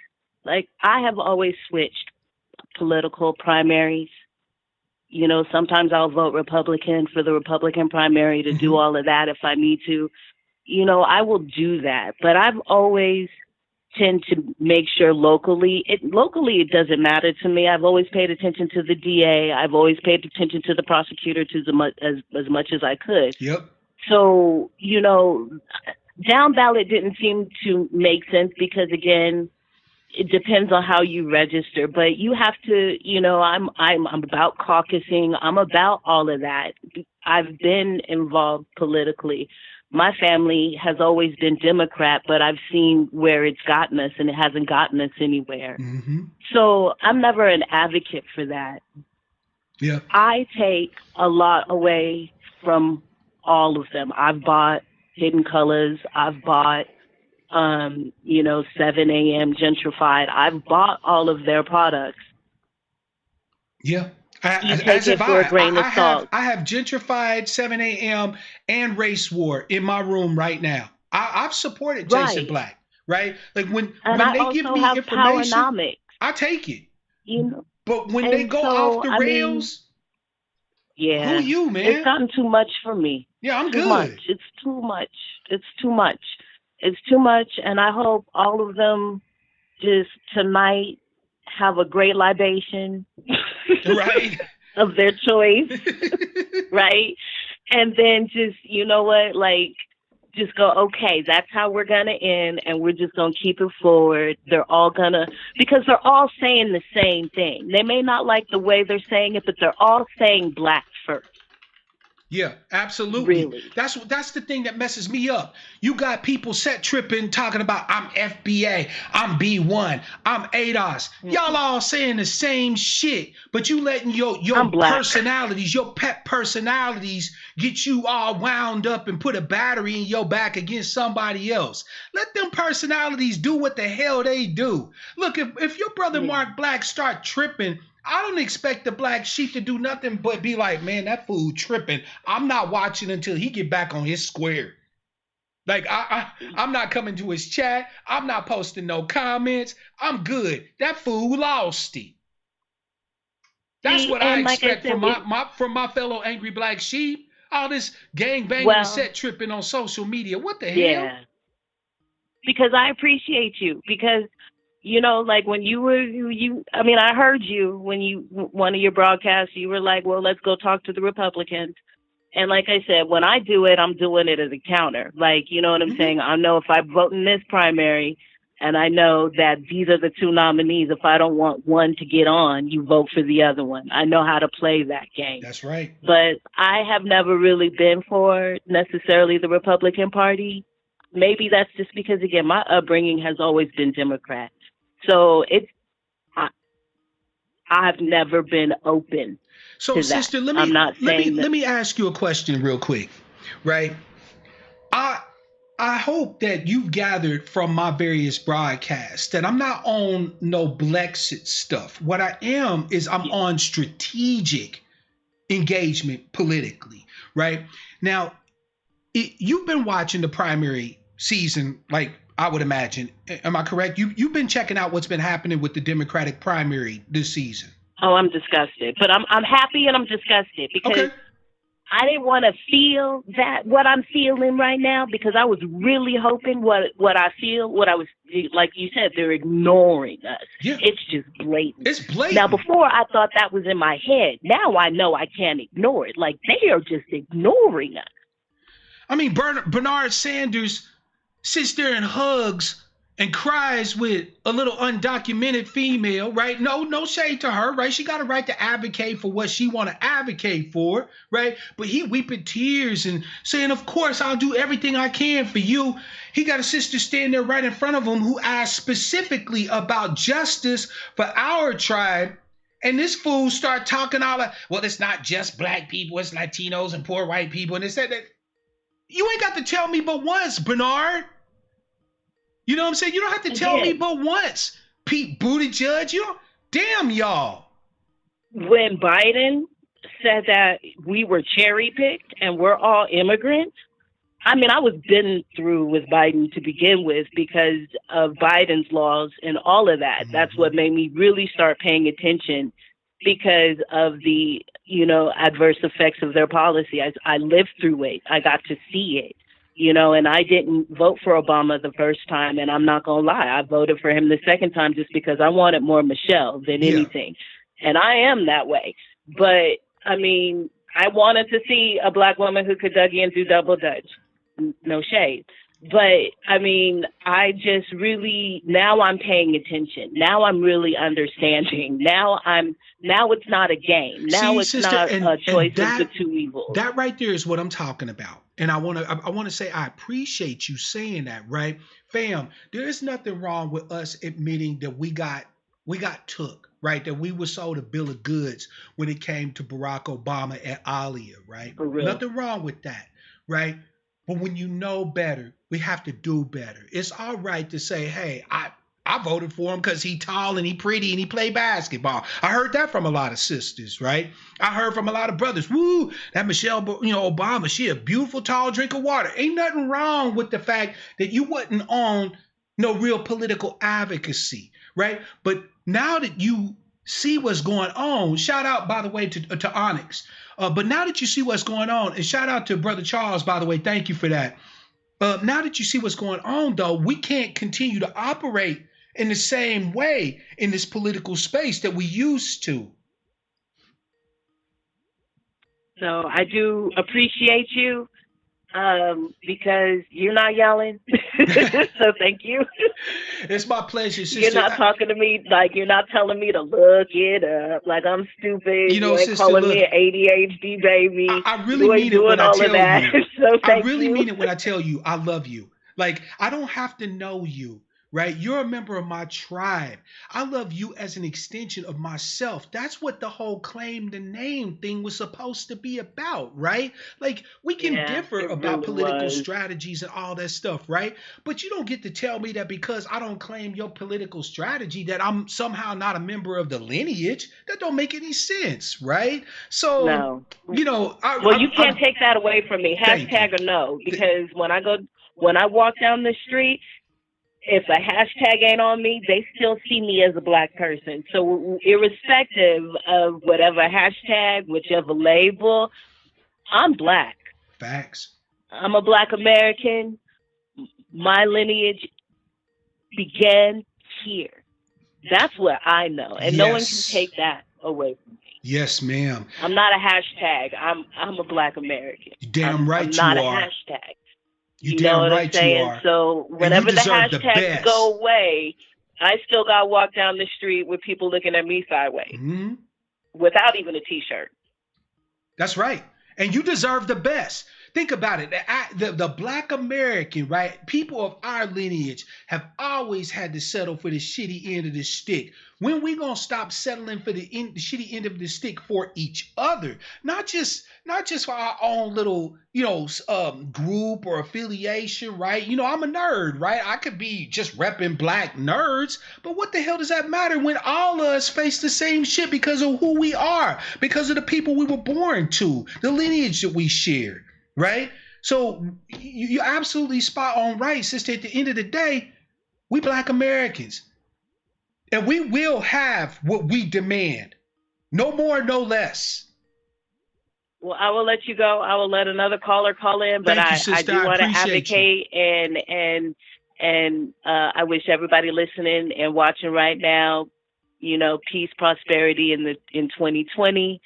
switched political primaries. Sometimes I'll vote Republican for the Republican primary to do Mhm. all of that if I need to. I will do that. But I've always tend to make sure locally it doesn't matter to me. I've always paid attention to the DA. I've always paid attention to the prosecutor to as much as I could. Yep. So, down ballot didn't seem to make sense because again, it depends on how you register, but you have to, I'm about caucusing. I'm about all of that. I've been involved politically, my family has always been Democrat, but I've seen where it's gotten us and it hasn't gotten us anywhere. Mm-hmm. So I'm never an advocate for that. Yeah. I take a lot away from all of them. I've bought Hidden Colors. I've bought, 7 a.m. Gentrified. I've bought all of their products. Yeah. You As take have it for a I. grain of salt. I have gentrified 7 a.m. and race war in my room right now. I've supported Jason Right. Black, right? Like And when I they give also me have information, Powernomics, I take it. you know. But when they And go off so, the I mean, rails, who yeah, you, it's man? gotten too much for me. Yeah, I'm Too much. good. It's too much. It's too much. It's too much. And I hope all of them just tonight have a great libation Right. of their choice, right? And then just, you know what, like, just go, okay, that's how we're going to end, and we're just going to keep it forward. They're all going to, because they're all saying the same thing. They may not like the way they're saying it, but they're all saying black first, Yeah, absolutely. really. That's the thing that messes me up. You got people set tripping talking about I'm FBA, I'm B1, I'm ADOS. Y'all Mm-mm. all saying the same shit, but you letting I'm your black. personalities, your pet personalities get you all wound up and put a battery in your back against somebody else. Let them personalities do what the hell they do. Look, if your brother Yeah. Mark Black start tripping, I don't expect the black sheep to do nothing but be like, man, that fool tripping. I'm not watching until he get back on his square. Like I'm not coming to his chat. I'm not posting no comments. I'm good. That fool lost it. That's See, what I and like I expect said, from my fellow angry black sheep. All this gang banging and well, set tripping on social media. What the hell? yeah, because I appreciate you. Because like when I mean, I heard you when one of your broadcasts, you were like, well, let's go talk to the Republicans. And like I said, when I do it, I'm doing it as a counter. Like, you know what I'm Hmm. saying? I know if I vote in this primary and I know that these are the two nominees, if I don't want one to get on, you vote for the other one. I know how to play that game. That's right. But I have never really been for necessarily the Republican Party. Maybe that's just because, again, my upbringing has always been Democrat. So I, I've never been open So, to that. sister, I'm not saying that. let me ask you a question real quick, right? I I hope that you've gathered from my various broadcasts that I'm not on no Blexit stuff. What I am is I'm Yeah. on strategic engagement politically, right? Now, you've been watching the primary season, like I would imagine. Am I correct? You've been checking out what's been happening with the Democratic primary this season. Oh, I'm disgusted. But I'm happy and I'm disgusted because Okay. I didn't want to feel that what I'm feeling right now because I was really hoping what I feel, what I was like you said, they're ignoring us. Yeah. It's just blatant. It's Now blatant. before I thought that was in my head. Now I know I can't ignore it. Like they are just ignoring us. I mean, Bernard Sanders sits there and hugs and cries with a little undocumented female, right? No shade to her, right? She got a right to advocate for what she want to advocate for, right? But he weeping tears and saying, of course, I'll do everything I can for you. He got a sister standing there right in front of him who asked specifically about justice for our tribe. And this fool start talking all like, well, it's not just black people, it's Latinos and poor white people. And they said that you ain't got to tell me but once, Bernard. You know what I'm saying? You don't have to tell me Again, but once. Pete Buttigieg, you don't. Damn y'all. when Biden said that we were cherry picked and we're all immigrants, I mean, I was been through with Biden to begin with because of Biden's laws and all of that. That's Mm-hmm. what made me really start paying attention because of the, adverse effects of their policy. I lived through it. I got to see it, and I didn't vote for Obama the first time. And I'm not going to lie. I voted for him the second time just because I wanted more Michelle than Yeah. anything. And I am that way. But I mean, I wanted to see a black woman who could Dougie and do double dutch. No shade. But I mean, I just really, now I'm paying attention. Now I'm really understanding. Now it's not a game. Now See, it's sister, not a and choice of the two evils. that right there is what I'm talking about. And I want to say I appreciate you saying that, right? Fam, there is nothing wrong with us admitting that we got took, right? That we were sold a bill of goods when it came to Barack Obama and Alia, right? For real. Nothing wrong with that, right? But when you know better, we have to do better. It's all right to say, hey, I voted for him because he tall and he pretty and he play basketball. I heard that from a lot of sisters, right? I heard from a lot of brothers. Woo, that Michelle, Obama, she a beautiful tall drink of water. Ain't nothing wrong with the fact that you wasn't on no real political advocacy, right? But now that you see what's going on, shout out, by the way, to Onyx. But now that you see what's going on, and shout out to Brother Charles, by the way, thank you for that. Now that you see what's going on, though, we can't continue to operate in the same way in this political space that we used to. So I do appreciate you because you're not yelling. So thank you. It's my pleasure, sister. You're not talking to me like you're not telling me to look it up like I'm stupid. You ain't sister, calling look, me an ADHD baby. I really mean it when I tell you. So I really mean it when I tell you I love you. Like, I don't have to know you, right? You're a member of my tribe. I love you as an extension of myself. That's what the whole claim to name thing was supposed to be about, right? Like, we can differ about political strategies and all that stuff, right? But you don't get to tell me that because I don't claim your political strategy that I'm somehow not a member of the lineage. That don't make any sense, right? So, no. you can't take that away from me. Hashtag or no, because when I walk down the street, if a hashtag ain't on me, they still see me as a black person. So irrespective of whatever hashtag, whichever label, I'm black. Facts. I'm a black American. My lineage began here. That's what I know. And no one can take that away from me. Yes, ma'am. I'm not a hashtag. I'm a black American. You're damn right I'm not you a are. hashtag. You know damn what right I'm saying? you are. So whenever the hashtags go away, I still got to walk down the street with people looking at me sideways without even a T-shirt. That's right. And you deserve the best. Think about it. The black American, right? People of our lineage have always had to settle for the shitty end of the stick. When we gonna stop settling for the shitty end of the stick for each other? Not just for our own little, group or affiliation, right? I'm a nerd, right? I could be just repping black nerds, but what the hell does that matter when all of us face the same shit because of who we are, because of the people we were born to, the lineage that we share, right? So you're absolutely spot on right, sister. At the end of the day, we black Americans. And we will have what we demand. No more, no less. Well, I will let you go. I will let another caller call in, but I do want to advocate and I wish everybody listening and watching right now, peace, prosperity in 2020,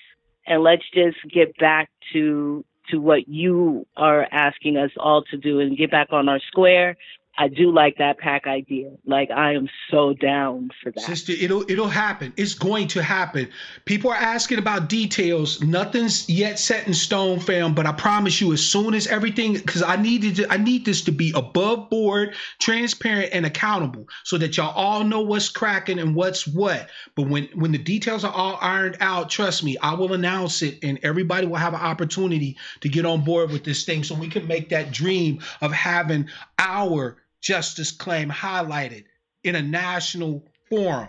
and let's just get back to what you are asking us all to do and get back on our square. I do like that pack idea. Like, I am so down for that. Sister, it'll happen. It's going to happen. People are asking about details. Nothing's yet set in stone, fam, but I promise you, as soon as everything, because I need this to be above board, transparent, and accountable so that y'all all know what's cracking and what's what. But when the details are all ironed out, trust me, I will announce it and everybody will have an opportunity to get on board with this thing so we can make that dream of having our justice claim highlighted in a national forum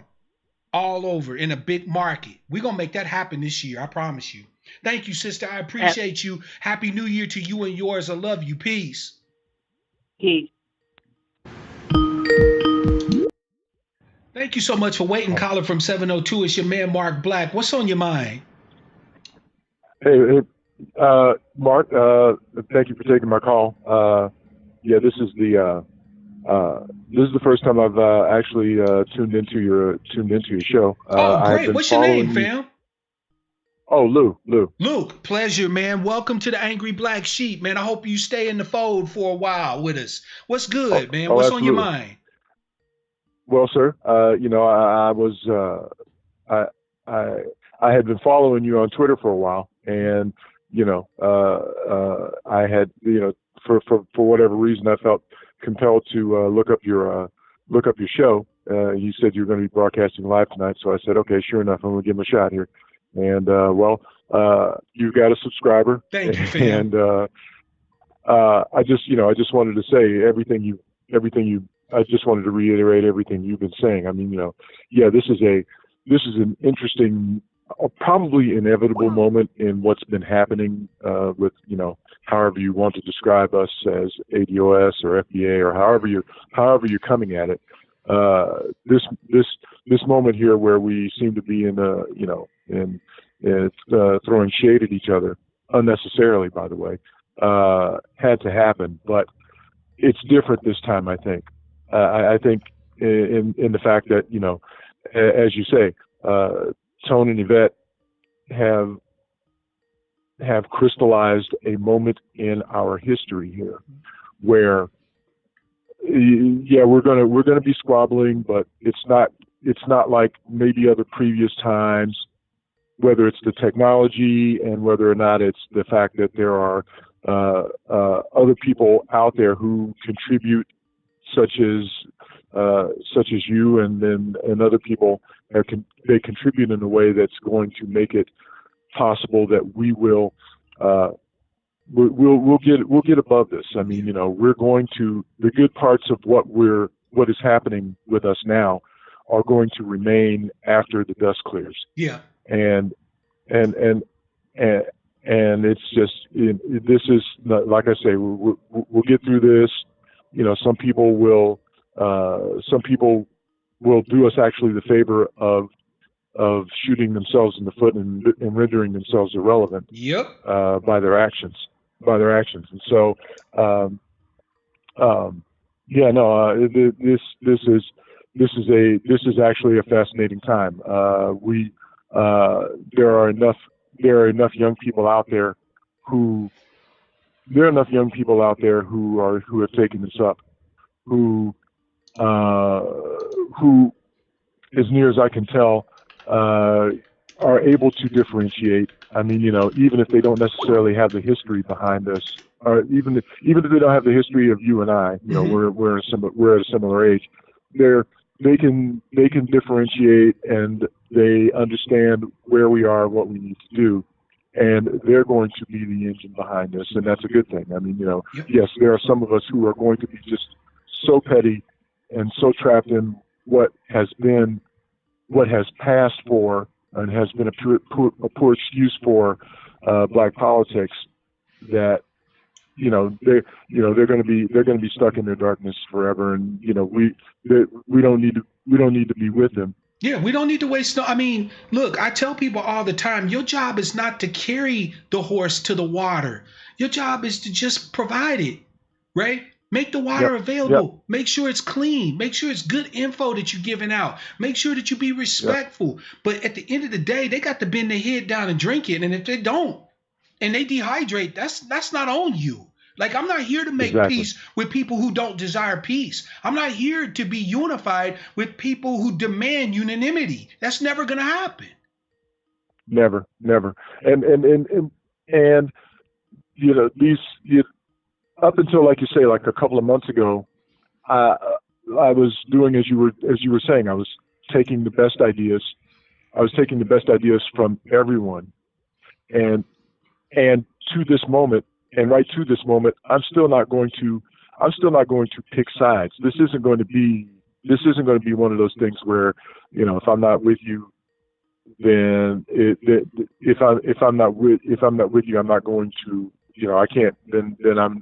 all over in a big market. We're going to make that happen this year. I promise you. Thank you, sister. I appreciate you. Happy New Year to you and yours. I love you. Peace. Peace. Thank you so much for waiting, caller from 702. It's your man, Mark Black. What's on your mind? Hey, Mark, thank you for taking my call. This is the first time I've actually tuned into your show. Oh, great! What's your name, fam? Oh, Lou. Luke, pleasure, man. Welcome to the Angry Black Sheep, man. I hope you stay in the fold for a while with us. What's good, man? What's on your Absolutely. mind? Well, sir, I was, I, I, I had been following you on Twitter for a while, and I had, for whatever reason, I felt compelled to look up your show. You said you were going to be broadcasting live tonight, so I said, okay, sure enough, I'm going to give him a shot here. And you've got a subscriber, Thank you, fam. and I just wanted to say everything you. I just wanted to reiterate everything you've been saying. I mean, yeah, this is an interesting, probably inevitable moment in what's been happening with, however you want to describe us as ADOS or FBA or however you're coming at it. This moment here where we seem to be throwing shade at each other unnecessarily, by the way, had to happen, but it's different this time, I think. I think in the fact that, as you say, Tone and Yvette have crystallized a moment in our history here where, yeah, we're gonna be squabbling, but it's not like maybe other previous times, whether it's the technology and whether or not it's the fact that there are other people out there who contribute, such as you, and other people they contribute in a way that's going to make it possible that we'll get above this. I mean, we're going to, the good parts of what is happening with us now are going to remain after the dust clears. Yeah. And it's just, this is, like I say, we'll get through this. Some people will do us actually the favor of shooting themselves in the foot and rendering themselves irrelevant. Yep. By their actions. And so, this is actually a fascinating time. There are enough young people out there who have taken this up, who, as near as I can tell, are able to differentiate. I mean, even if they don't necessarily have the history behind us, or even if they don't have the history of you and I, we're at a similar age. They can differentiate, and they understand where we are, what we need to do, and they're going to be the engine behind this, and that's a good thing. I mean, yes, there are some of us who are going to be just so petty and so trapped in what has passed for and has been a poor excuse for black politics, that they're going to be stuck in their darkness forever, and we don't need to be with them. Yeah, we don't need to waste no. I mean, look, I tell people all the time, your job is not to carry the horse to the water. Your job is to just provide it, right? Make the water available. Yep. Make sure it's clean. Make sure it's good info that you're giving out. Make sure that you be respectful. Yep. But at the end of the day, they got to bend their head down and drink it. And if they don't, and they dehydrate, that's not on you. Like, I'm not here to make peace with people who don't desire peace. I'm not here to be unified with people who demand unanimity. That's never going to happen. Never. And up until, like you say, like a couple of months ago, I was doing as you were saying. I was taking the best ideas. I was taking the best ideas from everyone, and to this moment. And right to this moment, I'm still not going to pick sides. This isn't going to be one of those things where, if I'm not with you, then if I'm not with you, I'm not going to, I can't. Then I'm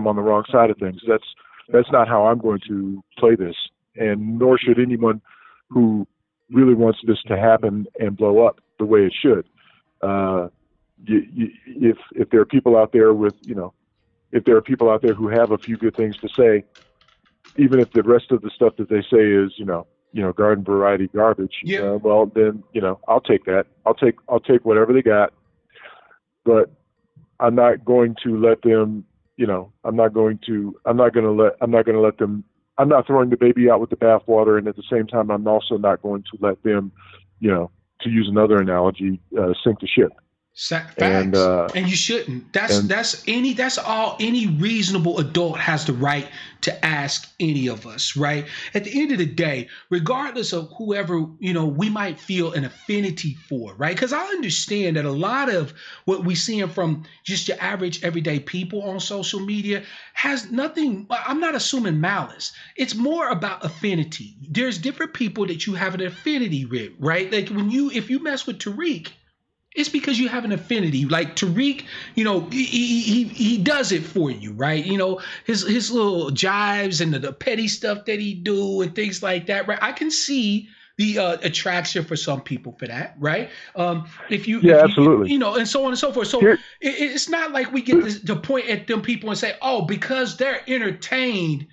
on the wrong side of things. That's not how I'm going to play this, and nor should anyone who really wants this to happen and blow up the way it should. If there are people out there who have a few good things to say, even if the rest of the stuff that they say is, garden variety garbage. Yeah. Well, then, I'll take that. I'll take whatever they got, but I'm not going to let them, I'm not going to let them, I'm not throwing the baby out with the bathwater. And at the same time, I'm also not going to let them, to use another analogy, sink the ship. And, Facts. And you shouldn't. and That's all any reasonable adult has the right to ask any of us, right? At the end of the day, regardless of whoever, we might feel an affinity for, right? Because I understand that a lot of what we seeing from just your average everyday people on social media has nothing, I'm not assuming malice. It's more about affinity. There's different people that you have an affinity with, right? Like if you mess with Tariq, it's because you have an affinity. Like Tariq, he does it for you, right? His little jives and the petty stuff that he do and things like that, right? I can see the attraction for some people for that, right? Absolutely. And so on and so forth. So it's not like we get to point at them people and say, oh, because they're entertained,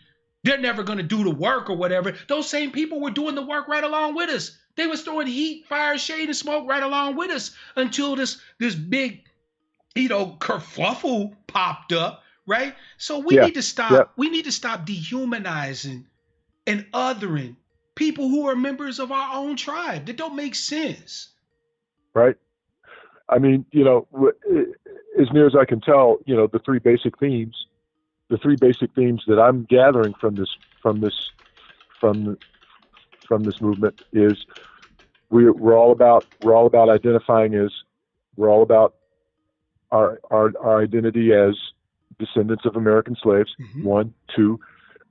they're never going to do the work or whatever. Those same people were doing the work right along with us. They was throwing heat, fire, shade, and smoke right along with us until this big, kerfuffle popped up, right? So we need to stop. Yeah. We need to stop dehumanizing and othering people who are members of our own tribe. That don't make sense. Right. I mean, as near as I can tell, the three basic themes that I'm gathering from this movement is we're all about identifying as, we're all about our identity as descendants of American slaves. Mm-hmm. 1, 2,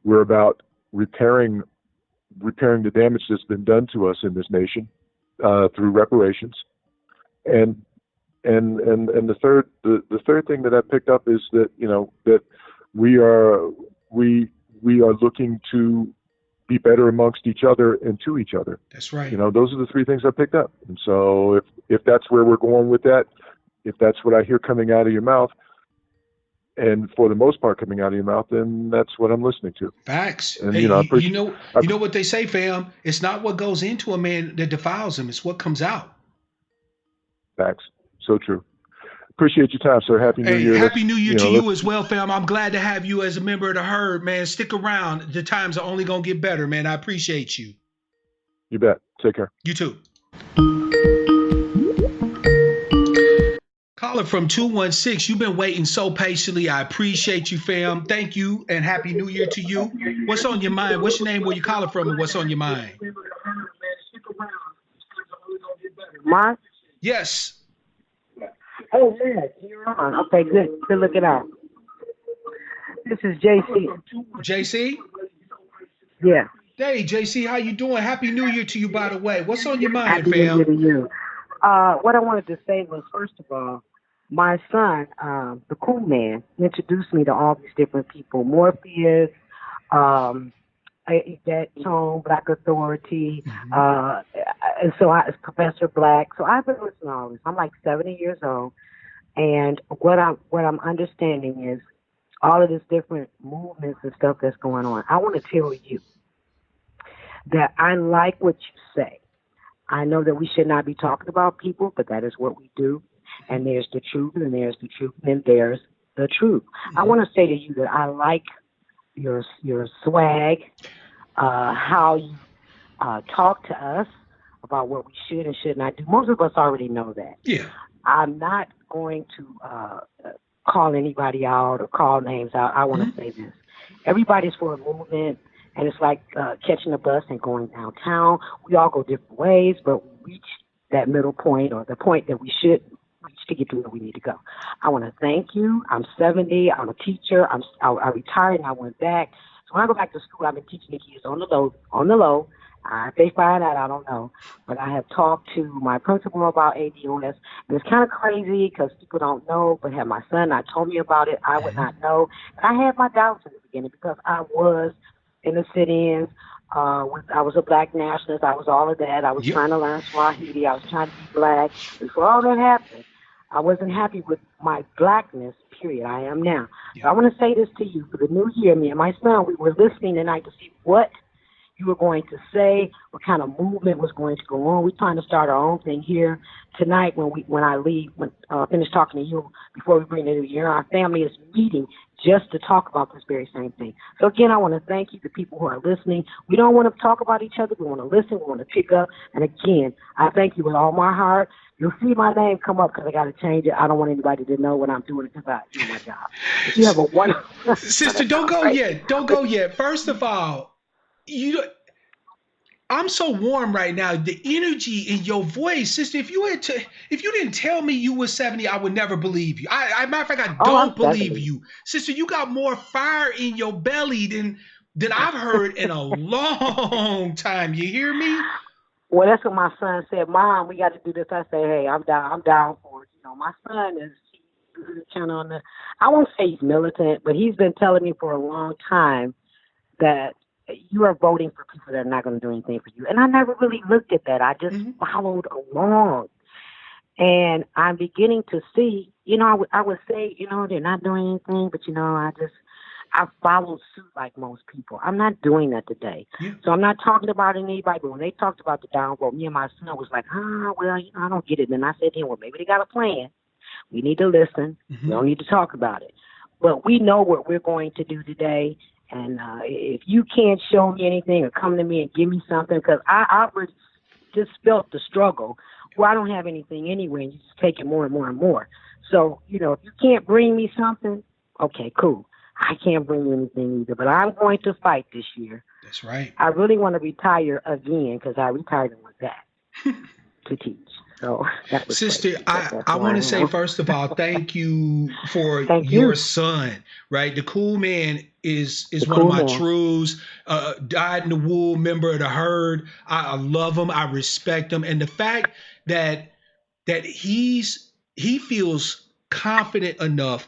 we're about repairing the damage that's been done to us in this nation through reparations. And the third thing that I picked up is that that we are looking to be better amongst each other and to each other. That's right. Those are the three things I picked up. And so if that's where we're going with that, if that's what I hear coming out of your mouth, and for the most part coming out of your mouth, then that's what I'm listening to. Facts. And hey, you know what they say, fam. It's not what goes into a man that defiles him. It's what comes out. Facts. So true. Appreciate your time, sir. Happy New Year. Happy New Year to you as well, fam. I'm glad to have you as a member of the herd, man. Stick around. The times are only gonna get better, man. I appreciate you. You bet. Take care. You too. Caller from 216, you've been waiting so patiently. I appreciate you, fam. Thank you, and Happy New Year to you. What's on your mind? What's your name? Where you calling from, and what's on your mind? Mark? Yes. Oh, man, you're on. Okay, good. Good looking out. This is JC. JC? Yeah. Hey, JC, how you doing? Happy New Year to you, by the way. What's on your mind, Happy fam? New Year to you. What I wanted to say was, first of all, my son, the cool man, introduced me to all these different people. Morpheus, that Tone, Black Authority, and so Professor Black. So I've been listening to all this. I'm like 70 years old, and what I'm understanding is all of this different movements and stuff that's going on. I want to tell you that I like what you say. I know that we should not be talking about people, but that is what we do. And there's the truth, and there's the truth, and there's the truth. I want to say to you that I like your swag, how you talk to us about what we should and should not do. Most of us already know that. Yeah. I'm not going to call anybody out or call names out. I want to say this. Everybody's for a movement, and it's like catching a bus and going downtown. We all go different ways, but we reach that middle point, or the point that we should reach to get to where we need to go. I want to thank you. I'm 70. I'm a teacher. I retired and I went back. So when I go back to school, I've been teaching the kids on the low. If they find out, I don't know. But I have talked to my principal about ADOS, and it's kind of crazy because people don't know. But had my son not told me about it, I would not know. And I had my doubts in the beginning because I was in the sit-ins. I was a black nationalist. I was all of that. I was trying to learn Swahili. I was trying to be black. Before all that happened, I wasn't happy with my blackness, period. I am now. So I want to say this to you. For the new year, me and my son, we were listening tonight to see what you were going to say, what kind of movement was going to go on. We're trying to start our own thing here tonight when I leave, finish talking to you before we bring the new year. Our family is meeting just to talk about this very same thing. So again, I want to thank you, the people who are listening. We don't want to talk about each other. We want to listen. We want to pick up. And again, I thank you with all my heart. You'll see my name come up because I got to change it. I don't want anybody to know what I'm doing because I do my job. But you have a wonderful Sister, don't go yet. Don't go yet. First of all, I'm so warm right now. The energy in your voice, sister. If you didn't tell me you were 70, I would never believe you. Matter of fact, I don't believe you, sister. You got more fire in your belly than I've heard in a long time. You hear me? Well, that's what my son said. Mom, we got to do this. I say, hey, I'm down for it. My son is kind of on the, I won't say he's militant, but he's been telling me for a long time that you are voting for people that are not going to do anything for you. And I never really looked at that. I just followed along. And I'm beginning to see, I would say, they're not doing anything, but, I followed suit like most people. I'm not doing that today. Yeah. So I'm not talking about anybody, but when they talked about the downvote, me and my son was like, I don't get it. And I said to him, well, maybe they got a plan. We need to listen. We don't need to talk about it. But we know what we're going to do today. And if you can't show me anything or come to me and give me something, because I just felt the struggle. Well, I don't have anything anyway, and you just take it more and more and more. So, if you can't bring me something, okay, cool. I can't bring you anything either, but I'm going to fight this year. That's right. I really want to retire again because I retired and went back to teach. So that was Sister, crazy. I want to say, first of all, thank you for your son, right? The cool man is one of my truths, dyed in the wool member of the herd. I love him. I respect him. And the fact that he feels confident enough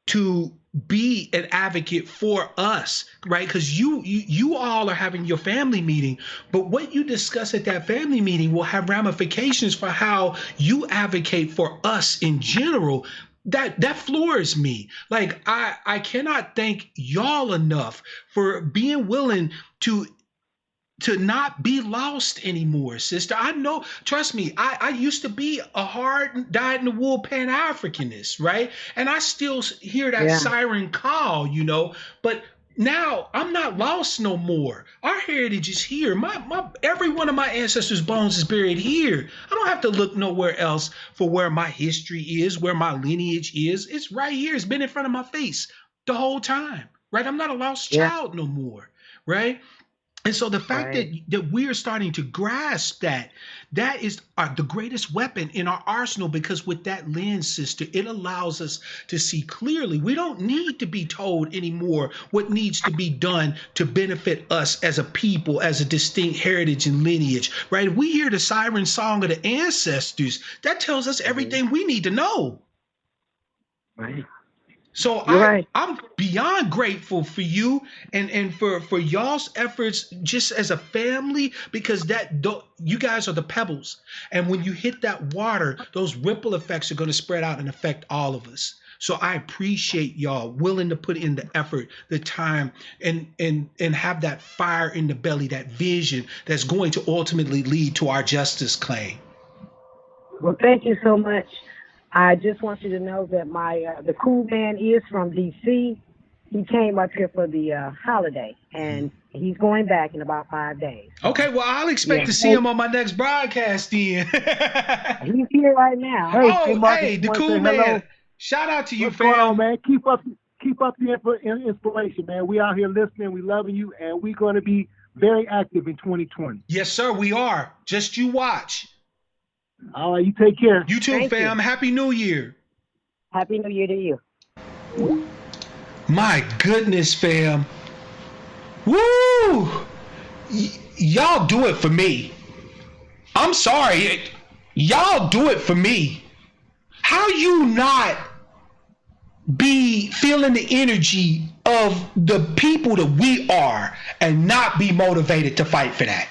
to be an advocate for us, right? Because you all are having your family meeting, but what you discuss at that family meeting will have ramifications for how you advocate for us in general. That floors me. Like I cannot thank y'all enough for being willing to not be lost anymore, sister. I know, trust me, I used to be a hard, dyed-in-the-wool Pan-Africanist, right? And I still hear that siren call, but now I'm not lost no more. Our heritage is here. Every one of my ancestors' bones is buried here. I don't have to look nowhere else for where my history is, where my lineage is. It's right here. It's been in front of my face the whole time, right? I'm not a lost child no more, right? And so the fact that we're starting to grasp that is the greatest weapon in our arsenal, because with that lens, sister, it allows us to see clearly. We don't need to be told anymore what needs to be done to benefit us as a people, as a distinct heritage and lineage, right? If we hear the siren song of the ancestors, that tells us everything we need to know. Right. So I'm beyond grateful for you and for y'all's efforts just as a family, because you guys are the pebbles. And when you hit that water, those ripple effects are going to spread out and affect all of us. So I appreciate y'all willing to put in the effort, the time, and have that fire in the belly, that vision that's going to ultimately lead to our justice claim. Well, thank you so much. I just want you to know that the cool man is from D.C. He came up here for the holiday, and he's going back in about 5 days. Okay, well, I'll expect to see him on my next broadcast then. He's here right now. Hey, the cool man. Hello. Shout out to you, fam. What's going on, man? Keep up the inspiration, man. We out here listening, we loving you, and we're going to be very active in 2020. Yes, sir, we are. Just you watch. All right, you take care. You too, Thank fam. You. Happy New Year. Happy New Year to you. My goodness, fam. Woo! Y'all do it for me. I'm sorry. Y'all do it for me. How you not be feeling the energy of the people that we are and not be motivated to fight for that?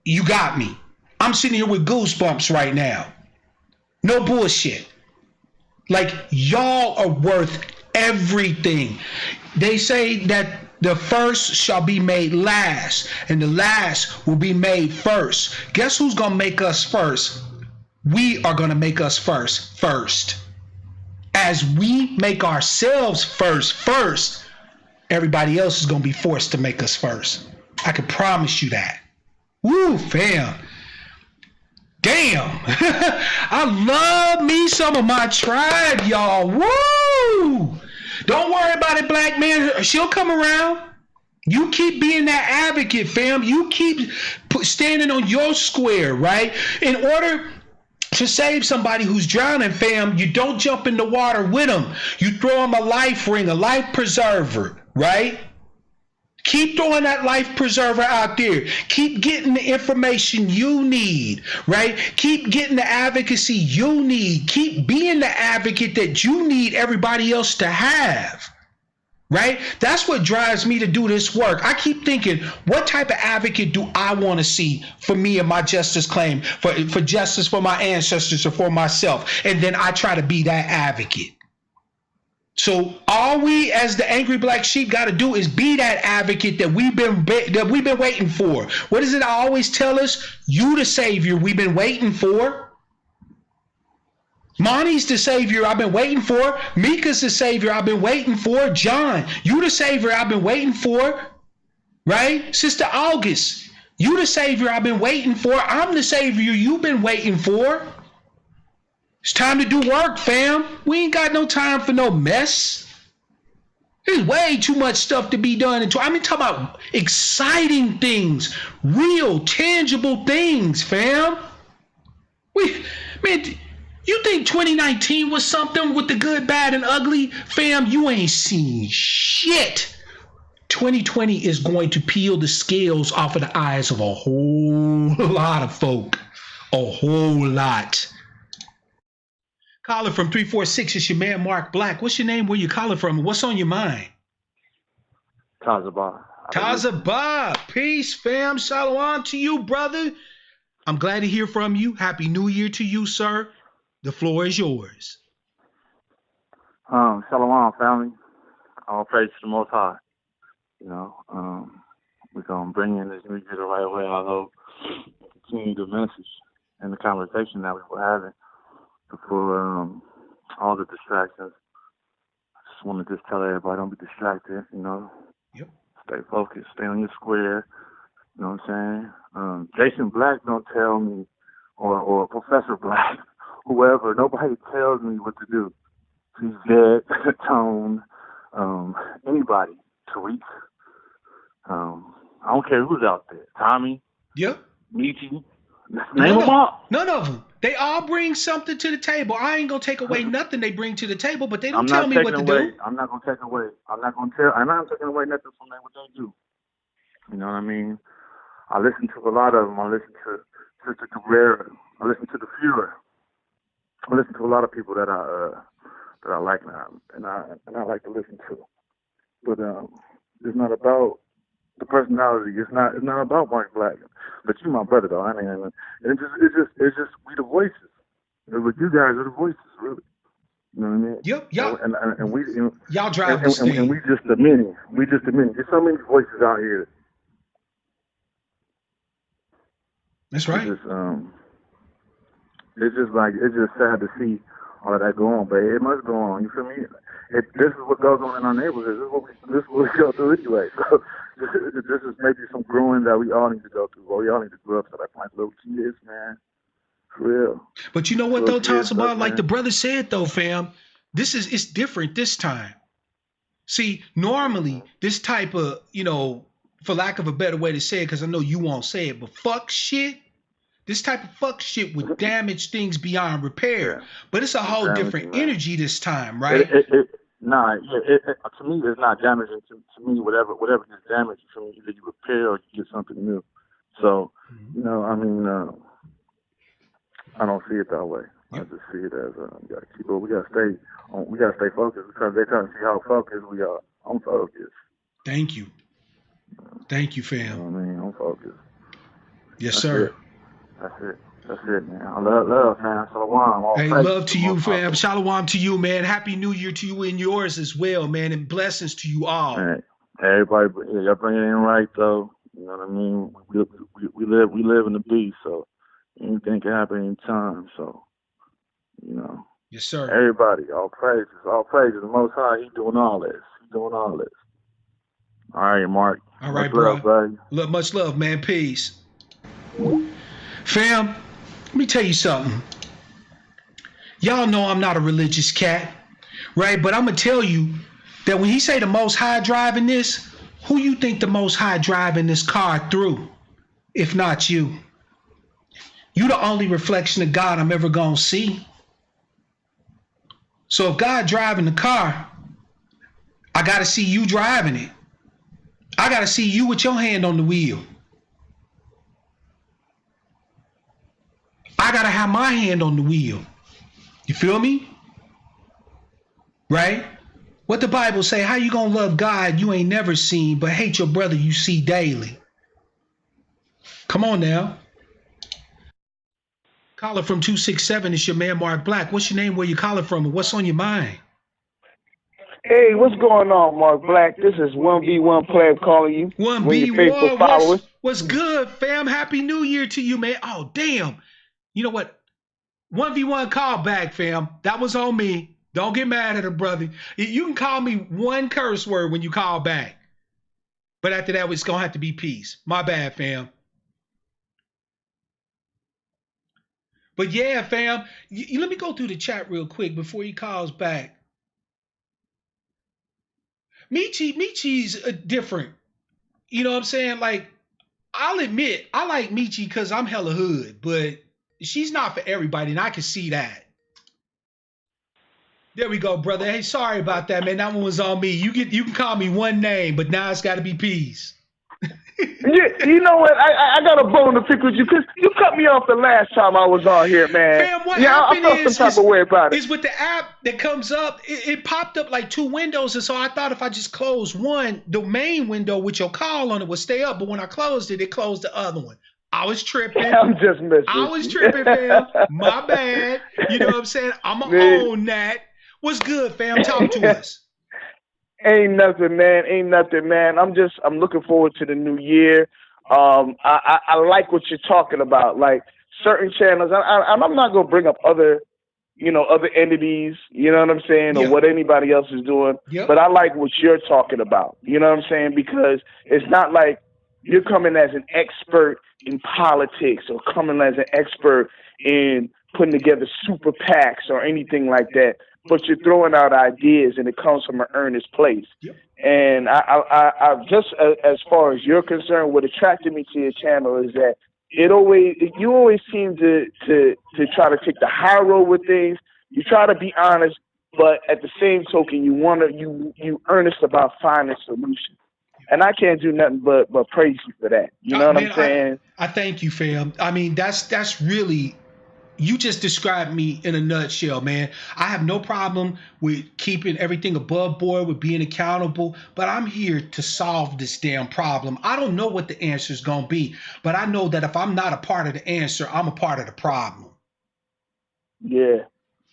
You got me. I'm sitting here with goosebumps right now. No bullshit. Like, y'all are worth everything. They say that The first shall be made last, and the last will be made first. Guess who's going to make us first? We are going to make us first. As we make ourselves first, everybody else is going to be forced to make us first. I can promise you that. Woo, fam. Damn. I love me some of my tribe, y'all. Woo. Don't worry about it, black man. She'll come around. You keep being that advocate, fam. You keep standing on your square, right? In order to save somebody who's drowning, fam, you don't jump in the water with them. You throw them a life ring, a life preserver, right? Keep throwing that life preserver out there. Keep getting the information you need, right? Keep getting the advocacy you need. Keep being the advocate that you need everybody else to have, right? That's what drives me to do this work. I keep thinking, what type of advocate do I want to see for me and my justice claim, for justice for my ancestors or for myself? And then I try to be that advocate. So all we as the angry black sheep got to do is be that advocate that we've been waiting for. What is it I always tell us? You the savior we've been waiting for. Monty's the savior I've been waiting for. Mika's the savior I've been waiting for. John, you the savior I've been waiting for. Right? Sister August, you the savior I've been waiting for. I'm the savior you've been waiting for. It's time to do work, fam. We ain't got no time for no mess. There's way too much stuff to be done. I mean, talk about exciting things, real, tangible things, fam. Man, you think 2019 was something with the good, bad, and ugly? Fam, you ain't seen shit. 2020 is going to peel the scales off of the eyes of a whole lot of folk. A whole lot. Calling from 346, it's your man Mark Black. What's your name? Where you calling from? What's on your mind? Tazaba. Peace, fam. Shalom to you, brother. I'm glad to hear from you. Happy New Year to you, sir. The floor is yours. Shalom, family. All praise to the Most High. You know, we're going to bring in this new year the right way. I hope continue the message and the conversation that we were having before all the distractions. I just want to tell everybody, don't be distracted, you know. Yep. Stay focused, stay on your square, you know what I'm saying? Jason Black don't tell me, or Professor Black, whoever, nobody tells me what to do. He's dead, Tone, anybody, Tariq, I don't care who's out there, Tommy, Yep. Nietzsche, name them all. None of them. They all bring something to the table. I ain't gonna take away nothing they bring to the table, but they don't tell me what to do. I'm not gonna take away. I'm not taking away nothing from what they do. You know what I mean? I listen to a lot of them. I listen to Sister Cabrera. I listen to the Fuhrer. I listen to a lot of people that I like and I like to listen to. But it's not about the personality. It's not about Mark Black. But you my brother though. I mean, it's just we the voices. But you guys are the voices, really. You know what I mean? Yep. And we y'all drive this thing. And we just the many. There's so many voices out here. That's right. It's just sad to see all of that go on, but it must go on. You feel me? This is what goes on in our neighborhood. This is what we go through anyway. So this is maybe some growing that we all need to go through. Or we all need to grow up so like little kids, man. For real. But you know what though, Tazaba, like the brother said though, fam, it's different this time. See, normally this type of, you know, for lack of a better way to say it, because I know you won't say it, but fuck shit. This type of fuck shit would damage things beyond repair. But it's a whole different energy this time, right? To me, it's not damaging. To me, whatever gets damaged, to me, either you repair or you get something new. So, you know, I mean, I don't see it that way. I just see it as we gotta stay focused because they're trying to see how focused we are. I'm focused. Thank you, fam. You know what I mean, I'm focused. Yes, sir. That's it, man. I love, man. Shalom. Hey, love to you, fam. Shalom to you, man. Happy New Year to you and yours as well, man. And blessings to you all. All right. Everybody, y'all bring it in right though. You know what I mean? We live in the beast, so anything can happen anytime. So you know, Yes, sir. everybody, all praises. The Most High, He doing all this. He doing all this. All right, Mark. All Much right, love, bro. buddy. Much love, man. Peace. Fam, let me tell you something. Y'all know I'm not a religious cat, right? But I'm going to tell you that when he say the Most High driving this, who you think the Most High driving this car through, if not you? You the only reflection of God I'm ever going to see. So if God driving the car, I got to see you driving it. I got to see you with your hand on the wheel. I got to have my hand on the wheel. You feel me? Right? What the Bible say? How you gonna love God you ain't never seen, but hate your brother you see daily? Come on now. Caller from 267 is your man Mark Black. What's your name? Where you calling from? And what's on your mind? Hey, what's going on, Mark Black? This is 1v1 Pleb calling you. One of your faithful 1B1, followers. what's good, fam? Happy New Year to you, man. Oh, damn. You know what? 1v1 call back, fam. That was on me. Don't get mad at her, brother. You can call me one curse word when you call back. But after that, it's going to have to be peace. My bad, fam. But yeah, fam, let me go through the chat real quick before he calls back. Michi's different. You know what I'm saying? Like, I'll admit, I like Michi because I'm hella hood, but she's not for everybody, and I can see that. There we go, brother. Hey, sorry about that, man. That one was on me. You can call me one name, but now it's got to be peace. Yeah, you know what? I got a bone to pick with you because you cut me off the last time I was on here, man. Fam, what yeah, happened I felt some type of way about it. is with the app that comes up, it popped up like two windows, and so I thought if I just closed one, the main window with your call on it would stay up, but when I closed it, it closed the other one. I was tripping. I'm just messing. I was tripping, fam. My bad. You know what I'm saying? I'm going to own that. What's good, fam? Talk to us. Ain't nothing, man. I'm looking forward to the new year. I like what you're talking about. Like certain channels, I'm not gonna bring up other entities. You know what I'm saying, or what anybody else is doing. Yep. But I like what you're talking about. You know what I'm saying, because it's not like you're coming as an expert in politics or coming as an expert in putting together super PACs or anything like that. But you're throwing out ideas, and it comes from an earnest place. Yep. And I just, as far as you're concerned, what attracted me to your channel is that you always seem to try to take the high road with things. You try to be honest, but at the same token, you earnest about finding solutions. And I can't do nothing but praise you for that. You know what I'm saying? I thank you, fam. I mean, that's really. You just described me in a nutshell, man. I have no problem with keeping everything above board, with being accountable, but I'm here to solve this damn problem. I don't know what the answer is going to be, but I know that if I'm not a part of the answer, I'm a part of the problem. Yeah,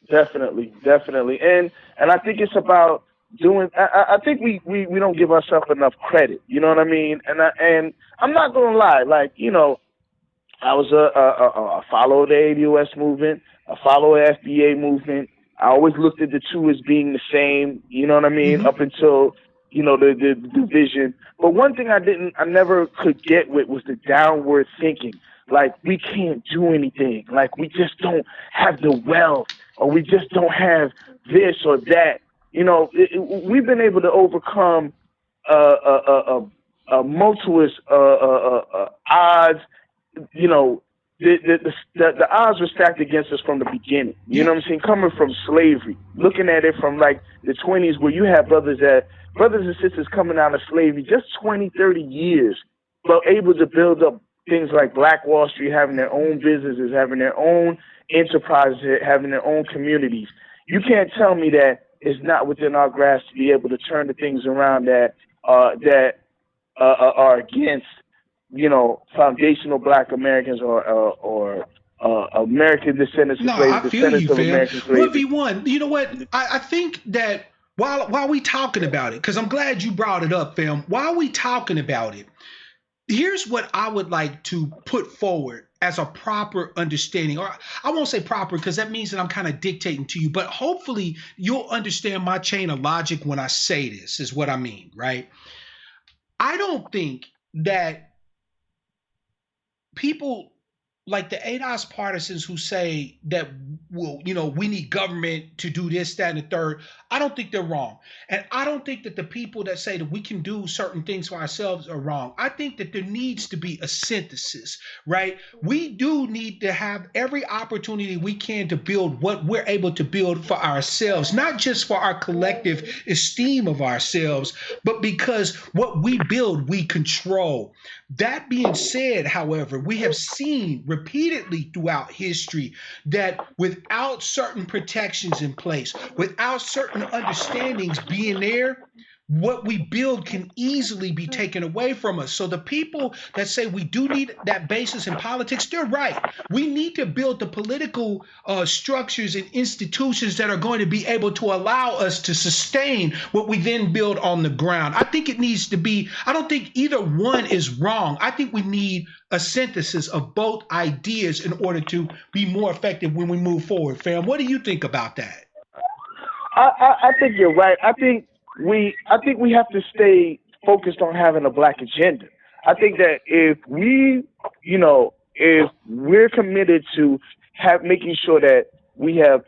definitely. And I think it's about doing, I think we don't give ourselves enough credit. You know what I mean? And I'm not going to lie, like, I was a follower of the ADOS movement, a follower of the FBA movement. I always looked at the two as being the same, you know what I mean, up until, the division. But one thing I never could get with was the downward thinking. Like, we can't do anything. Like, we just don't have the wealth, or we just don't have this or that. We've been able to overcome tumultuous odds. The odds were stacked against us from the beginning. You know what I'm saying? Coming from slavery, looking at it from like the 20s, where you have brothers and sisters coming out of slavery just 20, 30 years, but able to build up things like Black Wall Street, having their own businesses, having their own enterprises, having their own communities. You can't tell me that it's not within our grasp to be able to turn the things around that are against foundational Black Americans or American descendants of slavery, I feel you, fam. American slavery. 1v1. You know what? I think that while we talking about it, because I'm glad you brought it up, fam. While we talking about it, here's what I would like to put forward as a proper understanding, or I won't say proper because that means that I'm kind of dictating to you, but hopefully you'll understand my chain of logic when I say this, is what I mean, right? I don't think that people like the ADOS partisans who say that, well, we need government to do this, that, and the third. I don't think they're wrong. And I don't think that the people that say that we can do certain things for ourselves are wrong. I think that there needs to be a synthesis, right? We do need to have every opportunity we can to build what we're able to build for ourselves, not just for our collective esteem of ourselves, but because what we build, we control. That being said, however, we have seen repeatedly throughout history that without certain protections in place, without certain understandings being there, what we build can easily be taken away from us. So the people that say we do need that basis in politics, they're right. We need to build the political structures and institutions that are going to be able to allow us to sustain what we then build on the ground. I think it needs to be, I don't think either one is wrong. I think we need a synthesis of both ideas in order to be more effective when we move forward, fam. What do you think about that? I think you're right. I think we have to stay focused on having a black agenda. I think that if we're committed to making sure that we have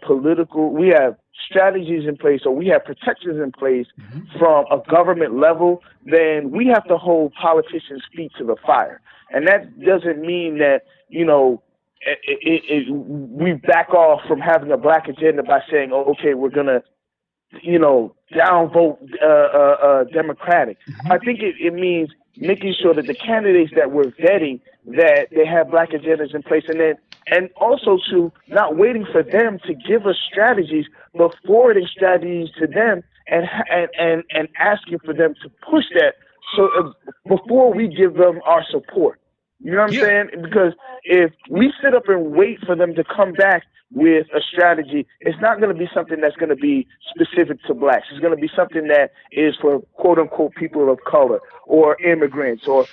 strategies in place, or we have protections in place from a government level, then we have to hold politicians' feet to the fire. And that doesn't mean that, we back off from having a black agenda by saying, oh, okay, we're going to, downvote Democratic. I think it means making sure that the candidates that we're vetting, that they have black agendas in place, and also to not waiting for them to give us strategies, but forwarding strategies to them and asking for them to push that before we give them our support. You know what I'm saying? Because if we sit up and wait for them to come back with a strategy, it's not going to be something that's going to be specific to blacks. It's going to be something that is for quote unquote people of color or immigrants or,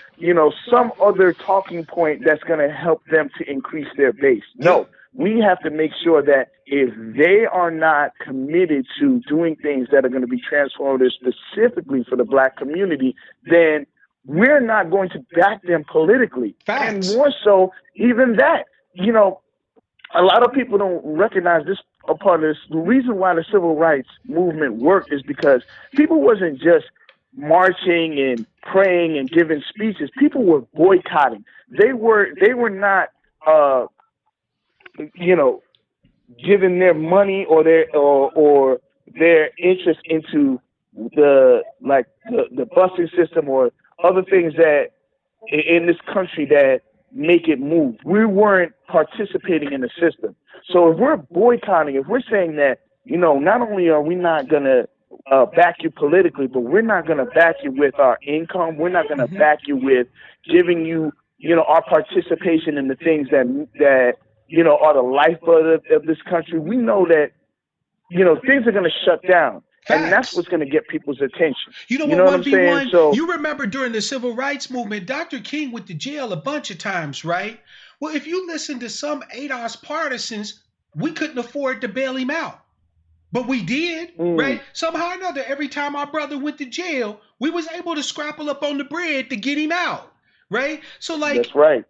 some other talking point that's going to help them to increase their base. No, we have to make sure that if they are not committed to doing things that are going to be transformative specifically for the black community, then we're not going to back them politically. Facts. And more so, even that, a lot of people don't recognize this part of this. The reason why the civil rights movement worked is because people wasn't just marching and praying and giving speeches. People were boycotting. They were not, giving their money or their interest into the busing system or other things that in this country that make it move. We weren't participating in the system. So if we're boycotting, if we're saying that, not only are we not going to back you politically, but we're not going to back you with our income. We're not going to back you with giving you, our participation in the things that are the lifeblood of this country. We know that, things are going to shut down. Facts. And that's what's going to get people's attention. You know what I'm saying? So, you remember during the civil rights movement, Dr. King went to jail a bunch of times, right? Well, if you listen to some ADOS partisans, we couldn't afford to bail him out. But we did, right? Somehow or another, every time our brother went to jail, we was able to scrapple up on the bread to get him out, right? So, that's right.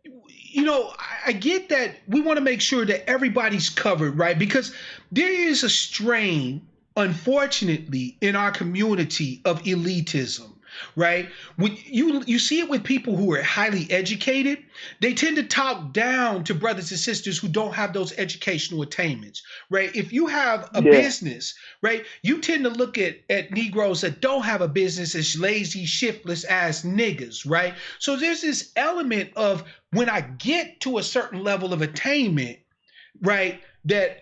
I get that we want to make sure that everybody's covered, right? Because there is a strain, unfortunately, in our community of elitism, right? When you see it with people who are highly educated, they tend to talk down to brothers and sisters who don't have those educational attainments, right? If you have a business, right, you tend to look at Negroes that don't have a business as lazy, shiftless ass niggas, right? So there's this element of when I get to a certain level of attainment, right, that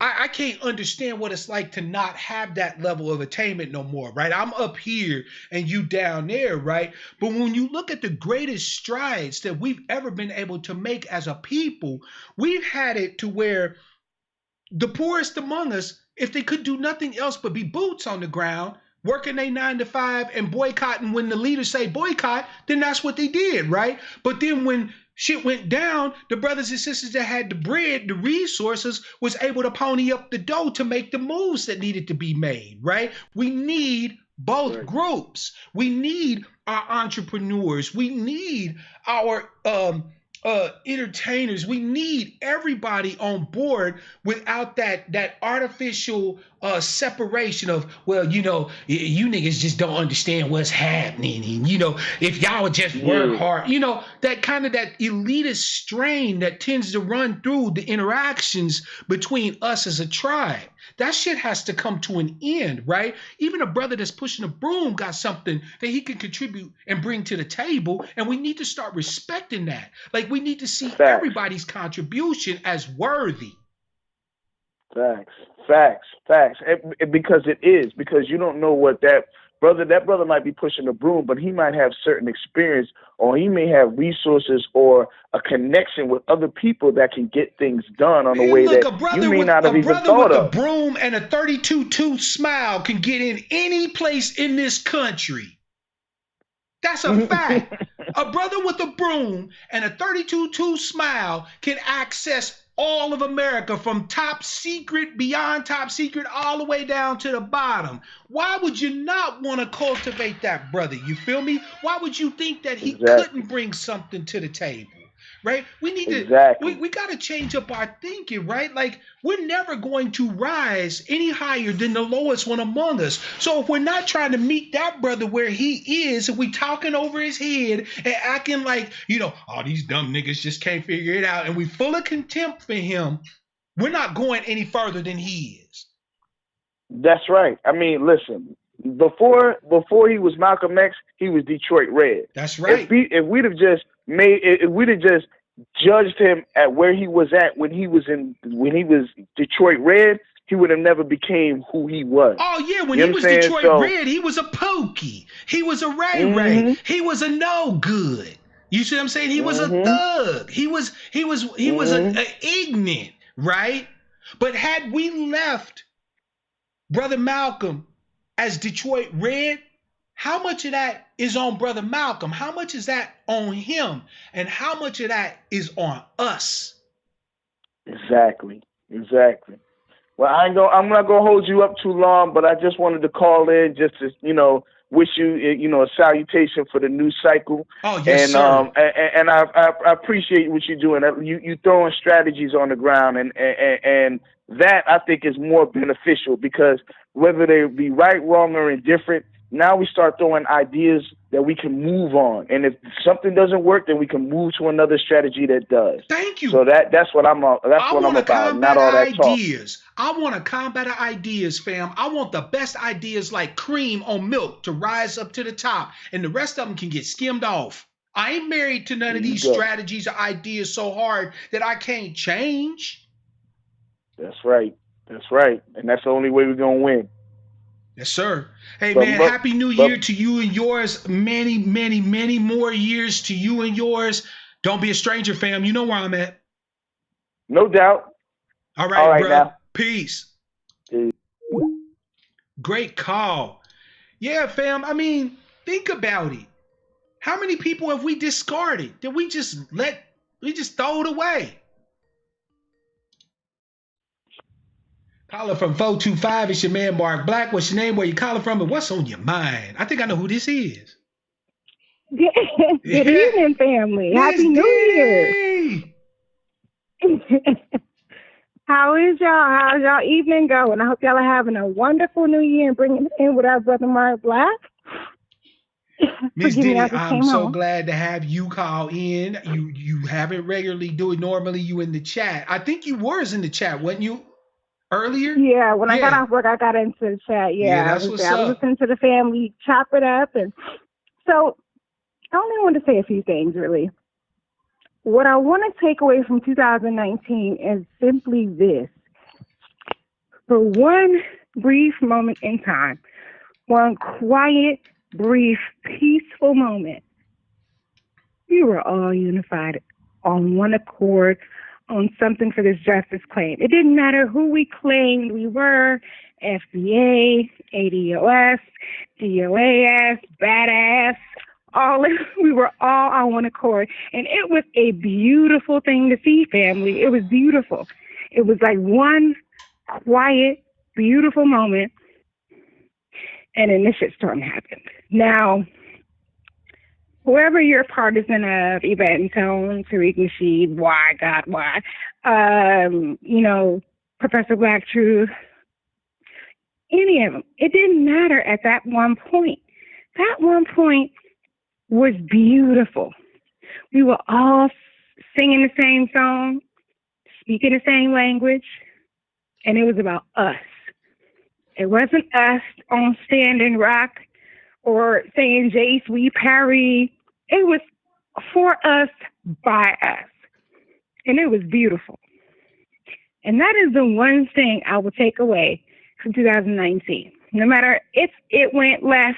I can't understand what it's like to not have that level of attainment no more, right? I'm up here and you down there, right? But when you look at the greatest strides that we've ever been able to make as a people, we've had it to where the poorest among us if they could do nothing else but be boots on the ground, working a 9 to 5 and boycotting when the leaders say boycott, then that's what they did, right? But then when shit went down, the brothers and sisters that had the bread, the resources, was able to pony up the dough to make the moves that needed to be made, right? We need both groups. We need our entrepreneurs. We need our entertainers. We need everybody on board without that artificial separation of, well, you niggas just don't understand what's happening, and if y'all would just work hard, that kind of that elitist strain that tends to run through the interactions between us as a tribe. That shit has to come to an end, right? Even a brother that's pushing a broom got something that he can contribute and bring to the table, and we need to start respecting that. Like, we need to see everybody's contribution as worthy. Facts. Because it is, because you don't know what that brother might be pushing a broom, but he might have certain experience, or he may have resources or a connection with other people that can get things done on a way that you may not have even thought of. A brother with a broom and a 32-tooth smile can get in any place in this country. That's a fact. A brother with a broom and a 32-tooth smile can access all of America, from top secret, beyond top secret, all the way down to the bottom. Why would you not want to cultivate that brother? You feel me? Why would you think that he couldn't bring something to the table? Right? We need to, we got to change up our thinking, right? Like, we're never going to rise any higher than the lowest one among us. So if we're not trying to meet that brother where he is, if we talking over his head and acting like, all these dumb niggas just can't figure it out, and we full of contempt for him, we're not going any further than he is. That's right. I mean, listen, before he was Malcolm X, he was Detroit Red. That's right. If we'd have just judged him at where he was at when he was Detroit Red, he would have never became who he was. Oh yeah, when he was Detroit Red, he was a pokey. He was a ray. He was a no good. You see what I'm saying? He was a thug. He was a ignorant, right? But had we left Brother Malcolm as Detroit Red, how much of that is on Brother Malcolm? How much is that on him? And how much of that is on us? Exactly. Well, I'm not gonna hold you up too long, but I just wanted to call in just to, wish you, a salutation for the new cycle. Oh yes, sir. And I appreciate what you're doing. You throwing strategies on the ground, and that I think is more beneficial, because whether they be right, wrong, or indifferent, now we start throwing ideas that we can move on. And if something doesn't work, then we can move to another strategy that does. Thank you. So that's what I'm about. Not all that ideas. I want to combat ideas, fam. I want the best ideas like cream on milk to rise up to the top, and the rest of them can get skimmed off. I ain't married to none of these strategies or ideas so hard that I can't change. That's right. And that's the only way we're going to win. Yes, sir. Hey, man, Happy New Year to you and yours. Many, many, many more years to you and yours. Don't be a stranger, fam. You know where I'm at. No doubt. All right, bro. Now. Peace. Great call. Yeah, fam. I mean, think about it. How many people have we discarded that we just throw it away? Caller from 425, it's your man Mark Black. What's your name? Where you calling from? And what's on your mind? I think I know who this is. Good evening, family. Happy New Year. How is y'all? How's y'all evening going? I hope y'all are having a wonderful New Year and bringing it in with our brother Mark Black. Miss Diddy, I'm so glad to have you call in. You haven't regularly do it. Normally you in the chat. I think you was in the chat, wasn't you? Earlier? Yeah, when I got off work, I got into the chat. Yeah, that's what's up. I was listening to the family chop it up. And so I only want to say a few things, really. What I want to take away from 2019 is simply this. For one brief moment in time, one quiet, brief, peaceful moment, we were all unified on one accord, on something for this justice claim. It didn't matter who we claimed we were, FBA, ADOS, DOAS, badass, we were all on one accord. And it was a beautiful thing to see, family. It was beautiful. It was like one quiet, beautiful moment, and then this shitstorm happened. Now, whoever you're partisan of, Yvette Tone, Tariq Nasheed, why, God, why, Professor Black Truth, any of them, it didn't matter at that one point. That one point was beautiful. We were all singing the same song, speaking the same language, and it was about us. It wasn't us on Standing Rock or saying Jace, we parry. It was for us, by us. And it was beautiful. And that is the one thing I will take away from 2019. No matter if it went left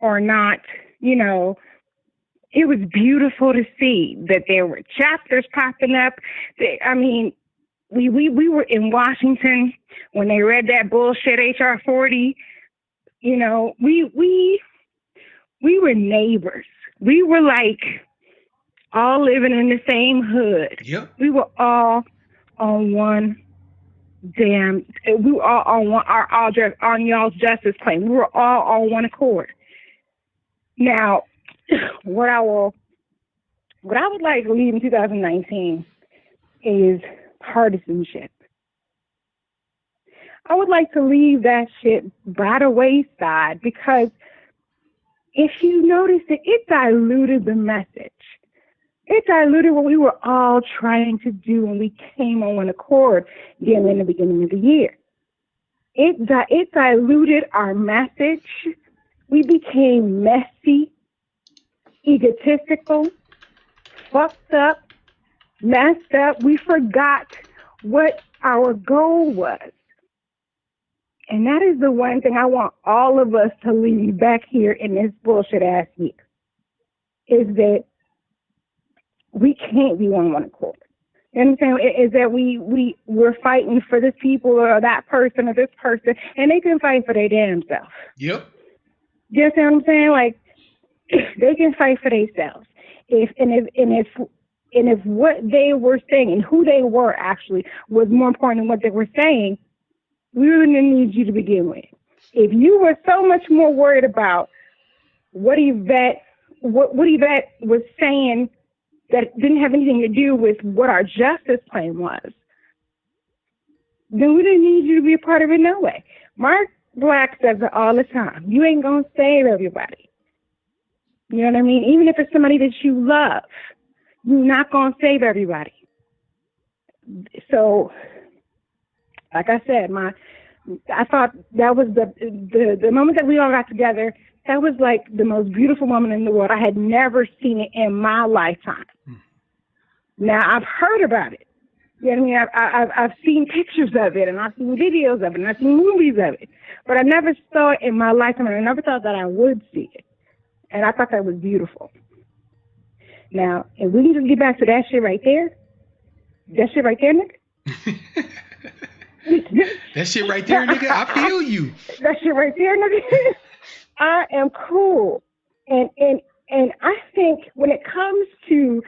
or not, it was beautiful to see that there were chapters popping up. We were in Washington when they read that bullshit HR 40. We were neighbors. We were like all living in the same hood. Yep. We were all on one damn. We were all on one. On y'all's justice claim. We were all on one accord. Now, what I would like to leave in 2019 is partisanship. I would like to leave that shit by the wayside because if you notice it diluted the message. It diluted what we were all trying to do when we came on one accord again in the beginning of the year. It diluted our message. We became messy, egotistical, fucked up, messed up. We forgot what our goal was. And that is the one thing I want all of us to leave back here in this bullshit ass year, is that we can't be on one accord. You understand? Is that we're fighting for this people or that person or this person, and they can fight for their damn self. Yep. You understand what I'm saying? Like, they can fight for themselves. If what they were saying and who they were actually was more important than what they were saying, we wouldn't need you to begin with. If you were so much more worried about what Yvette was saying that didn't have anything to do with what our justice claim was, then we didn't need you to be a part of it no way. Mark Black says it all the time. You ain't going to save everybody. You know what I mean? Even if it's somebody that you love, you're not going to save everybody. So, like I said, I thought that was the moment that we all got together. That was like the most beautiful moment in the world. I had never seen it in my lifetime. Now I've heard about it. You know what I mean? I've seen pictures of it, and I've seen videos of it, and I've seen movies of it, but I never saw it in my lifetime, and I never thought that I would see it. And I thought that was beautiful. Now, if we can just get back to that shit right there, Nick. That shit right there, nigga. I feel you. That shit right there, nigga. I am cool. And I think when it comes to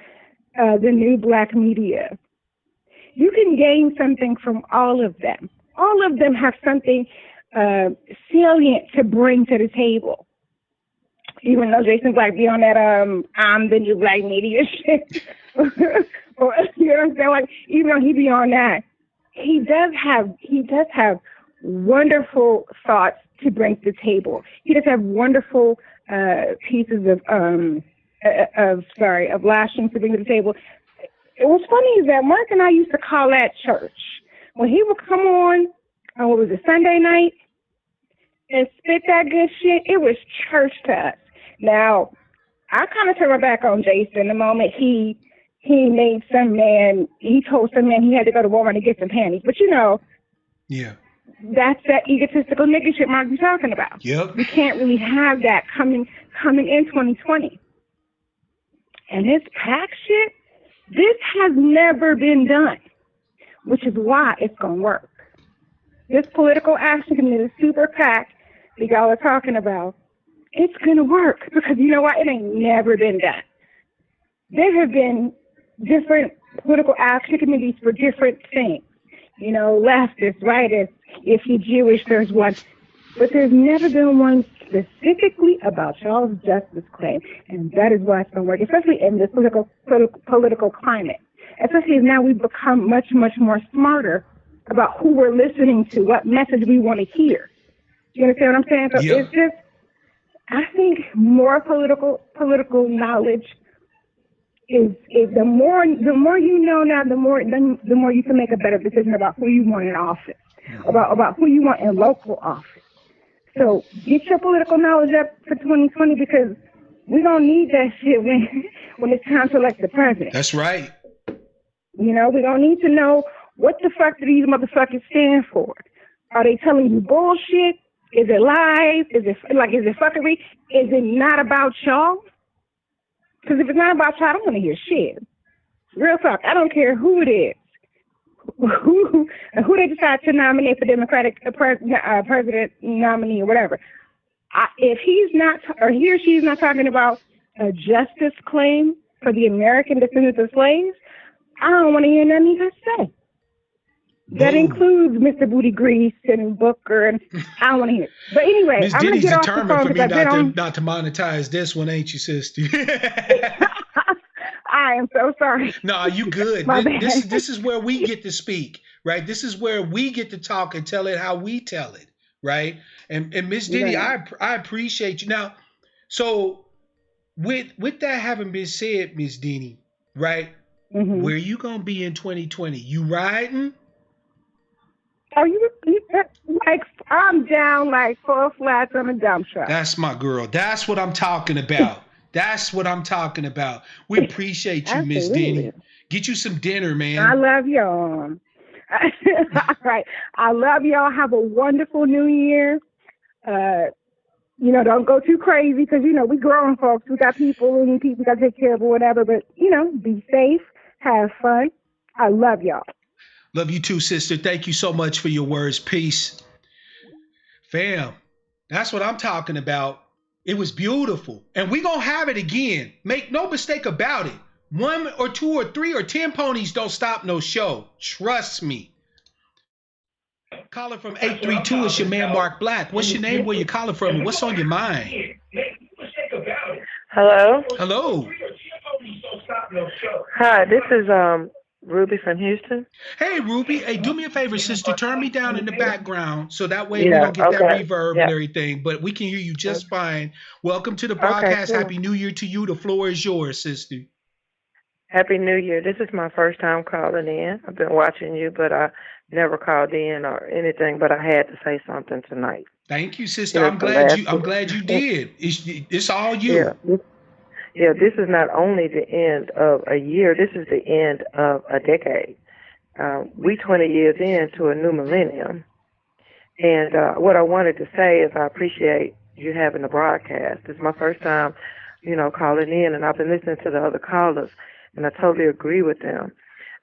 the new black media, you can gain something from all of them. All of them have something salient to bring to the table. Even though Jason Black be on that I'm the new black media shit. Or, you know what I'm saying? Like, even though he be on that, he does have wonderful thoughts to bring to the table. He does have wonderful pieces of lashing to bring to the table. What's funny is that Mark and I used to call that church. When he would come on what was it, Sunday night, and spit that good shit, it was church to us. Now, I kind of turned my back on Jason the moment he told some man he had to go to Walmart to get some panties. But yeah, that's that egotistical nigga shit Mark be talking about. Yep. We can't really have that coming in 2020. And his pack shit, This has never been done, which is why it's going to work. This political action committee, the super PAC that y'all are talking about, it's going to work because you know what? It ain't never been done. There have been different political action committees for different things. You know, leftist, rightist, if you're Jewish, there's one. But there's never been one specifically about y'all's justice claim. And that is why it's going to work, especially in this political climate. Especially as now we've become much, much more smarter about who we're listening to, what message we want to hear. You understand what I'm saying? So it's just, I think more political knowledge is the more you know now, the more you can make a better decision about who you want in office, about who you want in local office. So get your political knowledge up for 2020 because we don't need that shit when it's time to elect the president. That's right. You know, we don't need to know what the fuck do these motherfuckers stand for. Are they telling you bullshit? Is it lies? Is it fuckery? Is it not about y'all? Because if it's not about y'all, I don't want to hear shit. Real talk. I don't care who it is. Who they decide to nominate for Democratic president nominee or whatever. If he's not, or he or she's not talking about a justice claim for the American descendants of slaves, I don't want to hear nothing he has to say. That includes Mr. Booty Grease and Booker, and I don't want to hear it. But anyway, Ms. I'm going to Diddy's get off the determined phone for me because not to monetize this one, ain't you, sister? I am so sorry. No, you good. This is where we get to speak, right? This is where we get to talk and tell it how we tell it, right? And Ms. Diddy, I appreciate you. Now, so with that having been said, Ms. Diddy, right? Mm-hmm. Where you gonna be in 2020? You riding? Are you like I'm down like 4 flats on a dump truck? That's my girl. That's what I'm talking about. That's what I'm talking about. We appreciate you, Miss Diddy. Get you some dinner, man. I love y'all. All right. I love y'all. Have a wonderful new year. You know, don't go too crazy because, you know, we grown folks. We got people and people got to take care of or whatever. But, you know, be safe. Have fun. I love y'all. Love you too, sister. Thank you so much for your words. Peace. Fam, that's what I'm talking about. It was beautiful. And we're going to have it again. Make no mistake about it. 1 or 2 or 3 or 10 ponies don't stop no show. Trust me. Calling from 832 is your man, Mark Black. What's your name? Where you calling from? And what's on your mind? Hello? Hello. Hi, this is Ruby from Houston. Hey, Ruby. Hey, do me a favor, sister. Turn me down in the background so that way we don't get that reverb and everything. But we can hear you just fine. Welcome to the broadcast. Cool. Happy New Year to you. The floor is yours, sister. Happy New Year. This is my first time calling in. I've been watching you, but I never called in or anything. But I had to say something tonight. Thank you, sister. I'm glad you did. It's all you. Yeah, this is not only the end of a year, this is the end of a decade. We 20 years into a new millennium. And what I wanted to say is I appreciate you having the broadcast. It's my first time, you know, calling in, and I've been listening to the other callers, and I totally agree with them.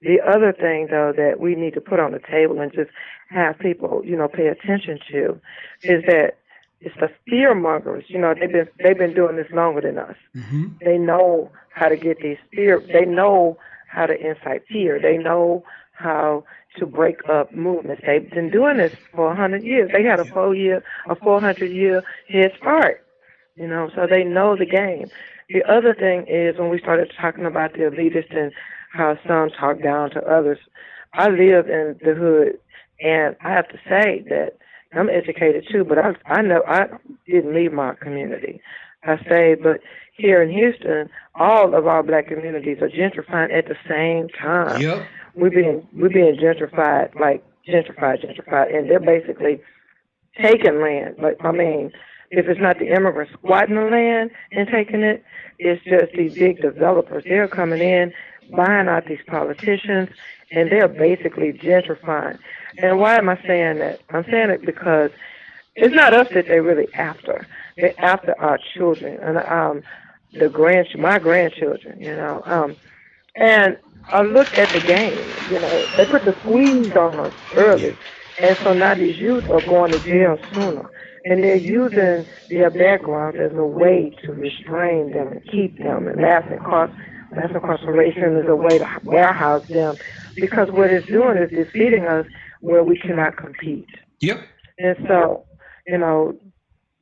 The other thing, though, that we need to put on the table and just have people, you know, pay attention to is that it's the fear mongers. You know, they've been doing this longer than us. Mm-hmm. They know how to get these fear. They know how to incite fear. They know how to break up movements. They've been doing this for 100 years. They had a 400-year head start. You know, so they know the game. The other thing is when we started talking about the elitists and how some talk down to others. I live in the hood, and I have to say that I'm educated too, but I know I didn't leave my community. I stayed, but here in Houston, all of our black communities are gentrifying at the same time. Yep. We're being gentrified, and they're basically taking land. Like, I mean, if it's not the immigrants squatting the land and taking it, it's just these big developers. They're coming in, buying out these politicians, and they're basically gentrifying. And why am I saying that? I'm saying it because it's not us that they're really after. They're after our children and my grandchildren, you know. And I look at the game, they put the squeeze on us Yeah. early. And so now these youth are going to jail sooner. And they're using their backgrounds as a way to restrain them and keep them. And mass incarceration is a way to warehouse them, because what it's doing is defeating us where we cannot compete. Yep. And so, you know,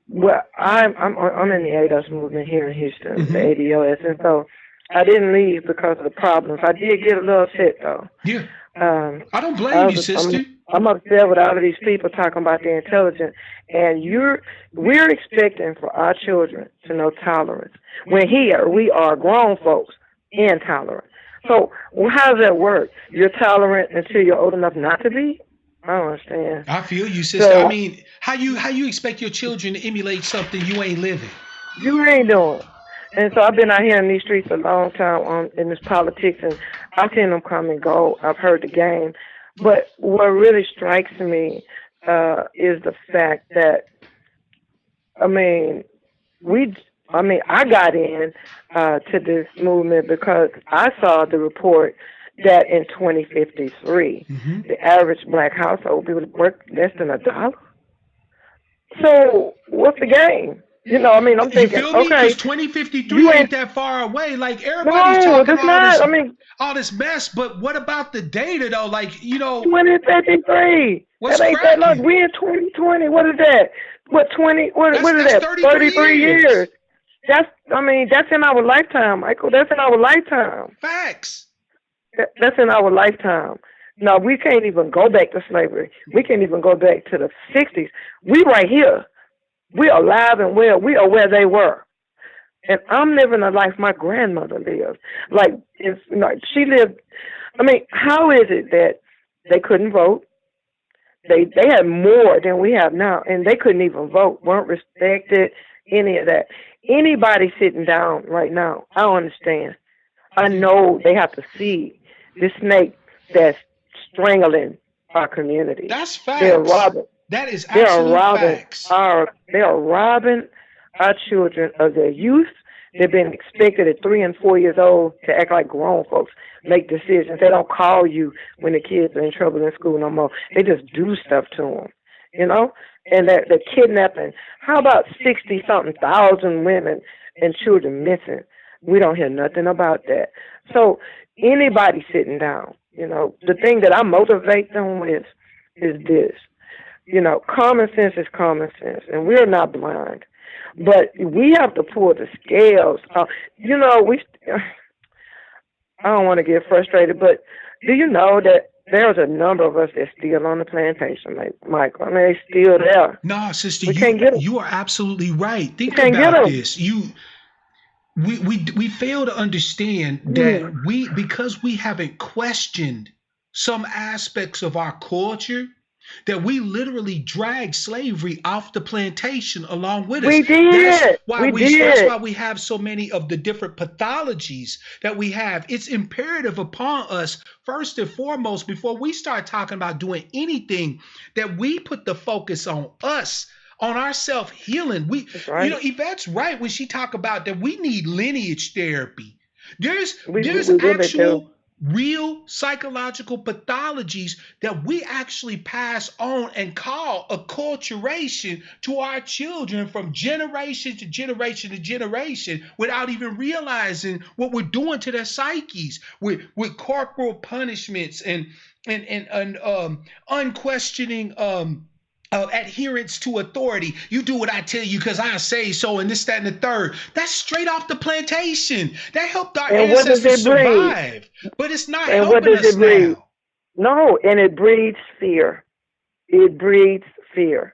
well, I'm in the ADOS movement here in Houston, the ADOS, and so I didn't leave because of the problems. I did get a little upset though. Yeah. I don't blame you, sister. I'm upset with all of these people talking about their intelligence, and we're expecting for our children to know tolerance when here we are grown folks intolerant. So how does that work? You're tolerant until you're old enough not to be? I don't understand. I feel you, sister. So, I mean, how you expect your children to emulate something you ain't living? you ain't doing. And so I've been out here in these streets a long time in this politics, and I've seen them come and go. I've heard the game. But what really strikes me is the fact that, I got in to this movement because I saw the report that in 2053, the average black household would work less than $1. So what's the game? I'm thinking, you feel me? okay, Because 2053 ain't that far away. Like everybody's no, talking it's not. all this mess, but what about the data though? Like 2053. What's that ain't that long. cracking? We in 2020. What is that? What 20? What is that? 33 years. That's in our lifetime, Michael. That's in our lifetime. Facts. That's in our lifetime. No, we can't even go back to slavery. We can't even go back to the 60s. We right here. We are alive and well. We are where they were. And I'm living a life my grandmother lived. She lived. How is it that they couldn't vote? They had more than we have now, and they couldn't even vote, weren't respected, any of that. Anybody sitting down right now, I don't understand. I know they have to see this snake that's strangling our community. That's facts. They're robbing. That is absolute facts. They are robbing our children of their youth. They've been expected at 3 and 4 years old to act like grown folks, make decisions. They don't call you when the kids are in trouble in school no more. They just do stuff to them, And they're kidnapping. How about 60-something thousand women and children missing? We don't hear nothing about that. So anybody sitting down, the thing that I motivate them with is this. Common sense is common sense, and we're not blind. But we have to pull the scales. I don't want to get frustrated, but do you know that there's a number of us that's still on the plantation, Michael? They're still there. No, sister, you are absolutely right. Think about this. We fail to understand that because we haven't questioned some aspects of our culture, that we literally dragged slavery off the plantation along with us. We did. That's why we have so many of the different pathologies that we have. It's imperative upon us, first and foremost, before we start talking about doing anything, that we put the focus on us, on our self-healing. Yvette's right when she talk about that we need lineage therapy. There's actual real psychological pathologies that we actually pass on and call acculturation to our children from generation to generation to generation without even realizing what we're doing to their psyches with corporal punishments and unquestioning adherence to authority. You do what I tell you because I say so, and this, that, and the third. That's straight off the plantation. That helped our ancestors survive, but it's not helping us now. No, and it breeds fear. It breeds fear.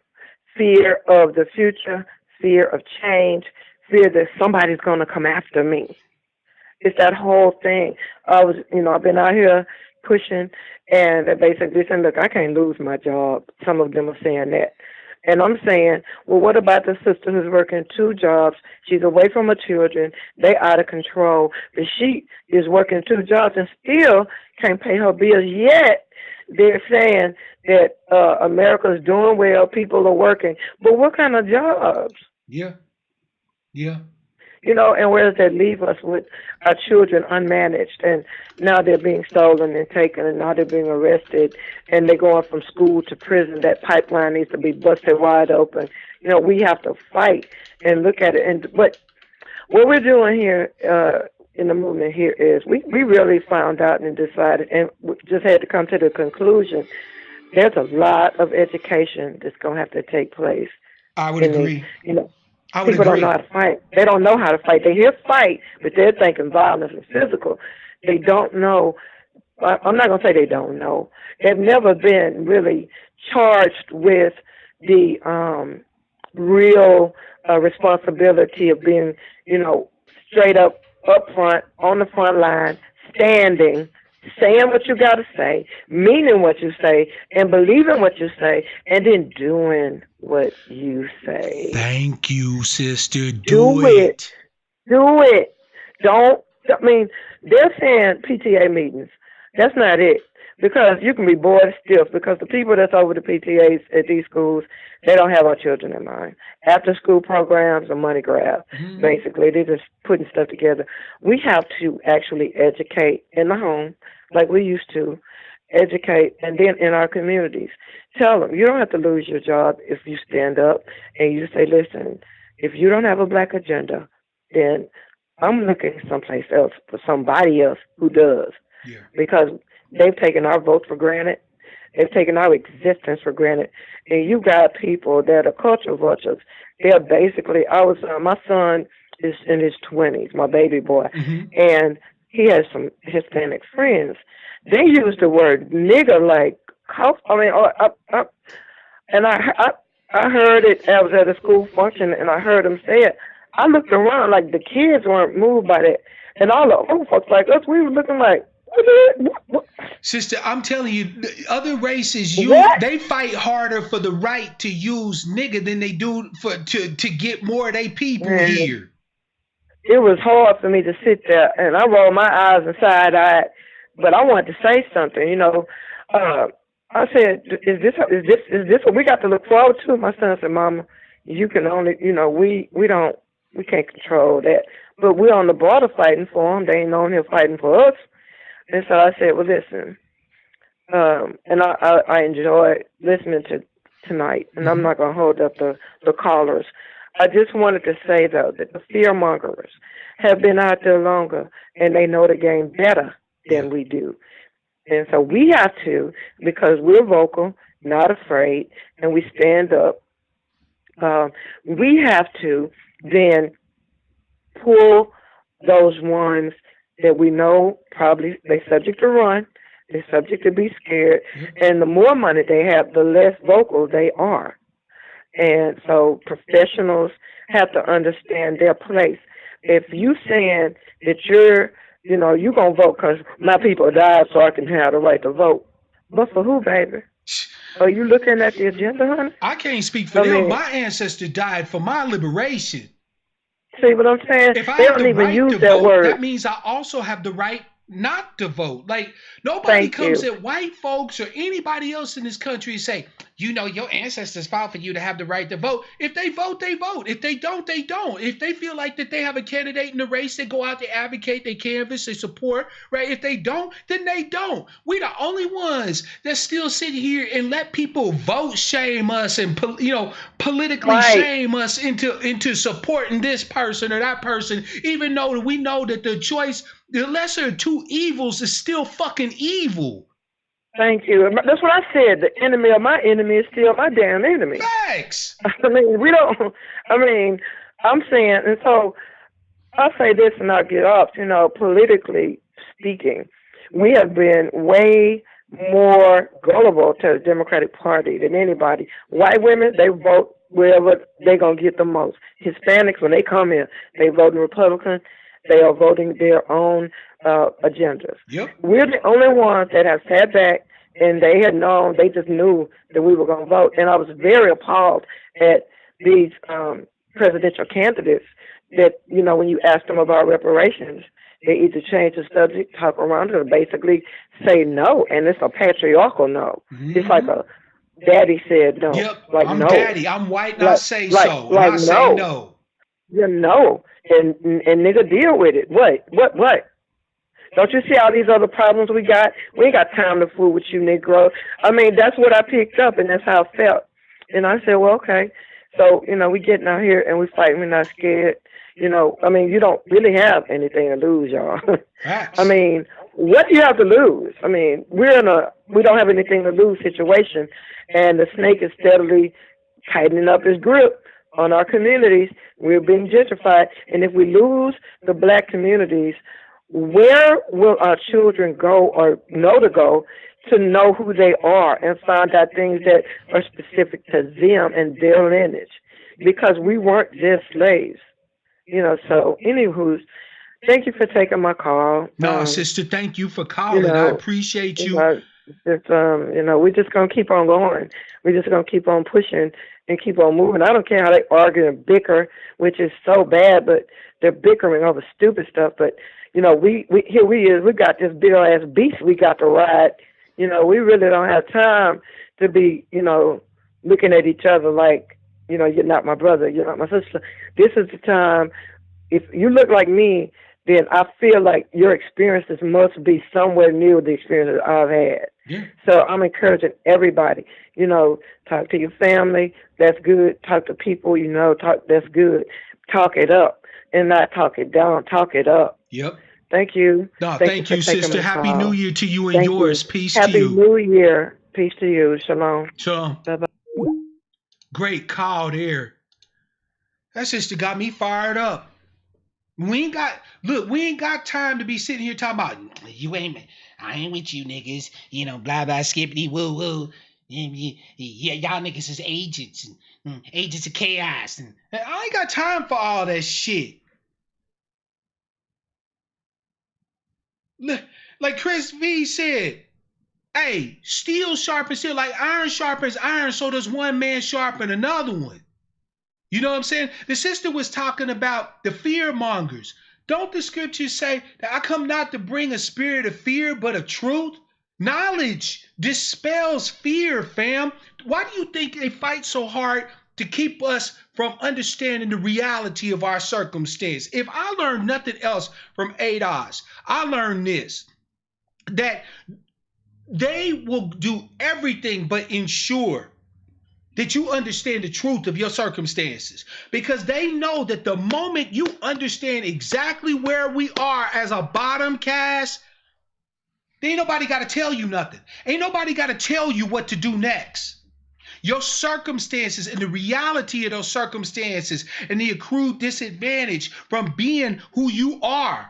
Fear of the future, fear of change, fear that somebody's going to come after me. It's that whole thing. I've been out here pushing, and they basically saying, look, I can't lose my job. Some of them are saying that. And I'm saying, well, what about the sister who's working 2 jobs? She's away from her children. They out of control. But she is working 2 jobs and still can't pay her bills yet. They're saying that America is doing well. People are working. But what kind of jobs? Yeah. And where does that leave us with our children unmanaged? And now they're being stolen and taken, and now they're being arrested, and they're going from school to prison. That pipeline needs to be busted wide open. We have to fight and look at it. But what we're doing here in the movement here is we really found out and decided, and we just had to come to the conclusion, there's a lot of education that's going to have to take place. I would agree. People don't know how to fight. They don't know how to fight. They hear fight, but they're thinking violence and physical. They don't know. I'm not going to say they don't know. They've never been really charged with the real responsibility of being, straight up front, on the front line, standing, saying what you got to say, meaning what you say, and believing what you say, and then doing what you say. Thank you, sister. Do it. Do it. They're saying PTA meetings. That's not it. Because you can be bored stiff, because the people that's over the PTAs at these schools, they don't have our children in mind. After school programs are money grab, basically. They're just putting stuff together. We have to actually educate in the home, like we used to, educate, and then in our communities. Tell them, you don't have to lose your job if you stand up and you say, listen, if you don't have a black agenda, then I'm looking someplace else for somebody else who does. Yeah. Because they've taken our vote for granted. They've taken our existence for granted. And you got people that are culture vultures. They're basically, my son is in his 20s, my baby boy, and he has some Hispanic friends. They use the word nigger like, and I heard it. I was at a school function, and I heard him say it. I looked around like the kids weren't moved by that. And all the old folks like us, we were looking like, what? Sister, I'm telling you, other races, they fight harder for the right to use nigga than they do to get more of their people here. It was hard for me to sit there, and I rolled my eyes and side-eyed, but I wanted to say something. I said, "Is this what we got to look forward to?" My son said, "Mama, you can only, we can't control that, but we're on the border fighting for them. They ain't on here fighting for us." And so I said, well, listen, and I enjoyed listening to tonight, and I'm not going to hold up the callers. I just wanted to say, though, that the fear-mongers have been out there longer, and they know the game better than we do. And so we have to, because we're vocal, not afraid, and we stand up, we have to then pull those ones that we know probably they're subject to run, they're subject to be scared, and the more money they have, the less vocal they are. And so professionals have to understand their place. If you saying that you're going to vote because my people died so I can have the right to vote, but for who, baby? Are you looking at the agenda, honey? I can't speak for them. My ancestor died for my liberation. See what I'm saying? If I they have don't the even right use to that vote, word. that means I also have the right not to vote. Like, nobody comes at white folks or anybody else in this country and say, your ancestors fought for you to have the right to vote. If they vote, they vote. If they don't, they don't. If they feel like that they have a candidate in the race, they go out, they advocate, they canvass, they support, right? If they don't, then they don't. We the only ones that still sit here and let people vote shame us and, politically shame us into supporting this person or that person, even though we know that the lesser of two evils is still fucking evil. Thank you. That's what I said. The enemy of my enemy is still my damn enemy. Thanks. I'm saying, and so I'll say this and I'll get off, politically speaking, we have been way more gullible to the Democratic Party than anybody. White women, they vote wherever they're going to get the most. Hispanics, when they come in, they vote Republican. They are voting their own agendas. Yep. We're the only ones that have sat back and they just knew that we were going to vote. And I was very appalled at these presidential candidates that, when you ask them about reparations, they either change the subject, talk around it, or basically say no. And it's a patriarchal no. It's like a daddy said no. Yep. Like I'm no. daddy. I'm white and I say so. Like I say no. No. and nigga deal with it. What? Don't you see all these other problems we got? We ain't got time to fool with you, Negro. I mean, that's what I picked up, and that's how I felt. And I said, well, okay. So, we getting out here and we fighting. We're not scared. I mean, you don't really have anything to lose, y'all. I mean, what do you have to lose? I mean, we don't have anything to lose situation, and the snake is steadily tightening up his grip on our communities. We're being gentrified, and if we lose the black communities, where will our children go or know to go to know who they are and find out things that are specific to them and their lineage? Because we weren't just slaves, So, anywho, thank you for taking my call. No, sister, thank you for calling. I appreciate you. We're just gonna keep on going. We're just gonna keep on pushing and keep on moving. I don't care how they argue and bicker, which is so bad, but they're bickering over stupid stuff. But we got this big ass beast we got to ride. We really don't have time to be, looking at each other like, you're not my brother, you're not my sister. This is the time. If you look like me, then I feel like your experiences must be somewhere near the experiences I've had. Yeah. So I'm encouraging everybody, talk to your family, that's good. Talk to people, that's good. Talk it up and not talk it down, talk it up. Yep. Thank you. No, thank you, sister. Happy New Year to you and Thank yours. you. Peace Happy to you. New Year. Peace to you. Shalom. Shalom. Bye-bye. Great call there. That sister got me fired up. We ain't got time to be sitting here talking about I ain't with you niggas, blah blah skippity woo woo. Yeah, y'all niggas is agents and agents of chaos, and I ain't got time for all that shit. Like Chris V said, hey, steel sharpens steel, like iron sharpens iron, so does one man sharpen another one. You know what I'm saying? The sister was talking about the fear mongers. Don't the scriptures say that I come not to bring a spirit of fear, but of truth? Knowledge dispels fear, fam. Why do you think they fight so hard to keep us from understanding the reality of our circumstance? If I learned nothing else from ADOS, I learned this, that they will do everything but ensure that you understand the truth of your circumstances, because they know that the moment you understand exactly where we are as a bottom cast, ain't nobody got to tell you nothing. Ain't nobody got to tell you what to do next. Your circumstances and the reality of those circumstances and the accrued disadvantage from being who you are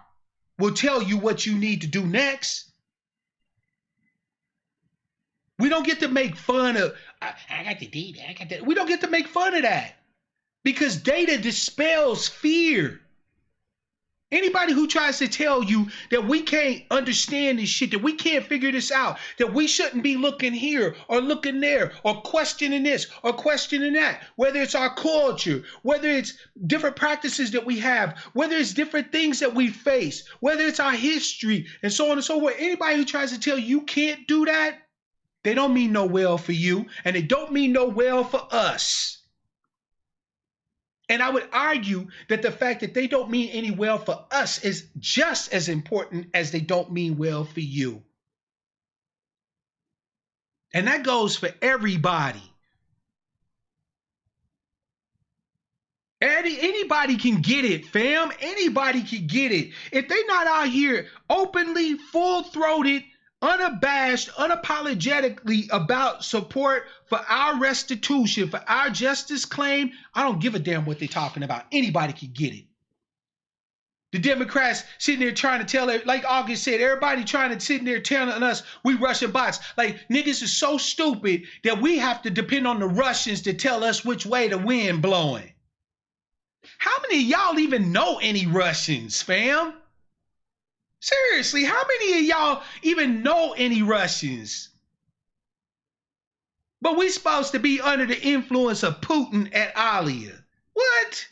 will tell you what you need to do next. We don't get to make fun of, I got the data, I got that. We don't get to make fun of that, because data dispels fear. Anybody who tries to tell you that we can't understand this shit, that we can't figure this out, that we shouldn't be looking here or looking there or questioning this or questioning that, whether it's our culture, whether it's different practices that we have, whether it's different things that we face, whether it's our history and so on and so forth. Anybody who tries to tell you can't do that, they don't mean no well for you, and they don't mean no well for us. And I would argue that the fact that they don't mean any well for us is just as important as they don't mean well for you. And that goes for everybody. Anybody can get it, fam. Anybody can get it. If they not out here openly, full-throated, unabashed, unapologetically about support for our restitution, for our justice claim, I don't give a damn what they're talking about. Anybody can get it. The Democrats sitting there trying to tell, like August said, everybody trying to sit there telling us we Russian bots. Like, niggas is so stupid that we have to depend on the Russians to tell us which way the wind blowing. How many of y'all even know any Russians, fam? Seriously, how many of y'all even know any Russians? But we supposed to be under the influence of Putin at Alia. What?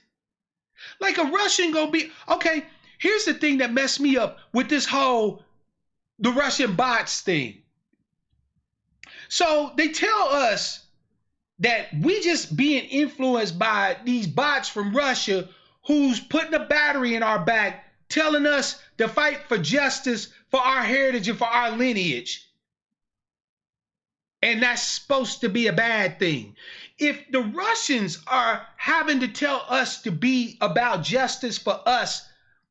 Like a Russian gonna be... Okay, here's the thing that messed me up with this whole the Russian bots thing. So they tell us that we just being influenced by these bots from Russia who's putting a battery in our back, telling us to fight for justice for our heritage and for our lineage. And that's supposed to be a bad thing. If the Russians are having to tell us to be about justice for us,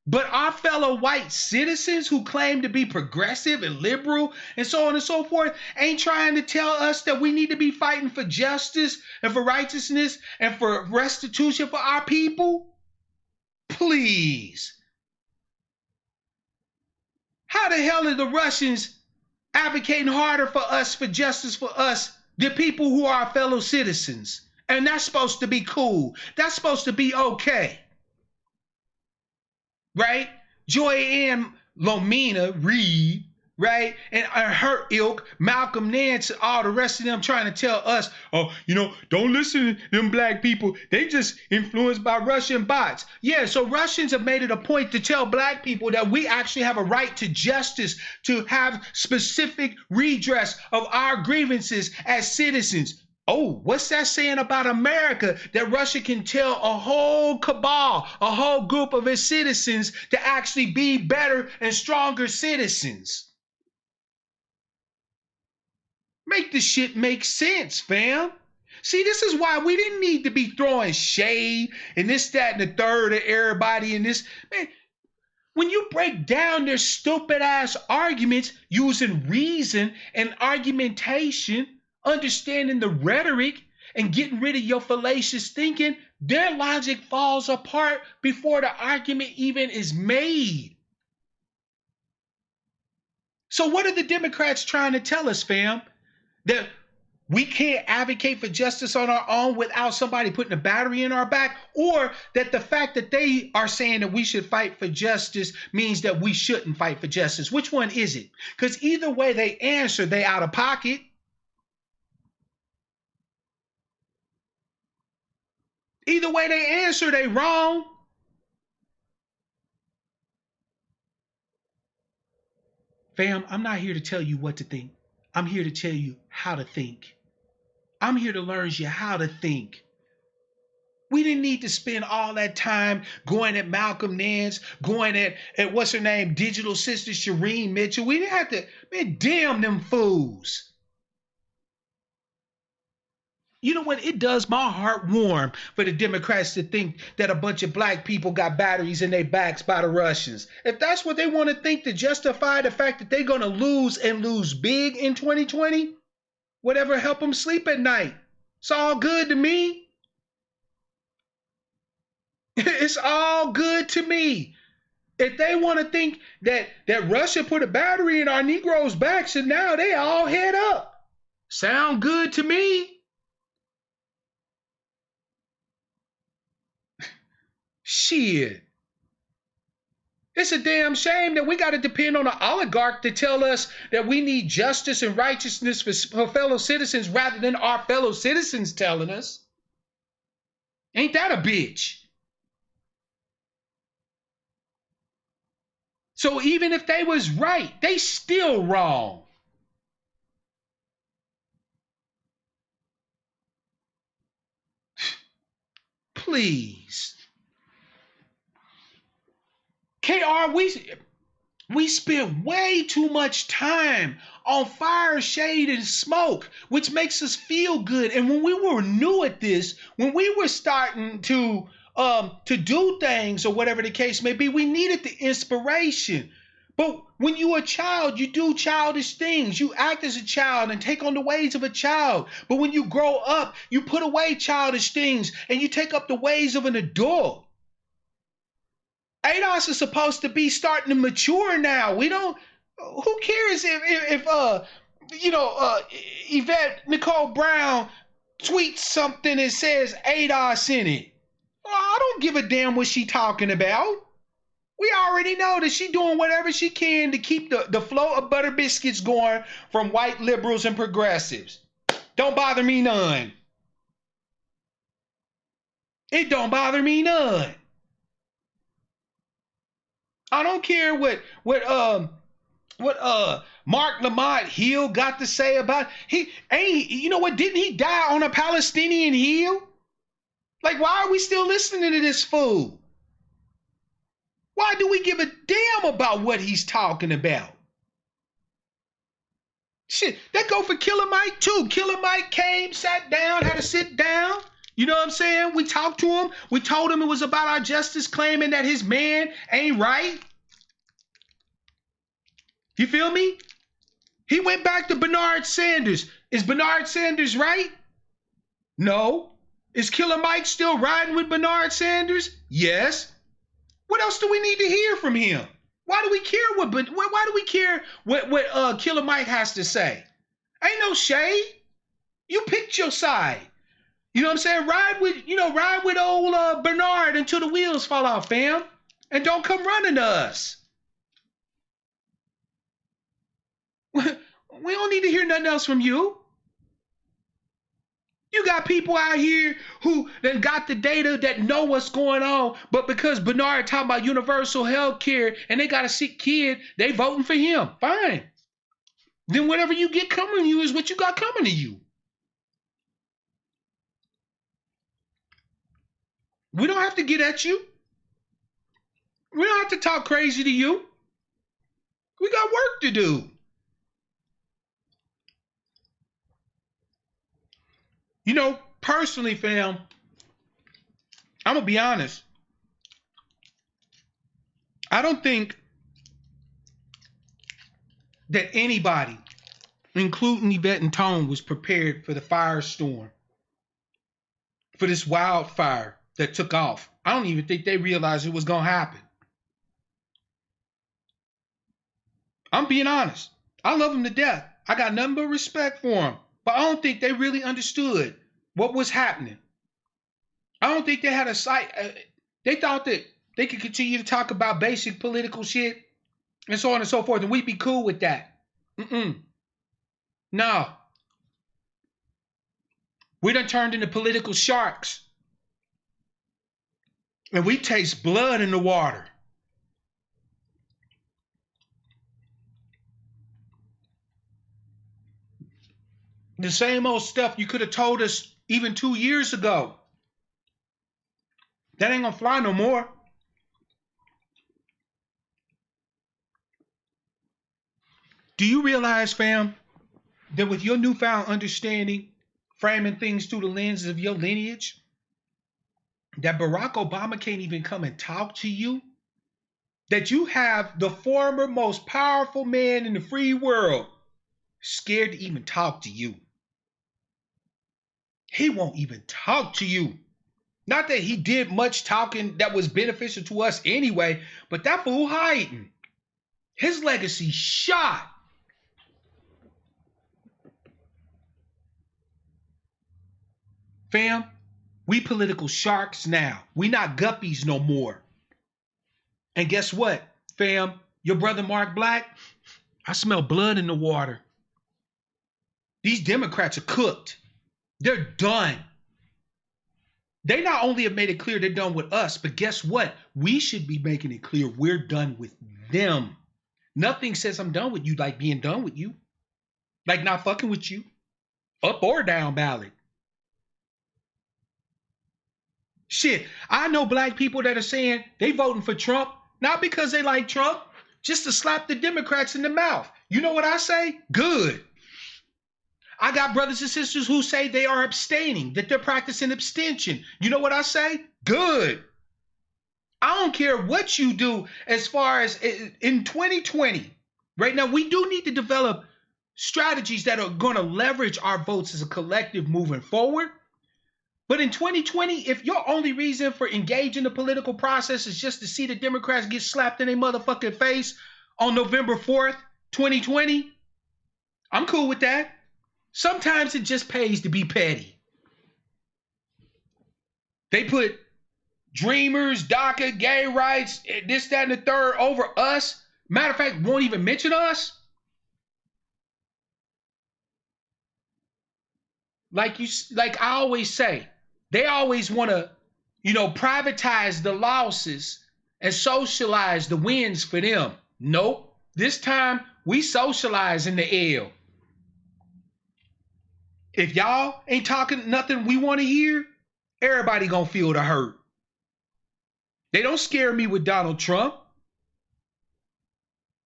but our fellow white citizens who claim to be progressive and liberal and so on and so forth ain't trying to tell us that we need to be fighting for justice and for righteousness and for restitution for our people, please. How the hell are the Russians advocating harder for us, for justice for us, the people who are our fellow citizens? And that's supposed to be cool. That's supposed to be okay. Right? Joy Ann Lomina Reed, right? And her ilk, Malcolm Nance, all the rest of them trying to tell us, oh, don't listen to them black people. They just influenced by Russian bots. Yeah, so Russians have made it a point to tell black people that we actually have a right to justice, to have specific redress of our grievances as citizens. Oh, what's that saying about America? That Russia can tell a whole cabal, a whole group of its citizens to actually be better and stronger citizens. Make this shit make sense, fam. See, this is why we didn't need to be throwing shade and this, that, and the third of everybody in this. Man, when you break down their stupid ass arguments using reason and argumentation, understanding the rhetoric and getting rid of your fallacious thinking, their logic falls apart before the argument even is made. So what are the Democrats trying to tell us, fam? That we can't advocate for justice on our own without somebody putting a battery in our back? Or that the fact that they are saying that we should fight for justice means that we shouldn't fight for justice? Which one is it? Because either way they answer, they out of pocket. Either way they answer, they wrong. Fam, I'm not here to tell you what to think. I'm here to tell you how to think. I'm here to learn you how to think. We didn't need to spend all that time going at Malcolm Nance, going at what's her name, Digital Sister Shireen Mitchell. We didn't have to, man, damn them fools. You know what? It does my heart warm for the Democrats to think that a bunch of black people got batteries in their backs by the Russians. If that's what they want to think to justify the fact that they're going to lose and lose big in 2020, whatever help them sleep at night. It's all good to me. It's all good to me. If they want to think that Russia put a battery in our Negroes' backs and now they all head up, sound good to me. Shit. It's a damn shame that we got to depend on an oligarch to tell us that we need justice and righteousness for fellow citizens rather than our fellow citizens telling us. Ain't that a bitch? So even if they was right, they still wrong. Please. KR, we spent way too much time on fire, shade, and smoke, which makes us feel good. And when we were new at this, when we were starting to do things or whatever the case may be, we needed the inspiration. But when you're a child, you do childish things. You act as a child and take on the ways of a child. But when you grow up, you put away childish things and you take up the ways of an adult. ADOS is supposed to be starting to mature now. We don't. Who cares if Yvette Nicole Brown tweets something that says ADOS in it? Well, I don't give a damn what she talking about. We already know that she doing whatever she can to keep the flow of butter biscuits going from white liberals and progressives. Don't bother me none. It don't bother me none. I don't care what Mark Lamont Hill got to say about you know what, didn't he die on a Palestinian hill? Like, why are we still listening to this fool? Why do we give a damn about what he's talking about? Shit, that go for Killer Mike too. Killer Mike came, sat down, had to sit down. You know what I'm saying? We talked to him. We told him it was about our justice, claiming that his man ain't right. You feel me? He went back to Bernard Sanders. Is Bernard Sanders right? No. Is Killer Mike still riding with Bernard Sanders? Yes. What else do we need to hear from him? Why do we care why do we care what Killer Mike has to say? Ain't no shade. You picked your side. You know what I'm saying? Ride with old Bernard until the wheels fall off, fam. And don't come running to us. We don't need to hear nothing else from you. You got people out here who then got the data that know what's going on, but because Bernard talking about universal health care and they got a sick kid, they voting for him. Fine. Then whatever you get coming to you is what you got coming to you. We don't have to get at you. We don't have to talk crazy to you. We got work to do. You know, personally, fam, I'm going to be honest. I don't think that anybody, including Yvette and Tone, was prepared for the firestorm, for this wildfire that took off. I don't even think they realized it was going to happen. I'm being honest. I love them to death. I got nothing but respect for them. But I don't think they really understood what was happening. I don't think they had a sight. They thought that they could continue to talk about basic political shit and so on and so forth, and we'd be cool with that. No. We done turned into political sharks. And we taste blood in the water. The same old stuff you could have told us even 2 years ago. That ain't gonna fly no more. Do you realize, fam, that with your newfound understanding, framing things through the lens of your lineage, that Barack Obama can't even come and talk to you? That you have the former most powerful man in the free world scared to even talk to you. He won't even talk to you. Not that he did much talking that was beneficial to us anyway, but that fool hiding. His legacy shot. Fam, we political sharks now. We not guppies no more. And guess what, fam? Your brother Mark Black, I smell blood in the water. These Democrats are cooked. They're done. They not only have made it clear they're done with us, but guess what? We should be making it clear we're done with them. Nothing says I'm done with you like being done with you. Like not fucking with you. Up or down ballot. Shit, I know black people that are saying they voting for Trump, not because they like Trump, just to slap the Democrats in the mouth. You know what I say? Good. I got brothers and sisters who say they are abstaining, that they're practicing abstention. You know what I say? Good. I don't care what you do as far as in 2020. Right now, we do need to develop strategies that are going to leverage our votes as a collective moving forward. But in 2020, if your only reason for engaging the political process is just to see the Democrats get slapped in their motherfucking face on November 4th, 2020, I'm cool with that. Sometimes it just pays to be petty. They put dreamers, DACA, gay rights, this, that, and the third over us. Matter of fact, won't even mention us. Like I always say, they always want to, privatize the losses and socialize the wins for them. Nope. This time we socialize in the L. If y'all ain't talking nothing we want to hear, everybody gonna feel the hurt. They don't scare me with Donald Trump.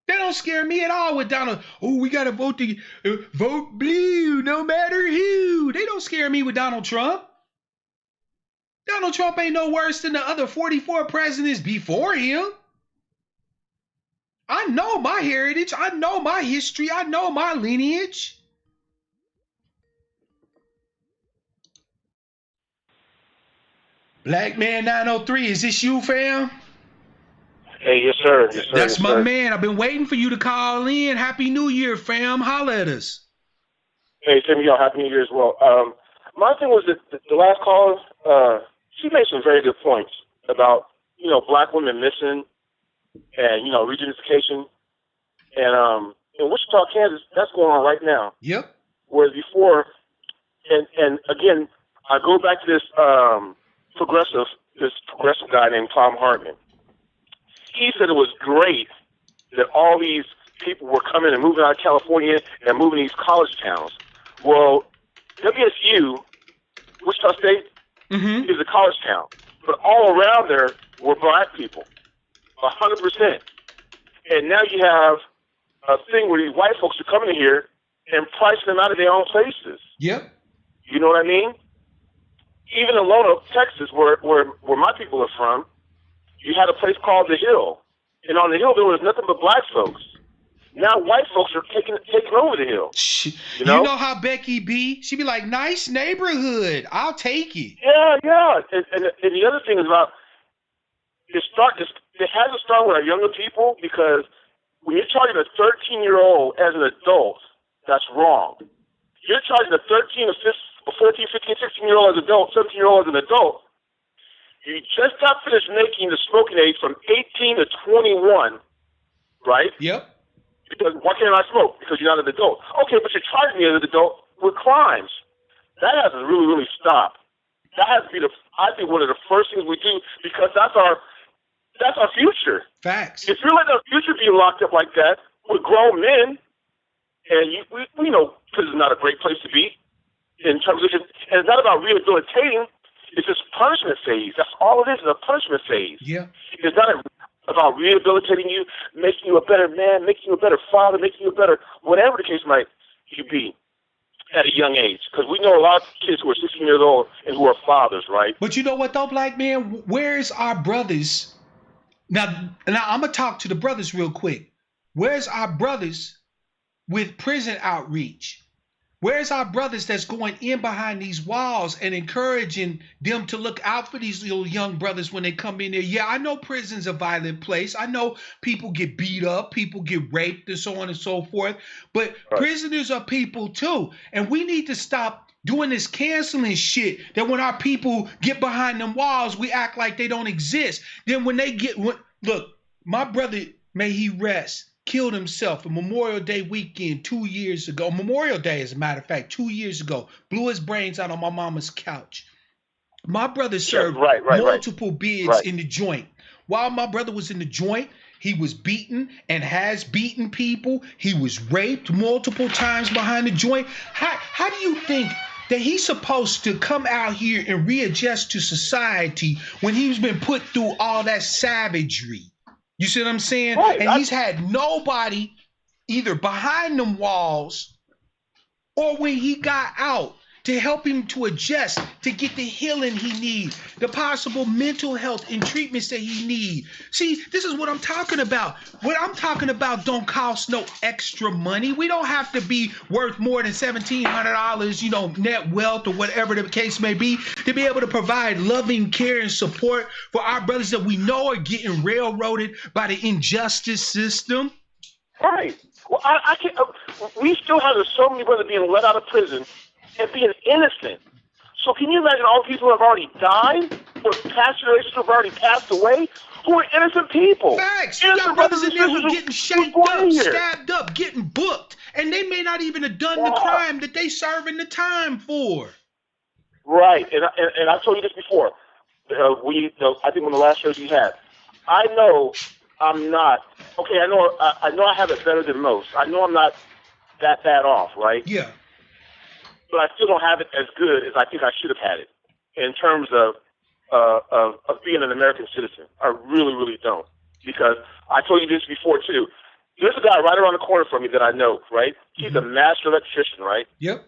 They don't scare me at all with Donald. Oh, we got to vote blue no matter who. They don't scare me with Donald Trump. Donald Trump ain't no worse than the other 44 presidents before him. I know my heritage. I know my history. I know my lineage. Black Man 903, is this you, fam? Hey, yes, sir. Yes, sir. That's yes, my sir. man. I've been waiting for you to call in. Happy New Year, fam. Holla at us. Hey, same to y'all. Happy New Year as well. My thing was that the last caller, she made some very good points about, black women missing and, reunification. And in Wichita, Kansas, that's going on right now. Yep. Whereas before, and again, I go back to this progressive guy named Tom Hartman. He said it was great that all these people were coming and moving out of California and moving to these college towns. Well, WSU, Wichita State, is a college town, but all around there were black people, 100%. And now you have a thing where these white folks are coming here and pricing them out of their own places. Yep. You know what I mean? Even in Lona, Texas, where my people are from, you had a place called The Hill. And on The Hill, there was nothing but black folks. Now white folks are taking over The Hill. You know how Becky be? She be like, nice neighborhood. I'll take it. Yeah. And the other thing is about it has to start with our younger people, because when you're charging a 13-year-old as an adult, that's wrong. You're charging a 13, a 14, 15, 16-year-old as an adult, 17-year-old as an adult. You just got finished making the smoking age from 18 to 21, right? Yep. Because why can't I smoke? Because you're not an adult. Okay, but you're charging me as an adult with crimes. That has to really, really stop. That has to be I think one of the first things we do, because that's our future. Facts. If you're letting our future be locked up like that with grown men, and we know prison is not a great place to be in terms of, and it's not about rehabilitating. It's just punishment phase. That's all it is a punishment phase. Yeah. It's not about rehabilitating you, making you a better man, making you a better father, making you a better, whatever the case might be at a young age. Because we know a lot of kids who are 16 years old and who are fathers, right? But you know what though, black man? Where's our brothers? Now I'm going to talk to the brothers real quick. Where's our brothers with prison outreach? Where's our brothers that's going in behind these walls and encouraging them to look out for these little young brothers when they come in there? Yeah, I know prison's a violent place. I know people get beat up, people get raped, and so on and so forth. But prisoners are people too. And we need to stop doing this canceling shit that when our people get behind them walls, we act like they don't exist. Then when they look, my brother, may he rest, killed himself on Memorial Day weekend 2 years ago. Memorial Day, as a matter of fact, 2 years ago. Blew his brains out on my mama's couch. My brother served multiple bids in the joint. While my brother was in the joint, he was beaten and has beaten people. He was raped multiple times behind the joint. How do you think that he's supposed to come out here and readjust to society when he's been put through all that savagery? You see what I'm saying? Right. And he's had nobody either behind them walls or when he got out to help him to adjust, to get the healing he needs, the possible mental health and treatments that he needs. See, this is what I'm talking about. What I'm talking about don't cost no extra money. We don't have to be worth more than $1,700, net wealth or whatever the case may be, to be able to provide loving care and support for our brothers that we know are getting railroaded by the injustice system. Right. Well, I can't. We still have so many brothers being let out of prison and being innocent. So can you imagine all the people who have already died, or past generations who have already passed away, who are innocent people? Facts. You got brothers in there who are getting shaped up, stabbed up, getting booked, and they may not even have done the crime that they serving the time for. Right. And I told you this before. I think one of the last shows you had. I know I'm not. Okay, I know I have it better than most. I know I'm not that bad off, right? Yeah. But I still don't have it as good as I think I should have had it in terms of being an American citizen. I really, really don't. Because I told you this before too. There's a guy right around the corner from me that I know, right? He's a master electrician, right? Yep.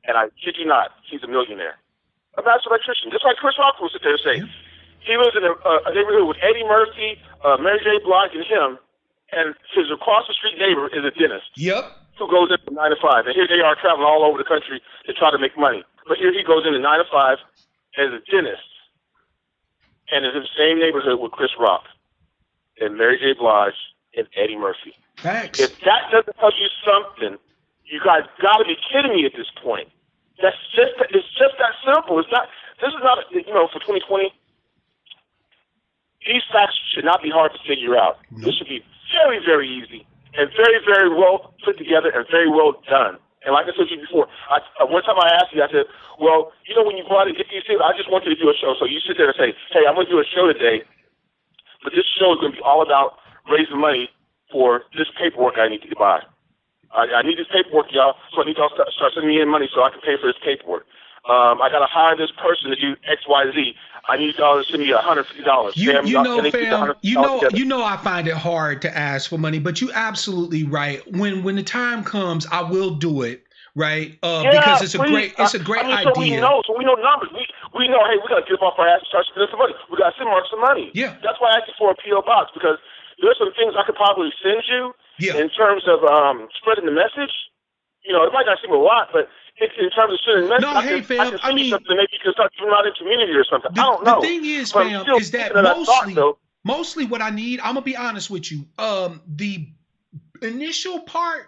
And I kid you not, he's a millionaire. A master electrician, just like Chris Rock will sit there and say. Yep. He lives in a neighborhood with Eddie Murphy, Mary J. Blige, and him, and his across the street neighbor is a dentist. Yep. Who goes in from 9 to 5, and here they are traveling all over the country to try to make money. But here he goes in at 9 to 5 as a dentist, and is in the same neighborhood with Chris Rock, and Mary J. Blige, and Eddie Murphy. Facts. If that doesn't tell you something, you guys got to be kidding me at this point. It's just that simple. It's not. This is not. For 2020. These facts should not be hard to figure out. Nope. This should be very, very easy and very, very well put together and very well done. And like I said to you before, one time I asked you, I said, well, when you go out and get these things, I just want you to do a show. So you sit there and say, hey, I'm going to do a show today, but this show is going to be all about raising money for this paperwork I need to buy. I need this paperwork, y'all, so I need y'all to start sending me in money so I can pay for this paperwork. I got to hire this person to do X, Y, Z. I need y'all to send me $150. Fam, I find it hard to ask for money, but you're absolutely right. When the time comes, I will do it, right? Because it's a great idea. So we know numbers. We know, hey, we got to get off our ass and start spending some money. We got to send Mark some money. Yeah. That's why I asked you for a P.O. box, because there's some things I could probably send you in terms of spreading the message. It might not seem a lot, but in terms of sending message, I can send you something. Maybe you can start doing out in community or something. I don't know. The thing is, but fam, is that mostly what I need, I'm going to be honest with you, the initial part,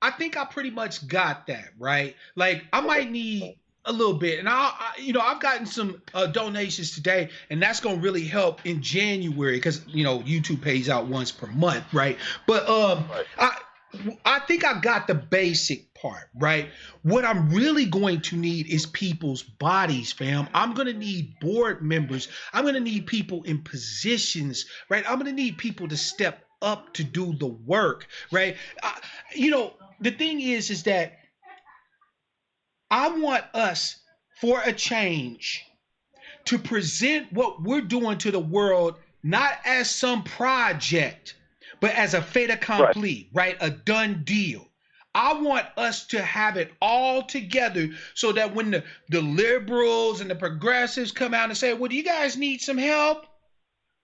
I think I pretty much got that, right? Like, I might need a little bit. And I've gotten some donations today, and that's going to really help in January because, YouTube pays out once per month, right? But I think I got the basic part, right? What I'm really going to need is people's bodies, fam. I'm going to need board members. I'm going to need people in positions, right? I'm going to need people to step up to do the work, right? The thing is that I want us, for a change, to present what we're doing to the world not as some project, but as a fait accompli, right? A done deal. I want us to have it all together so that when the liberals and the progressives come out and say, well, do you guys need some help?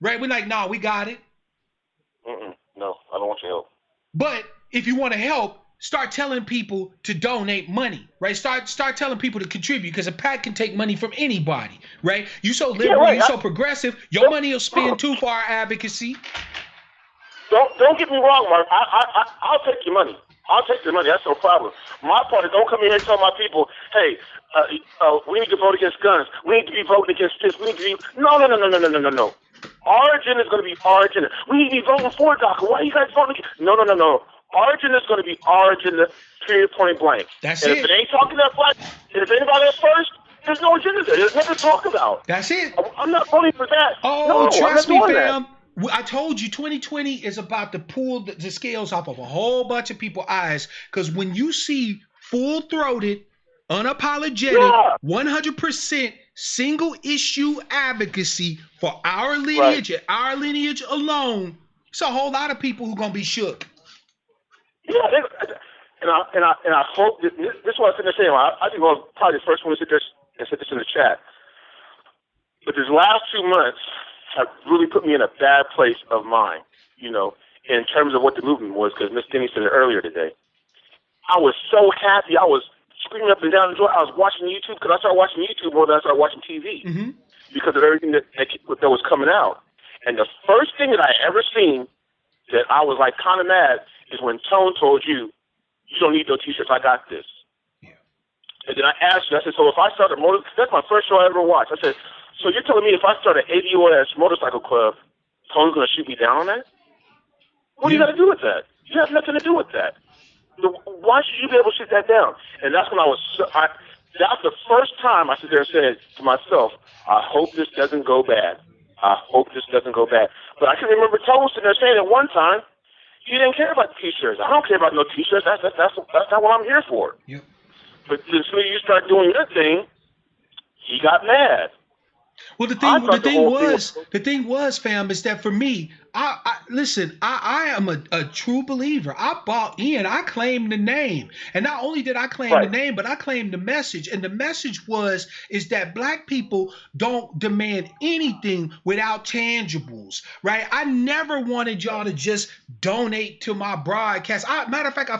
Right? We're like, no, we got it. No, I don't want your help. But if you want to help, start telling people to donate money, right? Start telling people to contribute, because a PAC can take money from anybody, right? You so liberal, you so progressive, your money will spend too for our advocacy. Don't get me wrong, Mark. I'll take your money. I'll take your money. That's no problem. My part is don't come in here and tell my people, hey, we need to vote against guns. We need to be voting against this. We need to be no. Our agenda is going to be our agenda. We need to be voting for DACA. Why are you guys voting against? No. Our agenda is going to be our agenda, period, point blank. That's and it. If it ain't talking that flag, and if anybody else first, there's no agenda there. There's nothing to talk about. That's it. I'm not voting for that. Oh, no, trust me, fam. That. I told you 2020 is about to pull the scales off of a whole bunch of people's eyes, because when you see full-throated, unapologetic, 100% single-issue advocacy for our lineage and our lineage alone, it's a whole lot of people who are going to be shook. Yeah, and I hope this is what I was going to say. I think I'm probably the first one to sit there and sit this in the chat. But these last 2 months have really put me in a bad place of mind, in terms of what the movement was, because Miss Denny said it earlier today. I was so happy. I was screaming up and down the joy. I was watching YouTube, because I started watching YouTube more than I started watching TV because of everything that was coming out. And the first thing that I ever seen that I was like kind of mad is when Tone told you, you don't need no T-shirts, I got this. Yeah. And then I asked you, I said, so if I start a that's my first show I ever watched. I said, so you're telling me if I start an ADOS motorcycle club, Tone's going to shoot me down on that? What do you got to do with that? You have nothing to do with that. Why should you be able to shoot that down? And that's when that's the first time I sit there and said to myself, I hope this doesn't go bad. I hope this doesn't go bad. But I can remember Tone sitting there saying at one time, he didn't care about the T-shirts. I don't care about no T-shirts. That's not what I'm here for. Yep. But as soon as you start doing your thing, he got mad. Well, the thing was, fam, is that for me, Listen, I am a true believer. I bought in. I claimed the name. And not only did I claim the name, but I claimed the message. And the message is that black people don't demand anything without tangibles, right? I never wanted y'all to just donate to my broadcast. Matter of fact,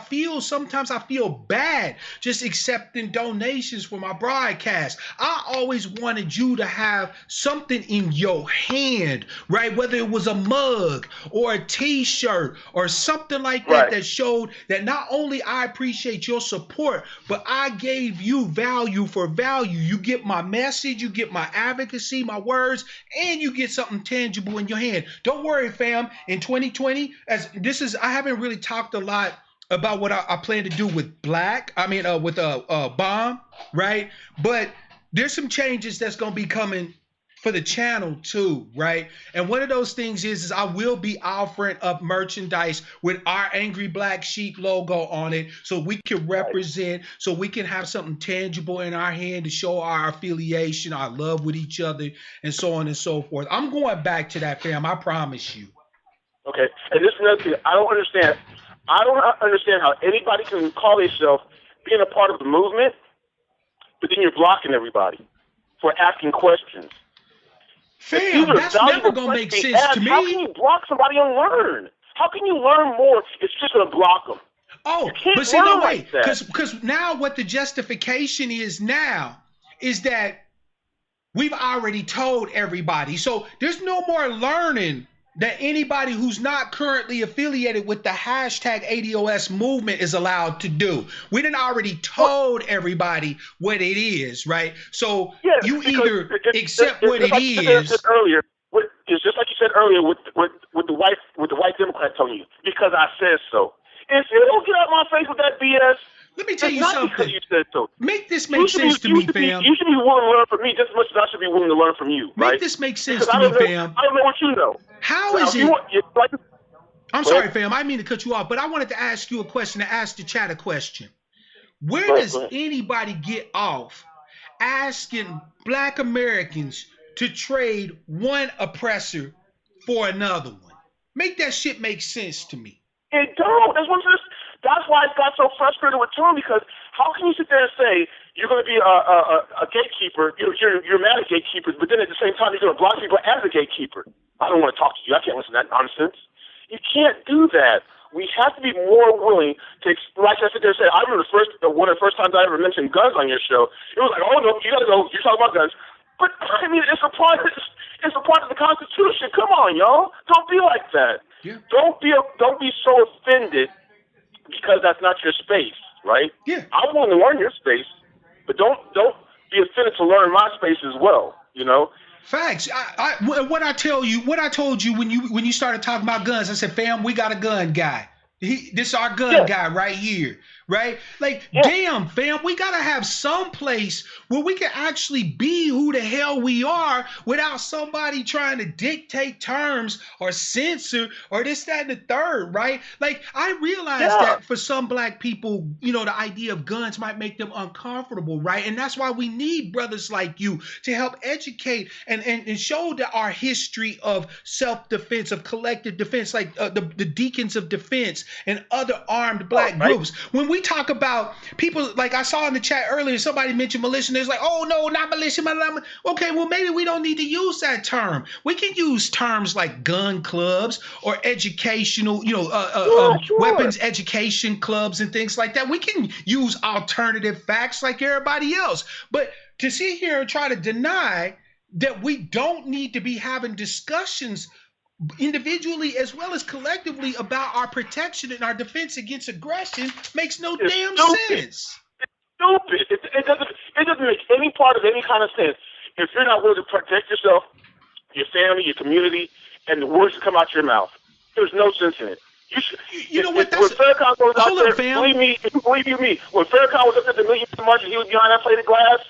sometimes I feel bad just accepting donations for my broadcast. I always wanted you to have something in your hand, right? Whether it was a mug or a t-shirt or something like that that showed that not only I appreciate your support, but I gave you value for value. You get my message, you get my advocacy, my words, and you get something tangible in your hand. Don't worry, fam. In 2020, I haven't really talked a lot about what I plan to do with Bomb, right? But there's some changes that's going to be coming for the channel too, right? And one of those things is I will be offering up merchandise with our Angry Black Sheep logo on it, so we can represent, so we can have something tangible in our hand to show our affiliation, our love with each other, and so on and so forth. I'm going back to that, fam. I promise you. Okay, and this is another thing I don't understand. I don't understand how anybody can call themselves being a part of the movement, but then you're blocking everybody for asking questions. Fam, that's never going to make sense to me. How can you block somebody and learn? How can you learn more if you're just going to block them? Oh, but see, no, wait. Because now what the justification is now is that we've already told everybody. So there's no more learning that anybody who's not currently affiliated with the hashtag ADOS movement is allowed to do. We done already told everybody what it is, right? So you either accept what it is. It's just like you said earlier with the white Democrat telling you, because I said so. And if you don't get out my face with that BS, let me tell you not something. Because you said so. Make this make sense to me, fam. You should be willing to learn from me just as much as I should be willing to learn from you, right? Make this make sense to me, fam. I don't know what you know. How is it? I'm sorry, fam. I didn't mean to cut you off, but I wanted to ask you a question, to ask the chat a question. Where does anybody get off asking Black Americans to trade one oppressor for another one? Make that shit make sense to me. It don't. That's why I got so frustrated with Tom, because how can you sit there and say you're going to be a gatekeeper, you're mad at gatekeepers, but then at the same time you're going to block people as a gatekeeper? I don't want to talk to you. I can't listen to that nonsense. You can't do that. We have to be more willing to, like I said there, I remember one of the first times I ever mentioned guns on your show, it was like, oh no, you got to go, you're talking about guns. But I mean, it's a part of the Constitution. Come on, y'all. Don't be like that. Yeah. Don't be so offended because that's not your space, right? Yeah. I'm willing to learn your space, but don't be offended to learn my space as well, you know? Facts. What I told you when you started talking about guns, I said, fam, we got a gun guy. This is our gun guy right here, right? Like, damn, fam, we got to have some place where we can actually be who the hell we are without somebody trying to dictate terms or censor or this, that, and the third, right? Like, I realize that for some Black people, you know, the idea of guns might make them uncomfortable, right? And that's why we need brothers like you to help educate and show that our history of self-defense, of collective defense, like the Deacons of Defense and other armed Black groups. When we talk about people, like I saw in the chat earlier, somebody mentioned militia, and it's like, oh no, not militia. Okay, well maybe we don't need to use that term. We can use terms like gun clubs or educational, weapons education clubs and things like that. We can use alternative facts like everybody else. But to sit here and try to deny that we don't need to be having discussions individually as well as collectively about our protection and our defense against aggression makes no damn sense. It's stupid. It doesn't make any part of any kind of sense if you're not willing to protect yourself, your family, your community, and the words that come out your mouth. There's no sense in it. You know what? When Farrakhan goes out there, fam. believe me, when Farrakhan was up at the Million March and he was behind that plate of glass,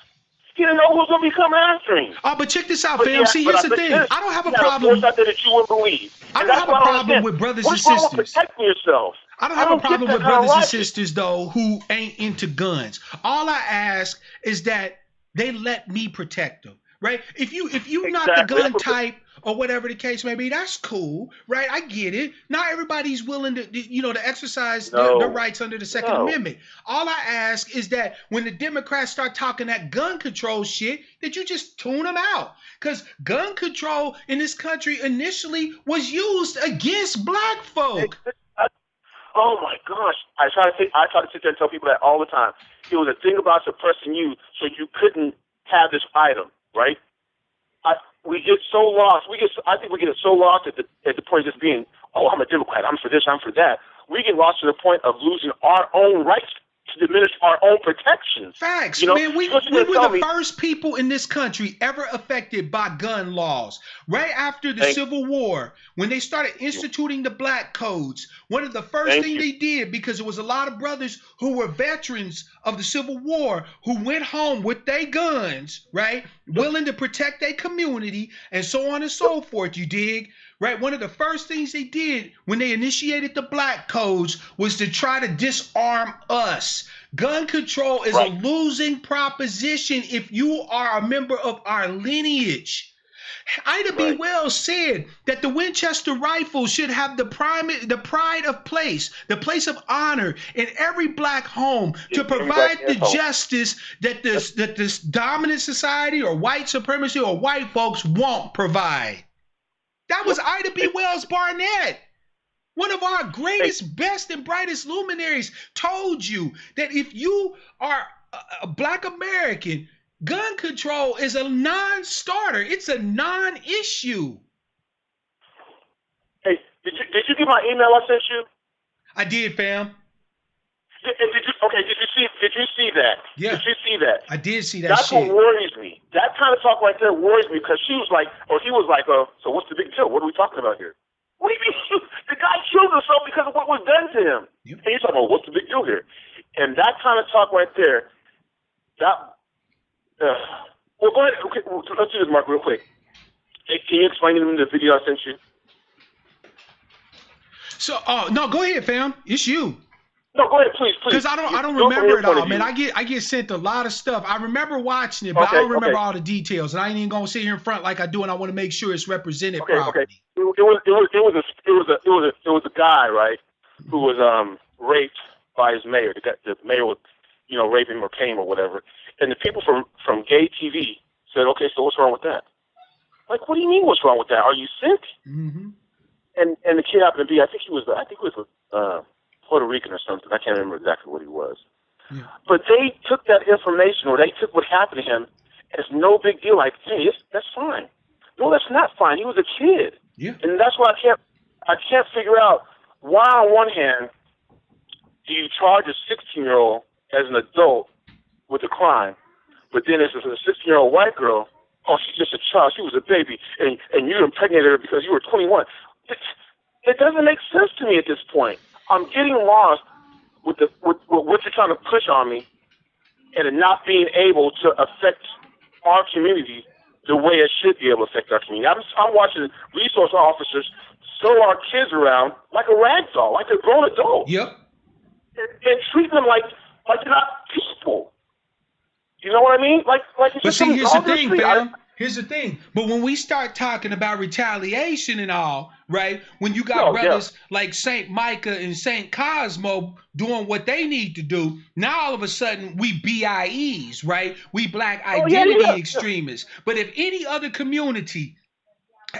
he didn't know who was going to be coming after him. Oh, but check this out, fam. See, here's the thing. I don't have a problem. Out there that you wouldn't believe. I don't have a problem with brothers and sisters. Protecting yourself. I don't have a problem with brothers and sisters, though, who ain't into guns. All I ask is that they let me protect them, right? If you're not the gun type, or whatever the case may be, that's cool, right? I get it. Not everybody's willing to, to exercise their rights under the Second Amendment. All I ask is that when the Democrats start talking that gun control shit, that you just tune them out. Because gun control in this country initially was used against black folk. Oh my gosh! I try to sit there and tell people that all the time. It was a thing about suppressing you, so you couldn't have this item, right? We get so lost. I think we get so lost at the point of just being, oh, I'm a Democrat, I'm for this, I'm for that. We get lost to the point of losing our own rights to diminish our own protections. Facts, man. We were the first people in this country ever affected by gun laws. Right after the Civil War, when they started instituting the black codes, one of the first things they did, because there was a lot of brothers who were veterans of the Civil War who went home with their guns, right, willing to protect their community and so on and so forth, you dig? Right, one of the first things they did when they initiated the black codes was to try to disarm us. Gun control is a losing proposition if you are a member of our lineage. Ida B. Wells said that the Winchester rifle should have the pride of place, the place of honor in every black home to provide the justice that this dominant society or white supremacy or white folks won't provide. That was Ida B. Wells Barnett. One of our greatest, best, and brightest luminaries told you that if you are a black American, gun control is a non-starter. It's a non-issue. Hey, did you get my email I sent you? I did, fam. Did you see that? Yeah. Did you see that? I did see that. That's shit. what worries me. That kind of talk right there worries me because she was like, or he was like, so what's the big deal? What are we talking about here? What do you mean? The guy killed himself because of what was done to him. Yep. And he's like, oh, what's the big deal here? And that kind of talk right there, well, go ahead. Okay, let's do this, Mark, real quick. Hey, can you explain to me the video I sent you? So, no, go ahead, fam. It's you. No, go ahead, please. Because I don't remember it all, man. I get sent a lot of stuff. I remember watching it, but I don't remember all the details, and I ain't even gonna sit here in front like I do, and I want to make sure it's represented properly. Okay. It was a guy, right, who was raped by his mayor. The mayor was, raping him or paying him or whatever, and the people from Gay TV said, okay, so what's wrong with that? Like, what do you mean, what's wrong with that? Are you sick? Mm-hmm. And the kid happened to be, I think he was Puerto Rican or something. I can't remember exactly what he was. Yeah. But they took that information, or they took what happened to him as no big deal. Like, hey, that's fine. No, that's not fine. He was a kid. Yeah. And that's why I can't figure out why on one hand do you charge a 16-year-old as an adult with a crime, but then as a 16-year-old white girl, oh, she's just a child. She was a baby, and you impregnated her because you were 21. It doesn't make sense to me at this point. I'm getting lost with what you're trying to push on me, and not being able to affect our community the way it should be able to affect our community. I'm watching resource officers throw our kids around like a rag doll, like a grown adult. Yep. And treat them like they're not people. You know what I mean? Like. But see, here's the thing, fam. Here's the thing. But when we start talking about retaliation and all, right, when you got brothers like St. Micah and St. Cosmo doing what they need to do, now all of a sudden we BIEs, right? We black identity extremists. But if any other community,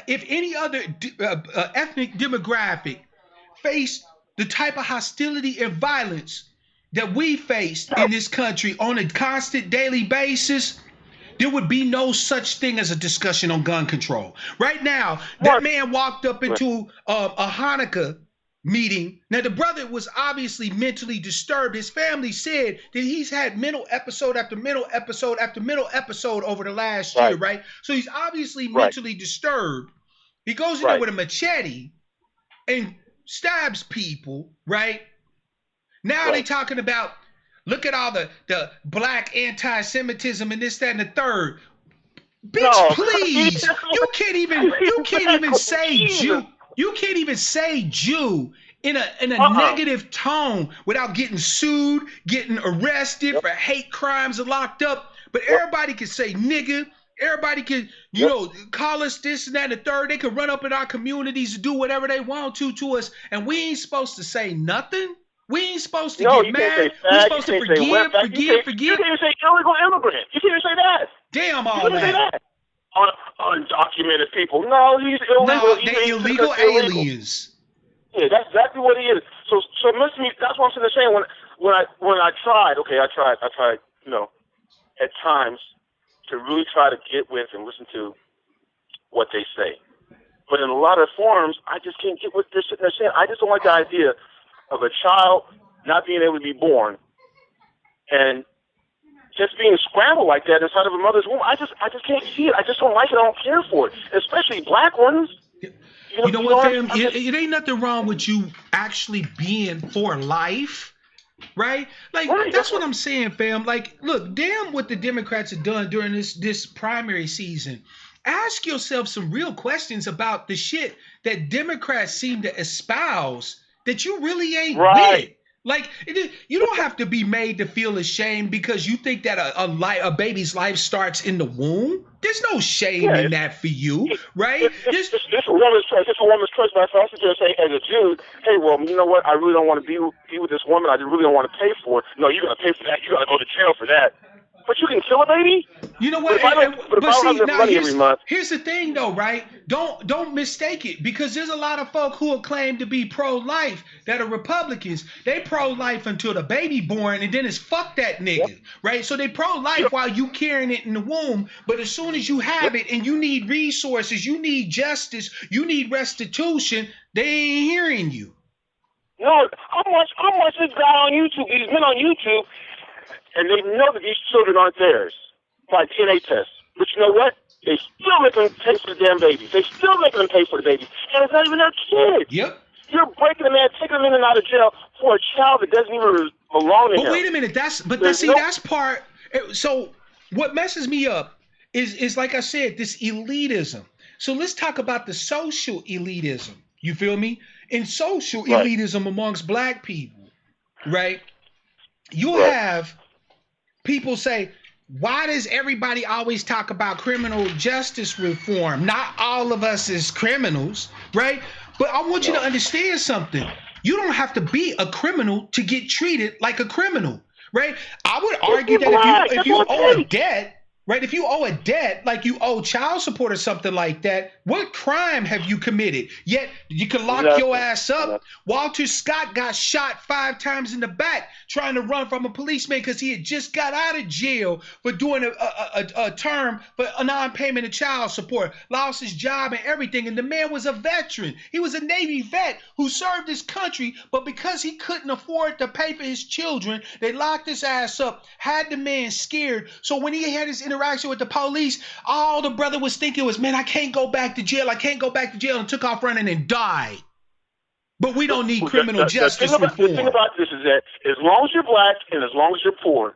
if any other ethnic demographic faced the type of hostility and violence that we faced in this country on a constant daily basis, there would be no such thing as a discussion on gun control. Right now, that man walked up into a Hanukkah meeting. Now, the brother was obviously mentally disturbed. His family said that he's had mental episode after mental episode after mental episode over the last year, right? So he's obviously mentally disturbed. He goes in there with a machete and stabs people, right? Now they talking about, look at all the black anti-Semitism and this, that, and the third. Bitch, please. You can't even say Jew. You can't even say Jew in a negative tone without getting sued, getting arrested for hate crimes and locked up. But everybody can say nigga, Everybody can, call us this and that and the third. They can run up in our communities and do whatever they want to us, and we ain't supposed to say nothing. We ain't supposed to get you can't say mad. We're fag, supposed you to can't say forgive. wetback, you can't even say illegal immigrant. You can't even say that. Damn You all can't even say that. that. Undocumented people. No, he's illegal. No, He's they illegal aliens. Yeah, that's exactly what he is. So listen to me. That's what I'm saying. When I tried, at times to really try to get with and listen to what they say. But in a lot of forums, I just can't get what they're saying. I just don't like the idea of a child not being able to be born and just being scrambled like that inside of a mother's womb. I just can't see it. I just don't like it. I don't care for it, especially black ones. You know what, fam? It ain't nothing wrong with you actually being for life, right? Like, that's what I'm saying, fam. Like, look, damn what the Democrats have done during this primary season. Ask yourself some real questions about the shit that Democrats seem to espouse that you really ain't with. Like, you don't have to be made to feel ashamed because you think that a baby's life starts in the womb. There's no shame in that for you, right? It's a woman's choice. It's a woman's choice. But if I sit there and say, as a Jew, hey, well, you know what? I really don't want to be with this woman. I really don't want to pay for it. No, you're going to pay for that. You're going to go to jail for that. But you can kill a baby? You know what? But see, now here's the thing, though, right? Don't mistake it, because there's a lot of folk who will claim to be pro-life that are Republicans. They pro-life until the baby born, and then it's fuck that nigga, right? So they pro-life while you carrying it in the womb, but as soon as you have it and you need resources, you need justice, you need restitution, they ain't hearing you. No, how much this guy on YouTube, these men on YouTube, and they know that these children aren't theirs by DNA tests. But you know what? They still make them pay for the damn babies. They still make them pay for the babies. And it's not even their kids. Yep. You're breaking them in, taking them in and out of jail for a child that doesn't even belong to him. But wait a minute. That's part. So what messes me up is like I said, this elitism. So let's talk about the social elitism. You feel me? In social elitism amongst black people, right? You'll have people say, why does everybody always talk about criminal justice reform? Not all of us is criminals, right? But I want you to understand something. You don't have to be a criminal to get treated like a criminal, right? I would argue that if you owe a debt, right? If you owe a debt, like you owe child support or something like that, what crime have you committed? Yet you can lock your ass up. Walter Scott got shot 5 times in the back trying to run from a policeman because he had just got out of jail for doing a term for a non-payment of child support, lost his job and everything. And the man was a veteran. He was a Navy vet who served his country, but because he couldn't afford to pay for his children, they locked his ass up, had the man scared. So when he had his interaction with the police, all the brother was thinking was, man, I can't go back to jail. I can't go back to jail, and took off running and died. But we don't need criminal justice reform. The thing about this is that as long as you're black and as long as you're poor,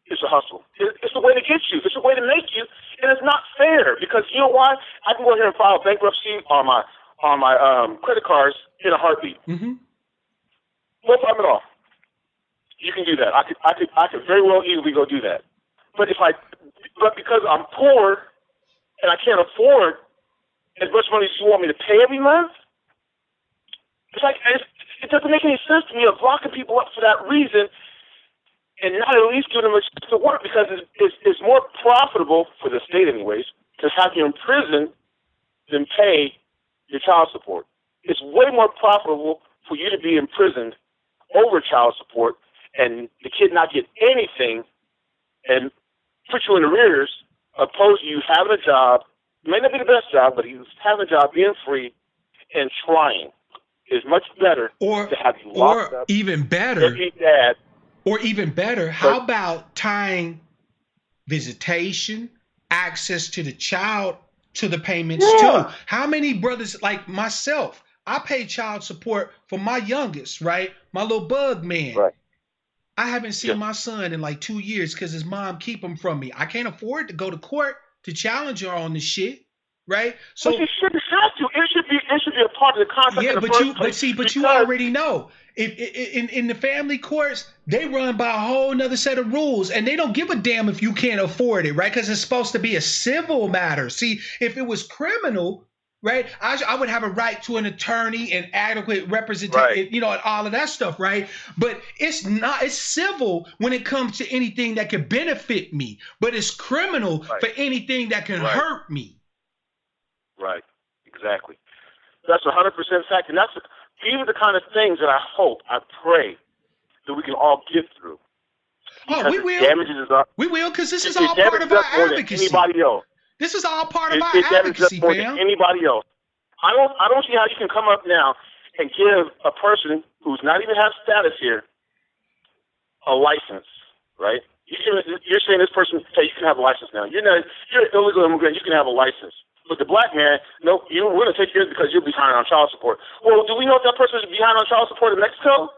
it's a hustle. It's a way to get you. It's a way to make you, and it's not fair because you know why? I can go here and file bankruptcy on my credit cards in a heartbeat. Mm-hmm. No problem at all. You can do that. I could very well easily go do that. But because I'm poor and I can't afford as much money as you want me to pay every month, it's like it doesn't make any sense to me of locking people up for that reason and not at least giving them a chance to work, because it's more profitable for the state anyways to have you in prison than pay your child support. It's way more profitable for you to be imprisoned over child support and the kid not get anything and put you in arrears, opposed to you having a job. It may not be the best job, but he's having a job, being free, and trying. Is much better to have you locked up. Even better. Or even better, how about tying visitation, access to the child, to the payments too? How many brothers like myself, I pay child support for my youngest, right? My little bug man. Right. I haven't seen my son in like 2 years because his mom keep him from me. I can't afford to go to court to challenge her on this shit. right? So you shouldn't have to. It should be a part of the contract. Yeah, in the but first place you already know. If in the family courts, they run by a whole nother set of rules, and they don't give a damn if you can't afford it, right? Because it's supposed to be a civil matter. See, if it was criminal, right, I would have a right to an attorney and adequate representation, you know, and all of that stuff, right? But it's not. It's civil when it comes to anything that could benefit me, but it's criminal for anything that can hurt me. Right. Exactly. That's 100% fact, and that's these are the kind of things that I pray that we can all get through. Oh, we will. We will, because this is all part of our advocacy. Anybody else. This is all part of our advocacy, more than anybody else. I don't see how you can come up now and give a person who's not even have status here a license, right? You're saying this person, hey, you can have a license now. You're an illegal immigrant. You can have a license. But the black man, no, we're going to take yours because you'll be behind on child support. Well, do we know if that person is behind on child support in Mexico?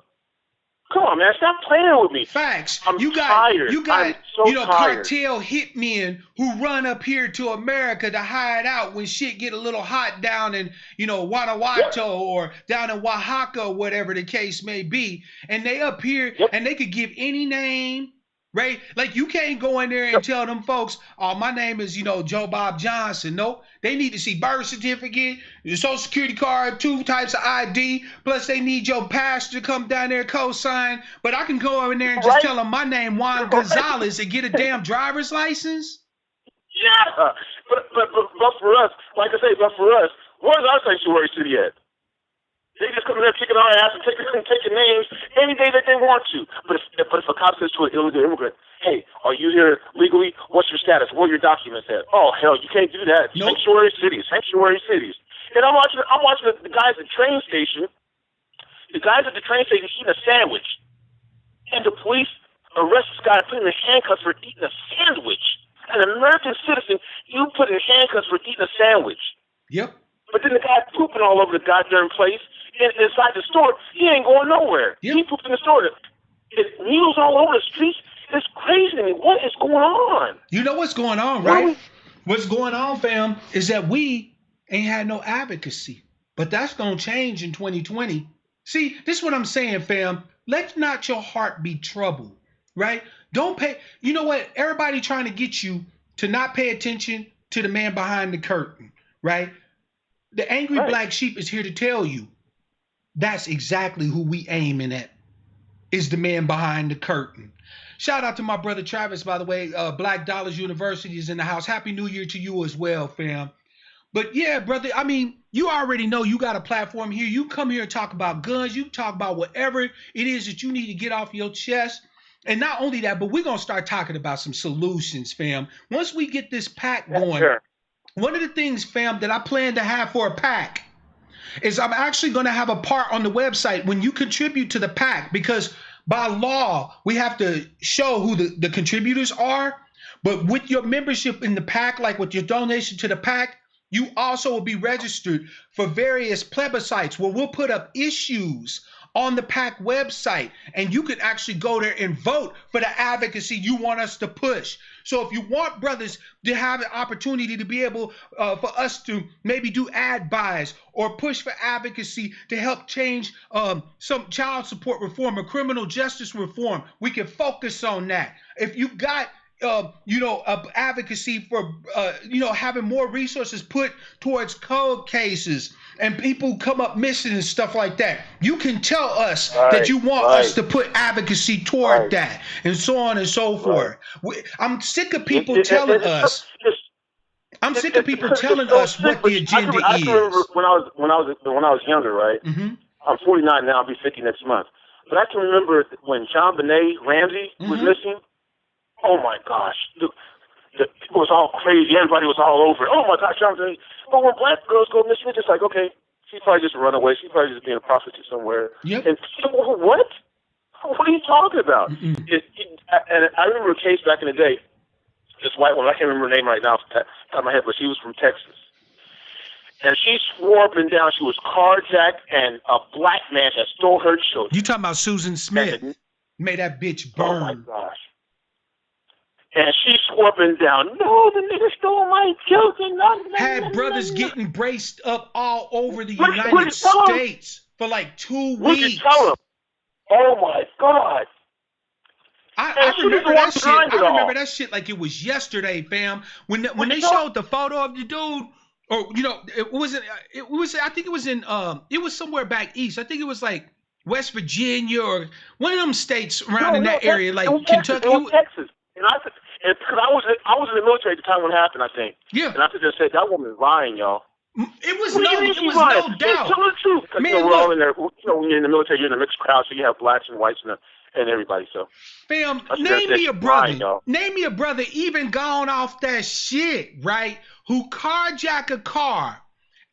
Come on, man, stop playing with me. Facts. I'm tired. You got I'm so tired. Cartel hitmen who run up here to America to hide out when shit get a little hot down in, Guanajuato or down in Oaxaca, whatever the case may be. And they up here and they could give any name. Right? Like you can't go in there and tell them folks, oh, my name is, Joe Bob Johnson. No, they need to see birth certificate, your social security card, 2 types of ID. Plus they need your pastor to come down there and co-sign. But I can go in there and just tell them my name, Juan Gonzalez, and get a damn driver's license. Yeah. But for us, like I say, where's our sanctuary city at? They just come in there kicking our ass and taking names any day that they want to. But if a cop says to an illegal immigrant, hey, are you here legally? What's your status? Where are your documents at? Oh, hell, you can't do that. Nope. Sanctuary cities. And I'm watching the guys at the train station. The guys at the train station eating a sandwich. And the police arrest this guy and put him in handcuffs for eating a sandwich. An American citizen, you put in handcuffs for eating a sandwich. Yep. But then the guy pooping all over the goddamn place inside the store, he ain't going nowhere. Yep. He pooped in the store. There's needles all over the streets. It's crazy to me. What is going on? You know what's going on, right? What's going on, fam, is that we ain't had no advocacy. But that's going to change in 2020. See, this is what I'm saying, fam. Let not your heart be troubled, right? Don't pay. You know what? Everybody trying to get you to not pay attention to the man behind the curtain, right? The angry black sheep is here to tell you that's exactly who we aiming at, is the man behind the curtain. Shout out to my brother Travis, by the way. Black Dollars University is in the house. Happy New Year to you as well, fam. But yeah, brother, I mean, you already know you got a platform here. You come here and talk about guns. You talk about whatever it is that you need to get off your chest. And not only that, but we're going to start talking about some solutions, fam. Once we get this pack going, one of the things, fam, that I plan to have for a pack is I'm actually going to have a part on the website when you contribute to the pack, because by law, we have to show who the contributors are. But with your membership in the pack, like with your donation to the pack, you also will be registered for various plebiscites where we'll put up issues on the PAC website, and you can actually go there and vote for the advocacy you want us to push. So if you want brothers to have an opportunity to be able for us to maybe do ad buys or push for advocacy to help change some child support reform or criminal justice reform, we can focus on that. If you got advocacy for, having more resources put towards code cases and people come up missing and stuff like that, you can tell us that you want us to put advocacy toward that, and so on and so forth. I'm sick of people telling us. I'm sick of people telling us what the agenda is. I can remember when I was younger, right? Mm-hmm. I'm 49 now. I'll be 50 next month. But I can remember when John Benet Ramsey was missing. Oh my gosh, it was all crazy. Everybody was all over it. Oh my gosh, John Benet. But when black girls go missing, it's just like, okay, she's probably just a runaway. She's probably just being a prostitute somewhere. Yep. And what? What are you talking about? And I remember a case back in the day. This white woman, I can't remember her name right now off the top of my head, but she was from Texas. And she swore up and down she was carjacked and a black man had stole her children. You talking about Susan Smith? Made that bitch burn. Oh my gosh. And she swore up and down, no, the nigga stole my children. Had brothers getting braced up all over the United States for like 2 weeks. What did you tell him? Oh my God. I remember that shit. I remember that shit like it was yesterday, fam. When they showed the photo of the dude, or it wasn't. It was. I think it was in. It was somewhere back east. I think it was like West Virginia or one of them states around in that area, like Kentucky. It was Texas. And because I was in the military at the time when it happened, I think. Yeah. And I just said that woman's lying, y'all. It was no doubt. Tell the truth. Man, we're all in there. When you're in the military, you're in a mixed crowd, so you have blacks and whites and everybody. So, fam, name me a brother. Name me a brother even gone off that shit, right? Who carjack a car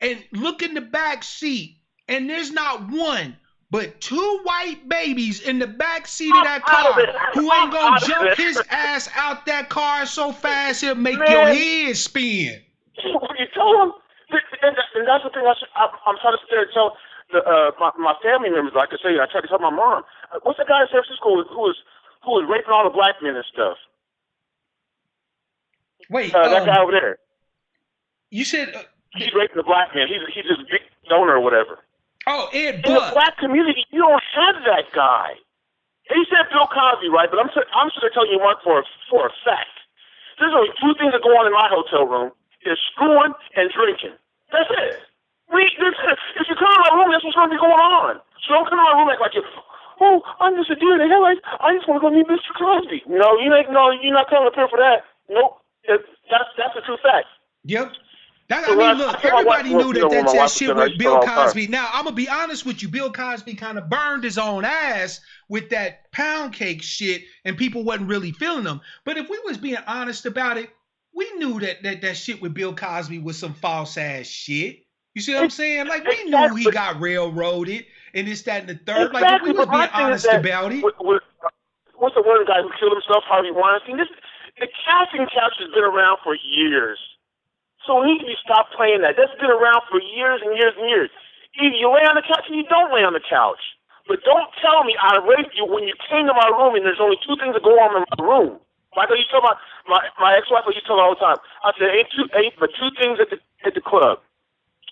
and look in the back seat, and there's not one but 2 white babies in the back seat of that car who ain't gonna jump his ass out that car so fast it'll make your head spin. You tell him. And that's the thing I'm trying to sit there and tell my family members. Like I say, I tried to tell my mom. What's the guy in San Francisco who was raping all the black men and stuff? Wait, that guy over there. You said he's raping the black man. He's just a big donor or whatever. Oh, Ed Buck. In the black community, you don't have that guy. He said Bill Cosby, right? But I'm sure they're telling you one for a fact. There's only 2 things that go on in my hotel room. Is screwing and drinking. That's it. If you come in my room, that's what's going to be going on. So don't come in my room like I'm just a deer in the headlights. I just want to go meet Mr. Cosby. No, you're not coming up here for that. Nope. That's a true fact. Yep. Look, everybody knew that shit with Bill Cosby. Now, I'm going to be honest with you. Bill Cosby kind of burned his own ass with that pound cake shit, and people wasn't really feeling him. But if we was being honest about it, we knew that shit with Bill Cosby was some false ass shit. You see what I'm saying? Like, we knew he got railroaded and this, that, and the third. Like, if we was being honest about it. What's the one guy who killed himself, Harvey Weinstein? The casting couch has been around for years. So we need to stop playing that. That's been around for years and years and years. Either you lay on the couch or you don't lay on the couch. But don't tell me I raped you when you came to my room and there's only 2 things that go on in my room. Like I used to tell my ex-wife, I used to tell her all the time. I said, ain't but 2 things at the club,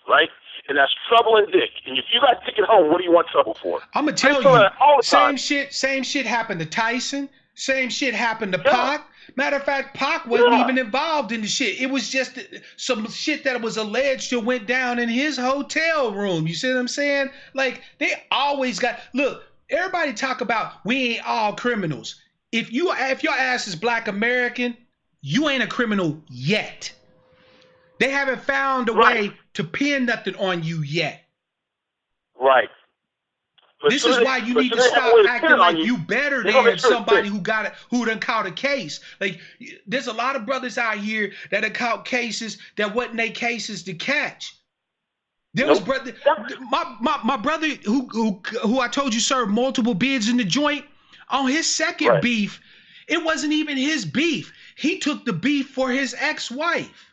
right? And that's trouble and dick. And if you got dick at home, what do you want trouble for? I'm gonna tell you, all the same shit happened to Tyson. Same shit happened to Pac. Matter of fact, Pac wasn't even involved in the shit. It was just some shit that was alleged to went down in his hotel room. You see what I'm saying? Like, they always got, look, everybody talk about we ain't all criminals. If your ass is Black American, you ain't a criminal yet. They haven't found a way to pin nothing on you yet. Right. This is why you need to stop acting like you better than somebody who done caught a case. Like, there's a lot of brothers out here that have caught cases that wasn't their cases to catch. There was my brother who I told you served multiple bids in the joint. On his second beef, it wasn't even his beef. He took the beef for his ex-wife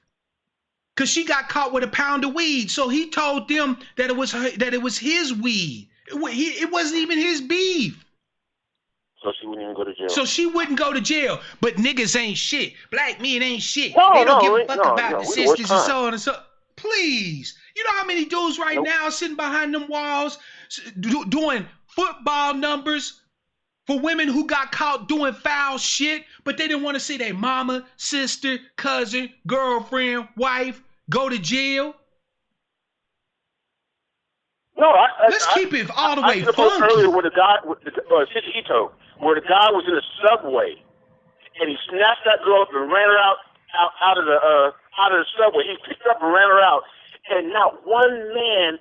because she got caught with a pound of weed. So he told them that it was his weed. It wasn't even his beef. So she wouldn't even go to jail. So she wouldn't go to jail. But niggas ain't shit. Black men ain't shit. They don't give a fuck about the sisters and so on and so. Please. You know how many dudes right now sitting behind them walls doing football numbers for women who got caught doing foul shit, but they didn't want to see their mama, sister, cousin, girlfriend, wife go to jail? No, let's keep it all the way funky. Earlier where the guy, Hito, where the guy was in the subway, and he snatched that girl up and ran her out of the subway. He picked her up and ran her out, and not one man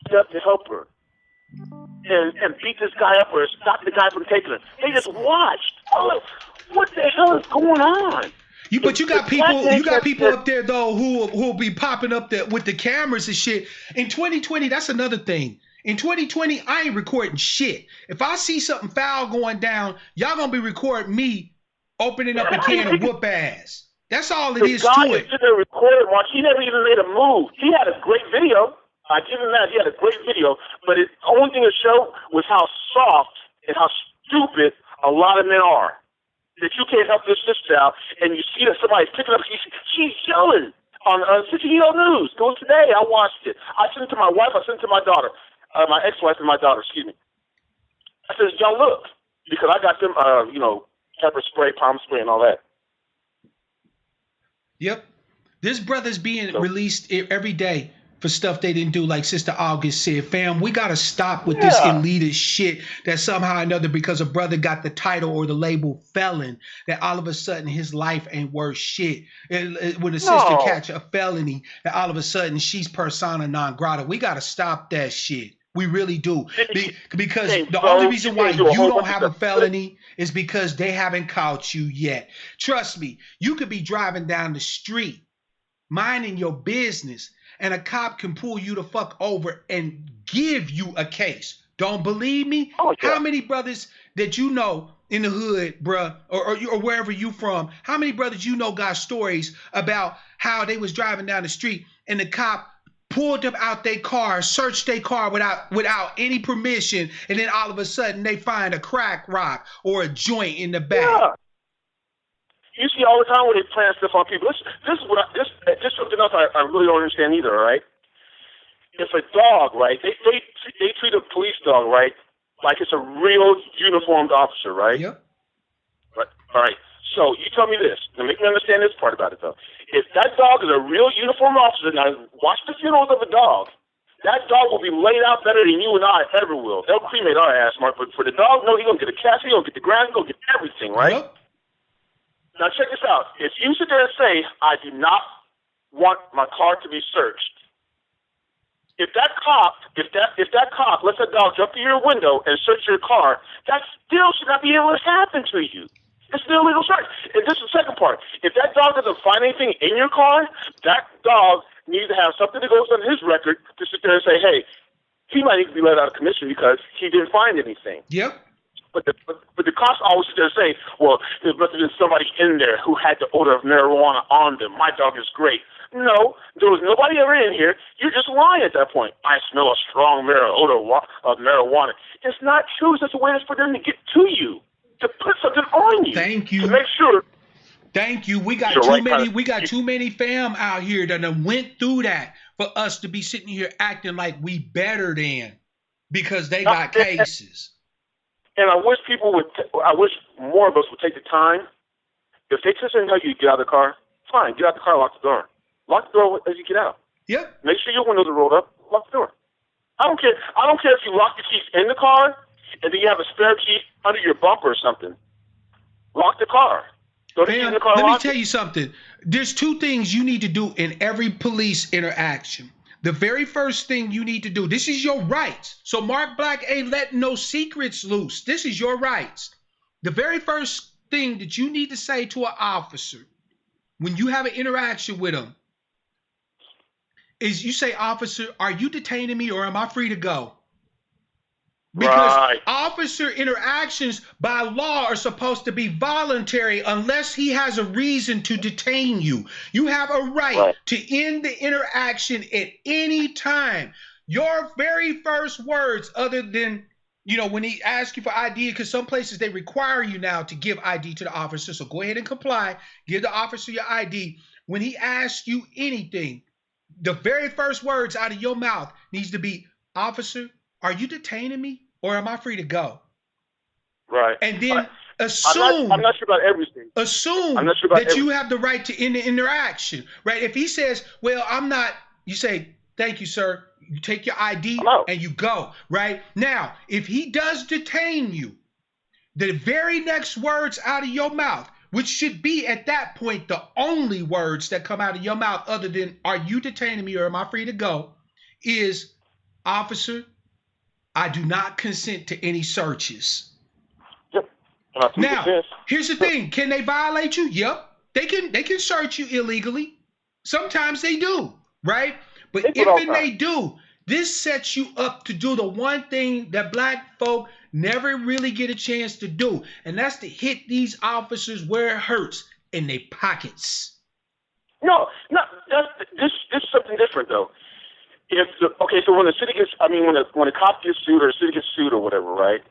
stood up to help her. And beat this guy up or stop the guy from taking her. They just watched. Oh, what the hell is going on? But you got people up there though who'll be popping up with the cameras and shit. In 2020, that's another thing. In 2020, I ain't recording shit. If I see something foul going down, y'all gonna be recording me opening up a can of whoop ass. That's all it is to it. The guy is sitting there recording, Mark. He never even made a move. He had a great video. I give him that. He had a great video, but the only thing to show was how soft and how stupid a lot of men are. that you can't help your sister out, and you see that somebody's picking up, she's yelling on CEO News. Go today. I watched it. I sent it to my wife. I sent it to my daughter, my ex-wife and my daughter. Excuse me. I said, y'all look, because I got them, pepper spray, palm spray, and all that. Yep. This brother's being released every day for stuff they didn't do, like Sister August said. Fam, we got to stop with this elitist shit that somehow or another, because a brother got the title or the label felon, that all of a sudden his life ain't worth shit. When a sister catch a felony, that all of a sudden she's persona non grata. We got to stop that shit. We really do. Because the only reason why you don't have a felony is because they haven't caught you yet. Trust me, you could be driving down the street, minding your business, and a cop can pull you the fuck over and give you a case. Don't believe me? Oh, yeah. How many brothers that you know in the hood, bruh, or wherever you from, how many brothers you know got stories about how they was driving down the street and the cop pulled them out their car, searched their car without any permission, and then all of a sudden they find a crack rock or a joint in the back? Yeah. You see all the time where they plant stuff on people. This is something else I really don't understand either. All right, if a dog, right, they treat a police dog, right, like it's a real uniformed officer, right? Yep. Right. All right. So you tell me this. Now make me understand this part about it though. If that dog is a real uniformed officer, now watch the funerals of a dog. That dog will be laid out better than you and I ever will. They'll cremate our ass, Mark. But for the dog, no, he's gonna get a casket, he's gonna get the ground, he's gonna get everything, right? Yep. Now check this out. If you sit there and say, I do not want my car to be searched, if that cop lets that dog jump through your window and search your car, that still should not be able to happen to you. It's still illegal search. And this is the second part. If that dog doesn't find anything in your car, that dog needs to have something that goes on his record to sit there and say, hey, he might need to be let out of commission because he didn't find anything. Yep. But the cops always sit there and say, well, there must have been somebody in there who had the odor of marijuana on them. My dog is great. No, there was nobody ever in here. You're just lying at that point. I smell a strong odor of marijuana. It's not true. It's just a way for them to get to you, to put something on you. Thank you. To make sure. Thank you. We got too many. We got too many fam out here that done went through that for us to be sitting here acting like we better than because they got cases. And I wish more of us would take the time. If they just tell you to get out of the car, fine, get out the car, lock the door. Lock the door as you get out. Yep. Make sure your windows are rolled up. Lock the door. I don't care if you lock the keys in the car and then you have a spare key under your bumper or something. Lock the car. Fam, let me tell you something. There's two things you need to do in every police interaction. The very first thing you need to do, this is your rights. So Mark Black ain't letting no secrets loose. This is your rights. The very first thing that you need to say to an officer when you have an interaction with him is you say, officer, are you detaining me or am I free to go? Because officer interactions by law are supposed to be voluntary unless he has a reason to detain you. You have a right to end the interaction at any time. Your very first words, other than, when he asks you for ID, because some places they require you now to give ID to the officer. So go ahead and comply. Give the officer your ID. When he asks you anything, the very first words out of your mouth needs to be, officer, are you detaining me or am I free to go? Right. And then assume. I'm not sure about everything. Assume you have the right to end the interaction. Right. If he says, well, I'm not, you say, thank you, sir. You take your ID and you go. Right. Now, if he does detain you, the very next words out of your mouth, which should be at that point the only words that come out of your mouth other than, are you detaining me or am I free to go, is, officer, I do not consent to any searches. Yep. Now, here's the thing. Can they violate you? Yep. They can search you illegally. Sometimes they do, right? But if they do, this sets you up to do the one thing that black folk never really get a chance to do, and that's to hit these officers where it hurts, in their pockets. No, this is something different though. So when the city gets, when a cop gets sued or the city gets sued or whatever, right?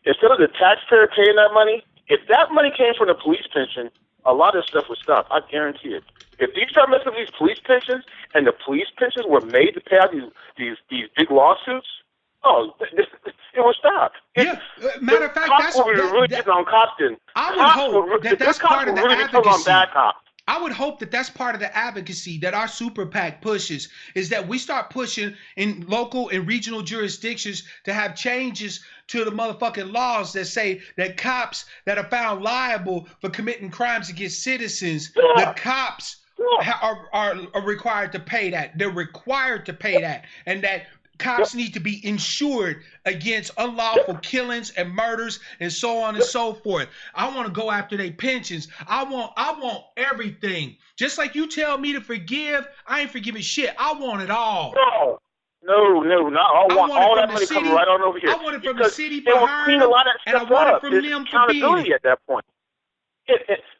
Instead of the taxpayer paying that money, If that money came from the police pension, a lot of stuff would stop. I guarantee it. If these start messing with these police pensions, and the police pensions were made to pay out these big lawsuits, it would stop. Matter of fact, cops were really getting on cops. I would hope that that's part of the advocacy. On bad cops. I would hope that that's part of the advocacy that our super PAC pushes, is that we start pushing in local and regional jurisdictions to have changes to the motherfucking laws that say that cops that are found liable for committing crimes against citizens, the cops are required to pay that. They're required to pay that, and that cops need to be insured against unlawful killings and murders and so on and so forth. I want to go after their pensions. I want everything. Just like you tell me to forgive, I ain't forgiving shit. I want it all. No, not. I want all that money coming right on over here. I want it from the city behind them, and I want it from them for being at that point.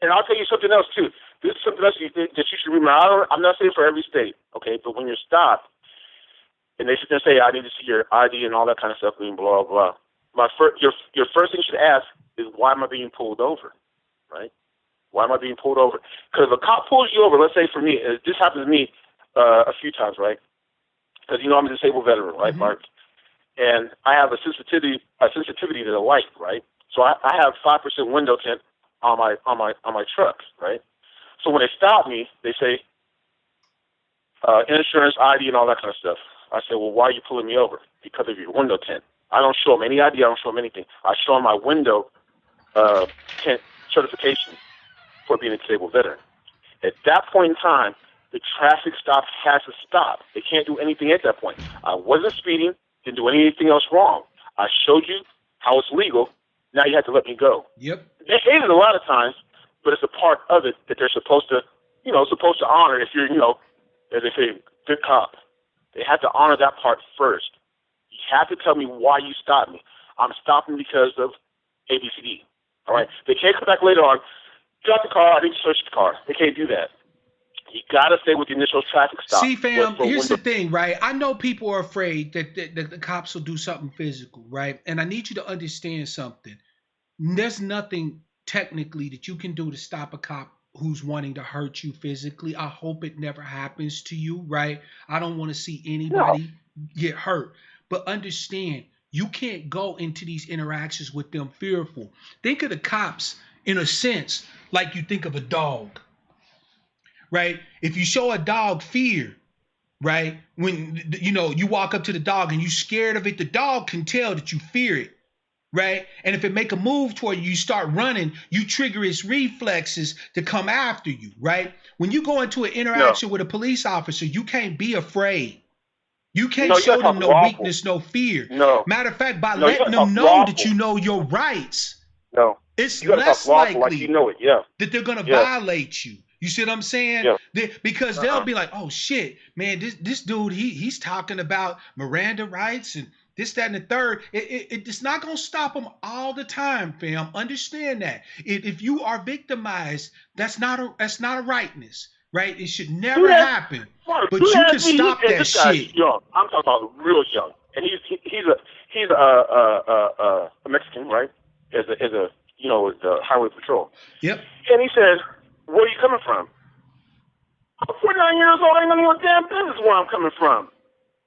And I'll tell you something else too. This is something else that you should remember. I'm not saying for every state, okay, but when you're stopped, and they should just say, I need to see your ID and all that kind of stuff, and blah, blah. Your first thing you should ask is, why am I being pulled over, right? Why am I being pulled over? Because if a cop pulls you over, let's say for me, this happened to me a few times, right? Because, I'm a disabled veteran, right, Mark? And I have a sensitivity to the light, right? So I have 5% window tint on my truck, right? So when they stop me, they say, insurance, ID, and all that kind of stuff. I said, well, why are you pulling me over? Because of your window tint. I don't show them any ID. I don't show them anything. I show them my window tint certification for being a disabled veteran. At that point in time, the traffic stop has to stop. They can't do anything at that point. I wasn't speeding, didn't do anything else wrong. I showed you how it's legal. Now you have to let me go. Yep. They hate it a lot of times, but it's a part of it that they're supposed to honor if you're, as they say, good cop. They have to honor that part first. You have to tell me why you stopped me. I'm stopping because of ABCD. All right? They can't come back later on, got the car, I need to search the car. They can't do that. You got to stay with the initial traffic stop. See, fam, here's the thing, right? I know people are afraid that the cops will do something physical, right? And I need you to understand something. There's nothing technically that you can do to stop a cop who's wanting to hurt you physically. I hope it never happens to you, right? I don't want to see anybody get hurt. But understand, you can't go into these interactions with them fearful. Think of the cops in a sense like you think of a dog, right? If you show a dog fear, right, when you walk up to the dog and you're scared of it, the dog can tell that you fear it. Right? And if it make a move toward you, you start running, you trigger its reflexes to come after you, right? When you go into an interaction with a police officer, you can't be afraid. You can't show them no weakness, no fear. No. Matter of fact, by letting them know that you know your rights, it's less likely like that they're going to violate you. You see what I'm saying? Yeah. Because they'll be like, oh shit, man, this dude, he's talking about Miranda rights and this, that, and the third. It's not going to stop them all the time, fam. Understand that. If you are victimized, that's not a rightness, right? It should never happen. But you can stop that shit. Young. I'm talking about real young. And he's a Mexican, right? As a the highway patrol. Yep. And he says, where are you coming from? I'm 49 years old. I ain't none of your damn business where I'm coming from.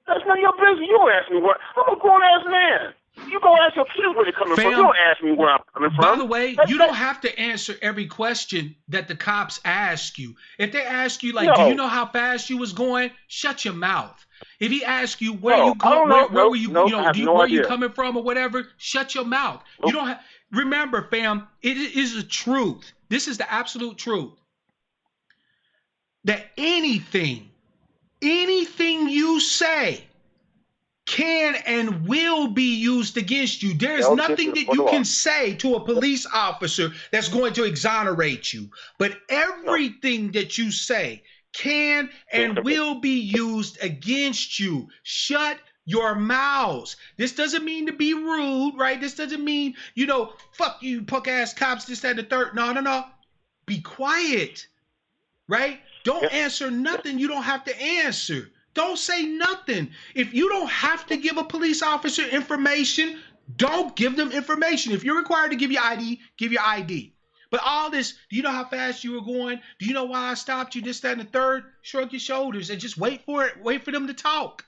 That's none of your business. You don't ask me where. I'm a grown-ass man. You go ask your kids where they're coming from. You don't ask me where I'm coming from. By the way, you don't have to answer every question that the cops ask you. If they ask you, like, do you know how fast you was going? Shut your mouth. If he asks you where you go, where were you, where you coming from or whatever, shut your mouth. You don't have. Remember, fam, it is the truth. This is the absolute truth. That anything you say can and will be used against you. There is nothing that you can say to a police officer that's going to exonerate you. But everything that you say can and will be used against you. Shut your mouths. This doesn't mean to be rude, right? This doesn't mean, fuck you, punk ass cops, this, that, and the third. No. Be quiet, right? Don't answer nothing you don't have to answer. Don't say nothing. If you don't have to give a police officer information, don't give them information. If you're required to give your ID, give your ID. But all this, do you know how fast you were going? Do you know why I stopped you? This, that, and the third. Shrug your shoulders and just wait for it. Wait for them to talk.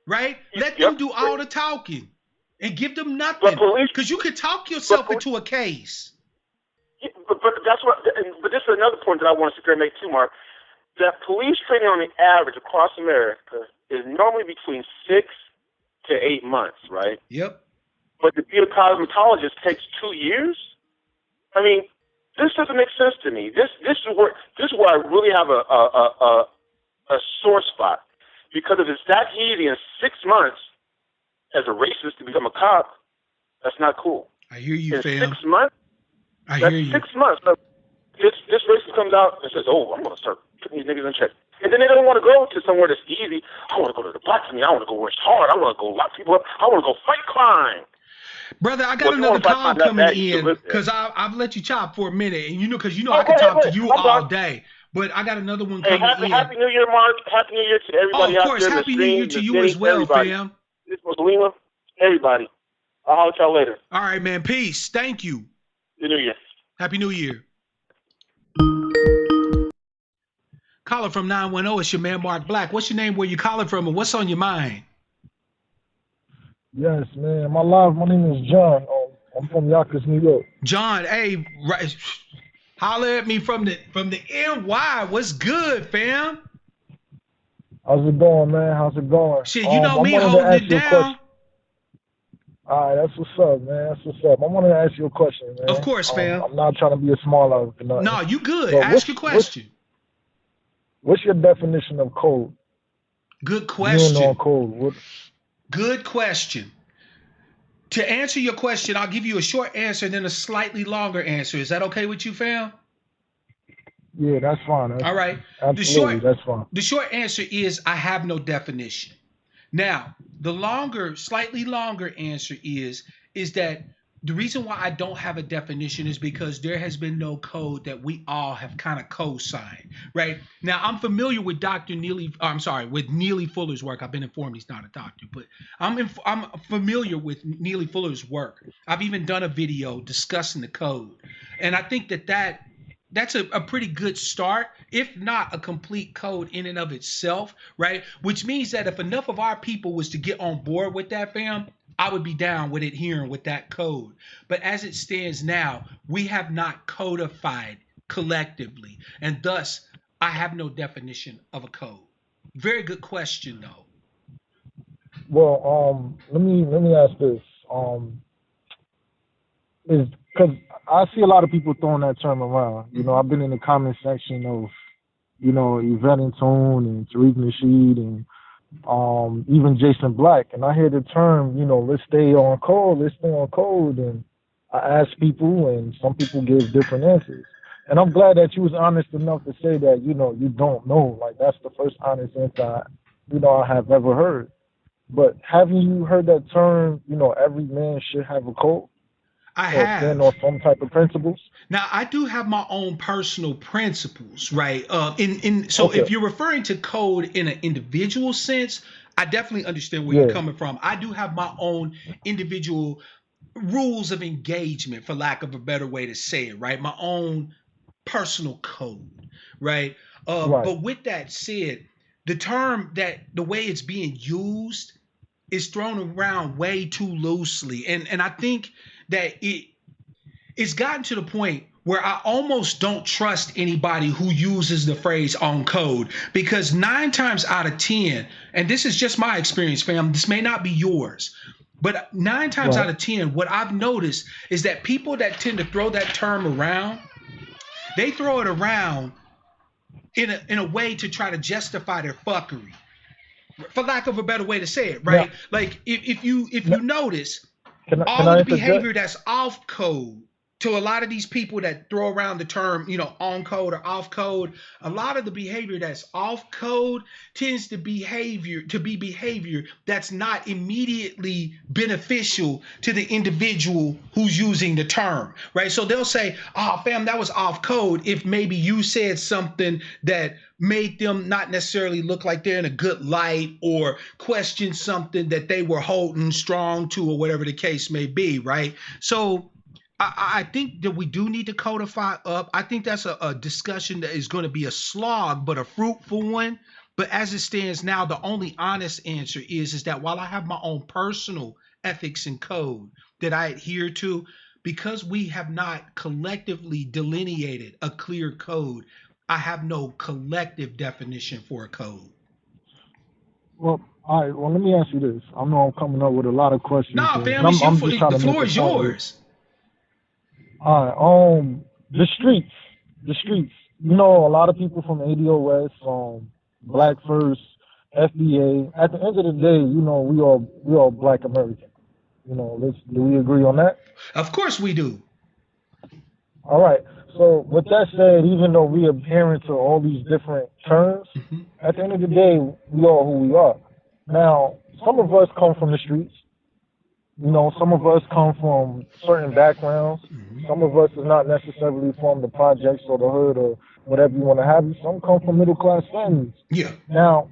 Right? Let them do all the talking and give them nothing. Because you could talk yourself into a case. Yeah, but that's what. But this is another point that I want to make too, Mark. That police training on the average across America is normally between 6 to 8 months, right? Yep. But to be a cosmetologist takes 2 years. I mean, this doesn't make sense to me. This is where I really have a sore spot, because if it's that easy in 6 months as a racist to become a cop, that's not cool. I hear you, in fam. 6 months. I hear you. 6 months. This racist comes out and says, "Oh, I'm going to start putting these niggas in check," and then they don't want to go to somewhere that's easy. I want to go to the black community. I want to go where it's hard. I want to go lock people up. I want to go fight crime. Brother, I got another call coming in because I've let you chop for a minute, and because I can talk to you all day. But I got another one coming in. Happy New Year, Mark. Happy New Year to everybody out there. Of course, Happy New Year to you as well, fam. This was Lima. Everybody. I'll holler at y'all later. All right, man. Peace. Thank you. Happy New Year. Happy New Year. Caller from 910, it's your man Mark Black. What's your name, where you calling from, and what's on your mind? Yes, man. My name is John. I'm from Yonkers, New York. John, hey, holler at me from the NY. What's good, fam? How's it going, man? How's it going? Shit, you know me holding it down. All right, that's what's up, man. That's what's up. I wanted to ask you a question, man. Of course, fam. I'm not trying to be a small aleck or nothing. No, you good. So ask your question. What's your definition of code? Good question. You know code. Good question. To answer your question, I'll give you a short answer and then a slightly longer answer. Is that okay with you, fam? Yeah, that's fine. All right. Absolutely, that's fine. The short answer is I have no definition. Now, the slightly longer answer is that the reason why I don't have a definition is because there has been no code that we all have kind of co-signed, right? Now, I'm familiar with with Neely Fuller's work. I've been informed he's not a doctor, but I'm familiar with Neely Fuller's work. I've even done a video discussing the code. And I think that's a pretty good start, if not a complete code in and of itself, right? Which means that if enough of our people was to get on board with that, fam, I would be down with adhering with that code. But as it stands now, we have not codified collectively, and thus I have no definition of a code. Very good question, though. Well, let me ask this. Is because I see a lot of people throwing that term around. You know, I've been in the comment section of, Yvette and Tone and Tariq Nasheed and even Jason Black, and I hear the term, let's stay on code, and I ask people, and some people give different answers. And I'm glad that you was honest enough to say that, you don't know. Like, that's the first honest answer I have ever heard. But haven't you heard that term, every man should have a code? I have. Or some type of principles? Now, I do have my own personal principles, right? If you're referring to code in an individual sense, I definitely understand where you're coming from. I do have my own individual rules of engagement, for lack of a better way to say it, right? My own personal code, right? But with that said, the term the way it's being used is thrown around way too loosely. And I think that it's gotten to the point where I almost don't trust anybody who uses the phrase on code, because 9 times out of 10, and this is just my experience, fam, this may not be yours, but 9 times out of 10, what I've noticed is that people that tend to throw that term around, they throw it around in a way to try to justify their fuckery, for lack of a better way to say it, right? Like if you notice, all the behavior that's off code to a lot of these people that throw around the term, on code or off code, a lot of the behavior that's off code tends to be behavior that's not immediately beneficial to the individual who's using the term, right? So they'll say, "Oh, fam, that was off code," if maybe you said something that made them not necessarily look like they're in a good light, or question something that they were holding strong to, or whatever the case may be, right? So I think that we do need to codify up. I think that's a discussion that is going to be a slog, but a fruitful one. But as it stands now, the only honest answer is that while I have my own personal ethics and code that I adhere to, because we have not collectively delineated a clear code, I have no collective definition for a code. Well, all right. Well, let me ask you this. I know I'm coming up with a lot of questions. Nah, here. fam, the floor is yours. All right. The streets. You know, a lot of people from ADOS, Black First, FBA. At the end of the day, you know, we all Black American. You know, do we agree on that? Of course we do. All right. So with that said, even though we adhere to all these different terms, at the end of the day, we are who we are. Now, some of us come from the streets. You know, some of us come from certain backgrounds. Some of us is not necessarily from the projects or the hood or whatever you want to have. Some come from middle class families. Yeah. Now,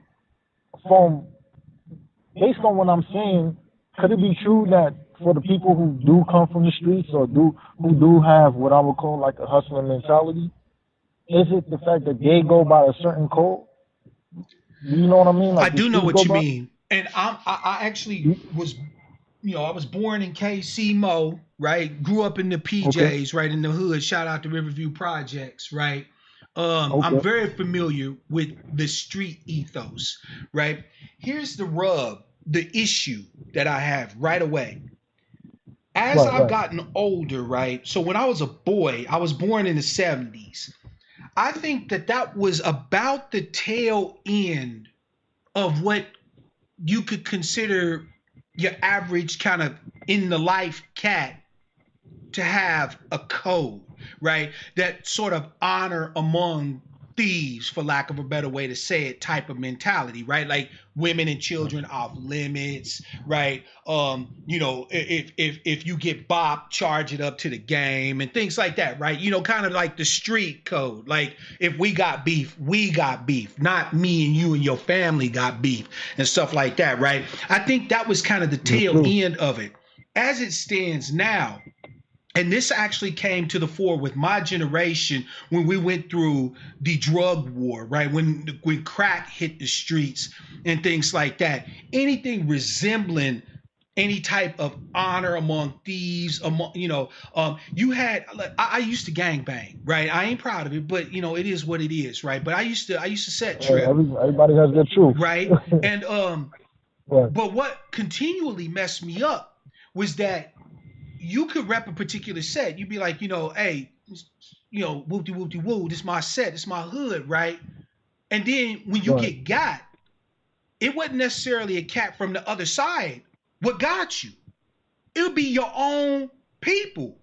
based on what I'm saying, could it be true that for the people who do come from the streets or who do have what I would call like a hustling mentality, is it the fact that they go by a certain code? You know what I mean? Like I do know what you mean. And I actually was, I was born in KC Mo, right? Grew up in the PJs, right, in the hood. Shout out to Riverview Projects, right? I'm very familiar with the street ethos, right? Here's the rub, the issue that I have right away. As I've gotten older, right? So when I was a boy, I was born in the 70s. I think that was about the tail end of what you could consider your average kind of in the life cat to have a code, right? That sort of honor among thieves, for lack of a better way to say it, type of mentality, right? Like women and children off limits, right? If you get bopped, charge it up to the game and things like that, right? Kind of like the street code. Like if we got beef, not me and you and your family got beef and stuff like that, right? I think that was kind of the tail end of it. As it stands now, and this actually came to the fore with my generation when we went through the drug war, right? When crack hit the streets and things like that. Anything resembling any type of honor among thieves, you had. I used to gangbang, right? I ain't proud of it, but it is what it is, right? But I used to set trip. Everybody has their truth, right? And but what continually messed me up was that you could rep a particular set. You'd be like, hey, whoop-de-whoop-de-woo, this my set, this my hood, right? And then when you get got, it wasn't necessarily a cat from the other side what got you. It would be your own people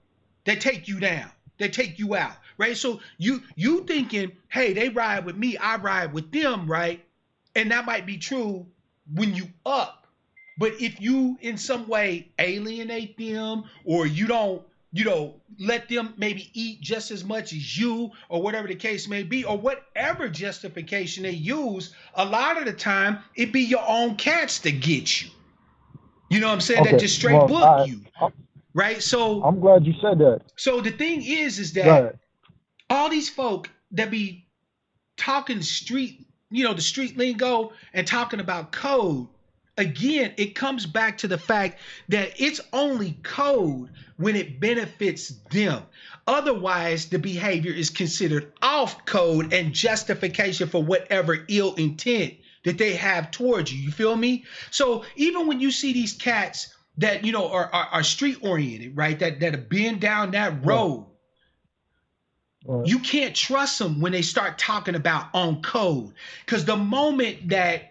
that take you down, that take you out, right? So you thinking, hey, they ride with me, I ride with them, right? And that might be true when you up. But if you in some way alienate them, or you don't, let them maybe eat just as much as you, or whatever the case may be, or whatever justification they use, a lot of the time it be your own cats that get you. You know what I'm saying? That just straight book you. Right? So I'm glad you said that. So the thing is that all these folk that be talking street, the street lingo and talking about code, again, it comes back to the fact that it's only code when it benefits them. Otherwise, the behavior is considered off code and justification for whatever ill intent that they have towards you. You feel me? So even when you see these cats that, are street oriented, right? That have been down that road, you can't trust them when they start talking about on code. Because the moment that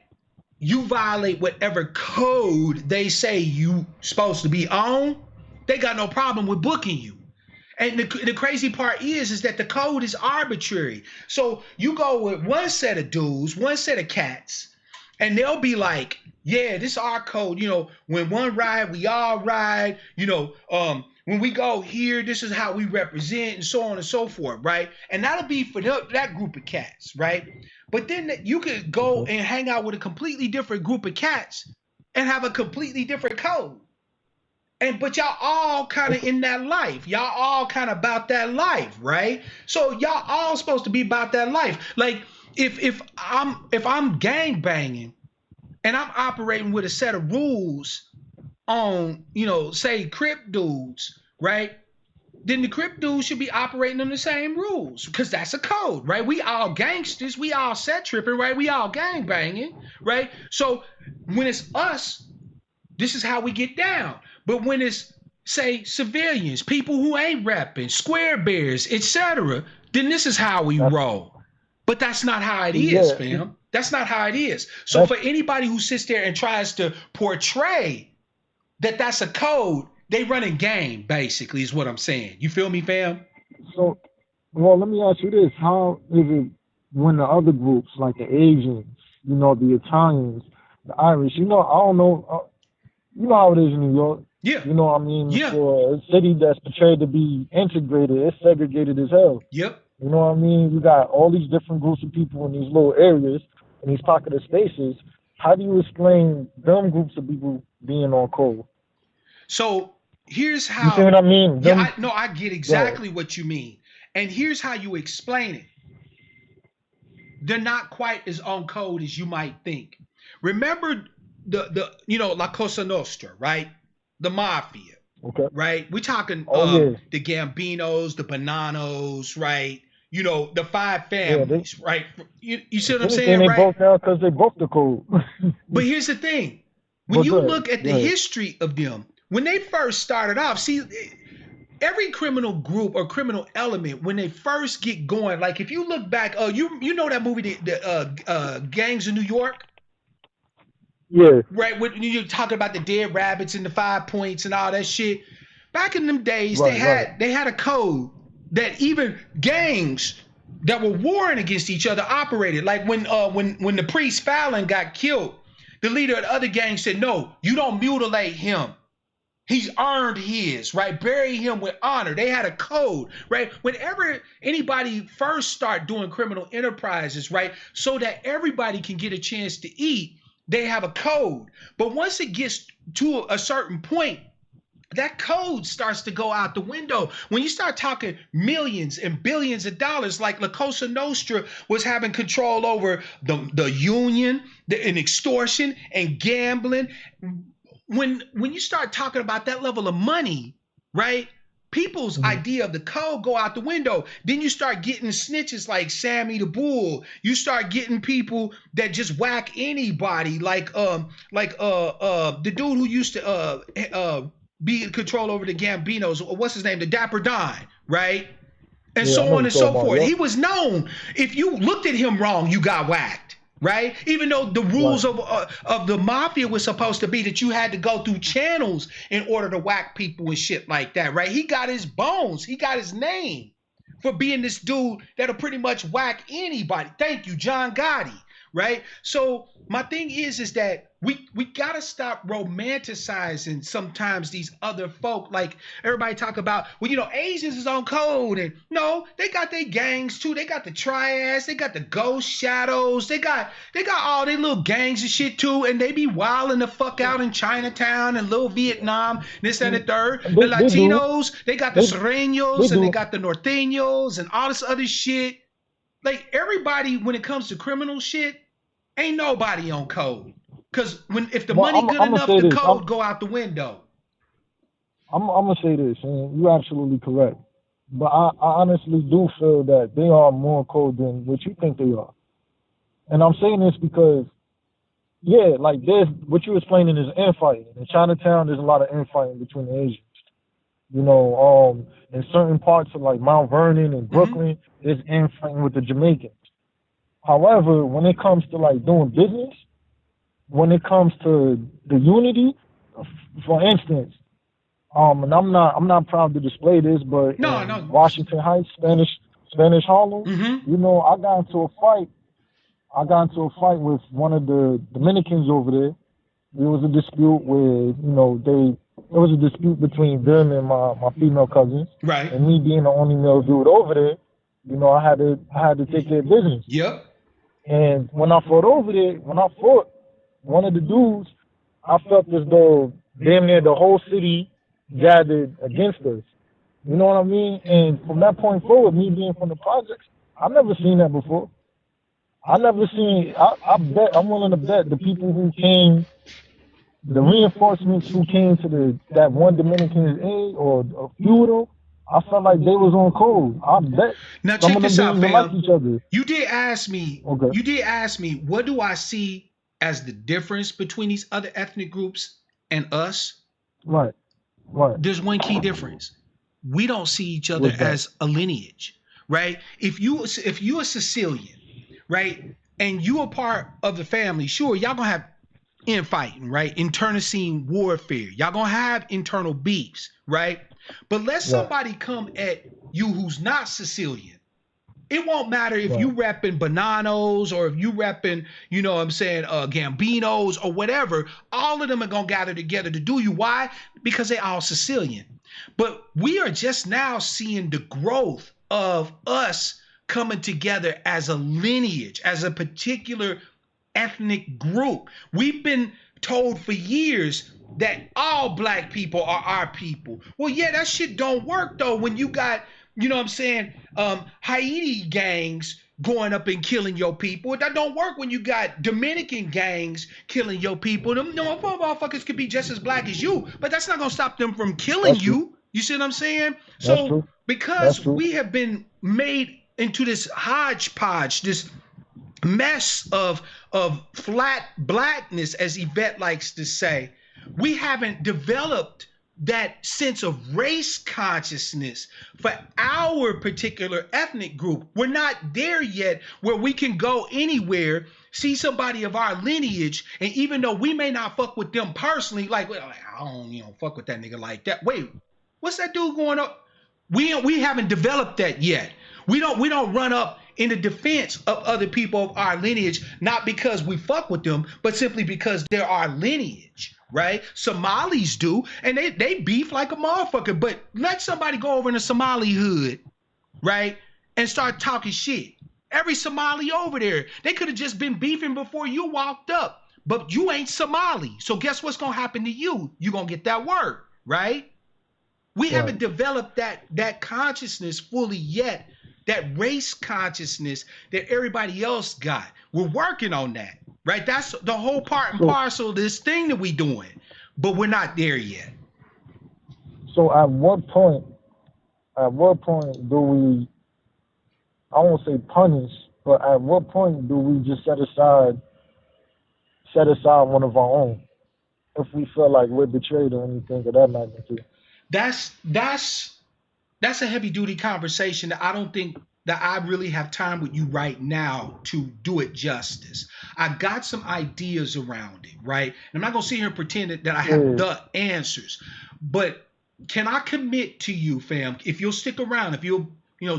you violate whatever code they say you supposed to be on, they got no problem with booking you. And the crazy part is that the code is arbitrary. So you go with one set of dudes, one set of cats, and they'll be like, yeah, this is our code. When one ride, we all ride. When we go here, this is how we represent, and so on and so forth, right? And that'll be for that group of cats, right? But then you could go and hang out with a completely different group of cats and have a completely different code. But y'all all kind of in that life. Y'all all kind of about that life, right? So y'all all supposed to be about that life. Like if I'm gang banging and I'm operating with a set of rules on, say Crip dudes, right? Then the Crip dudes should be operating on the same rules because that's a code, right? We all gangsters, we all set tripping, right? We all gang banging, right? So when it's us, this is how we get down. But when it's, say, civilians, people who ain't rapping, square bears, etc., then this is how we roll. But that's not how it is, fam. That's not how it is. So for anybody who sits there and tries to portray that that's a code, they running game, basically, is what I'm saying. You feel me, fam? So, well, let me ask you this. How is it when the other groups, like the Asians, the Italians, the Irish, I don't know, you know how it is in New York. Yeah. You know what I mean? Yeah. For a city that's portrayed to be integrated, it's segregated as hell. Yep. You know what I mean? You got all these different groups of people in these little areas, in these pocket of spaces. How do you explain them groups of people being on code? So here's how. You see what I mean? I get exactly what you mean. And here's how you explain it. They're not quite as on code as you might think. Remember the La Cosa Nostra, right? The mafia, right? We're talking the Gambinos, the Bonanos, right? The five families, right? You see what I'm saying, they right? Broke down because they broke the code. But here's the thing. When you look at the history of them, when they first started off, see, every criminal group or criminal element, when they first get going, like if you look back, you know that movie, the Gangs of New York? Yeah. Right, when you're talking about the dead rabbits and the 5 points and all that shit. Back in them days, they had a code that even gangs that were warring against each other operated. Like when the priest Fallon got killed, the leader of the other gang said, "No, you don't mutilate him. He's earned his, right? Bury him with honor." They had a code, right? Whenever anybody first start doing criminal enterprises, right, so that everybody can get a chance to eat, they have a code. But once it gets to a certain point, that code starts to go out the window. When you start talking millions and billions of dollars, like La Cosa Nostra was having control over the union, and extortion and gambling. When you start talking about that level of money, right? People's idea of the code go out the window. Then you start getting snitches like Sammy the Bull. You start getting people that just whack anybody, like the dude who used to be in control over the Gambinos. What's his name? The Dapper Don, right? And so on and so forth. He was known. If you looked at him wrong, you got whacked. Right? Even though the rules of the mafia was supposed to be that you had to go through channels in order to whack people and shit like that, right? He got his bones. He got his name for being this dude that'll pretty much whack anybody. Thank you, John Gotti, right? So my thing is that we gotta stop romanticizing sometimes these other folk. Like everybody talk about, well, Asians is on code, and no, they got their gangs too. They got the triads, they got the ghost shadows, they got all their little gangs and shit too, and they be wilding the fuck out in Chinatown and Little Vietnam, this and the third. The Latinos, they got the Sureños, and they got the Norteños and all this other shit. Like everybody, when it comes to criminal shit, ain't nobody on code. Because if the money good enough, the code go out the window. I'm gonna say this, and you're absolutely correct. But I honestly do feel that they are more code than what you think they are. And I'm saying this because, like there's what you're explaining is infighting. In Chinatown, there's a lot of infighting between the Asians. In certain parts of like Mount Vernon and Brooklyn, there's infighting with the Jamaicans. However, when it comes to like doing business, when it comes to the unity, for instance, And I'm not proud to display this, but No, in no. Washington Heights, Spanish Harlem, Mm-hmm. you know, I got into a fight. I got into a fight with one of the Dominicans over there. There was a dispute where, you know, there was a dispute between them and my female cousins. Right. And me being the only male dude over there, you know, I had to take care of business. Yep. And when I fought over there, when I fought one of the dudes, I felt as though damn near the whole city gathered against us. You know what I mean? And from that point forward, me being from the projects, I've never seen that before. I never seen. I'm willing to bet the people who came, the reinforcements who came to that one Dominican's aid or a few of them, I felt like they was on code. I bet Now some check of them this didn't out, even like fam. each other. You did ask me. Okay. You did ask me. What do I see as the difference between these other ethnic groups and us? Right. Right. There's one key difference. We don't see each other What's that? as a lineage, right? If you a Sicilian, right, and you a part of the family, sure, y'all gonna have infighting, right? Internecine warfare. Y'all gonna have internal beefs, right? But let somebody come at you who's not Sicilian. It won't matter if you repping Bonanos or if you repping, you know what I'm saying, Gambinos or whatever. All of them are going to gather together to do you. Why? Because they all Sicilian. But we are just now seeing the growth of us coming together as a lineage, as a particular ethnic group. We've been told for years that all black people are our people. Well, yeah, that shit don't work though when you got, you know what I'm saying, Haiti gangs going up and killing your people. That don't work when you got Dominican gangs killing your people. Them motherfuckers could be just as black as you, but that's not gonna stop them from killing you. You see what I'm saying? So because we have been made into this hodgepodge, this mess of flat blackness, as Yvette likes to say, we haven't developed that sense of race consciousness for our particular ethnic group. We're not there yet where we can go anywhere, see somebody of our lineage, and even though we may not fuck with them personally, like, well, I don't, you know, fuck with that nigga like that. Wait, what's that dude going up? We haven't developed that yet. We don't run up in the defense of other people of our lineage, not because we fuck with them, but simply because they're our lineage, right? Somalis do, and they beef like a motherfucker. But let somebody go over in a Somali hood, right, and start talking shit. Every Somali over there, they could have just been beefing before you walked up, but you ain't Somali. So guess what's gonna happen to you? You're gonna get that word, right? We haven't developed that consciousness fully yet, that race consciousness that everybody else got. We're working on that, right? That's the whole part and parcel of this thing that we doing, but we're not there yet. So at what point do we, I won't say punish, but at what point do we just set aside one of our own if we feel like we're betrayed or anything of that magnitude? That's a heavy duty conversation that I don't think that I really have time with you right now to do it justice. I got some ideas around it, right? And I'm not gonna sit here and pretend that I have the answers, but can I commit to you, fam? If you'll stick around, if you'll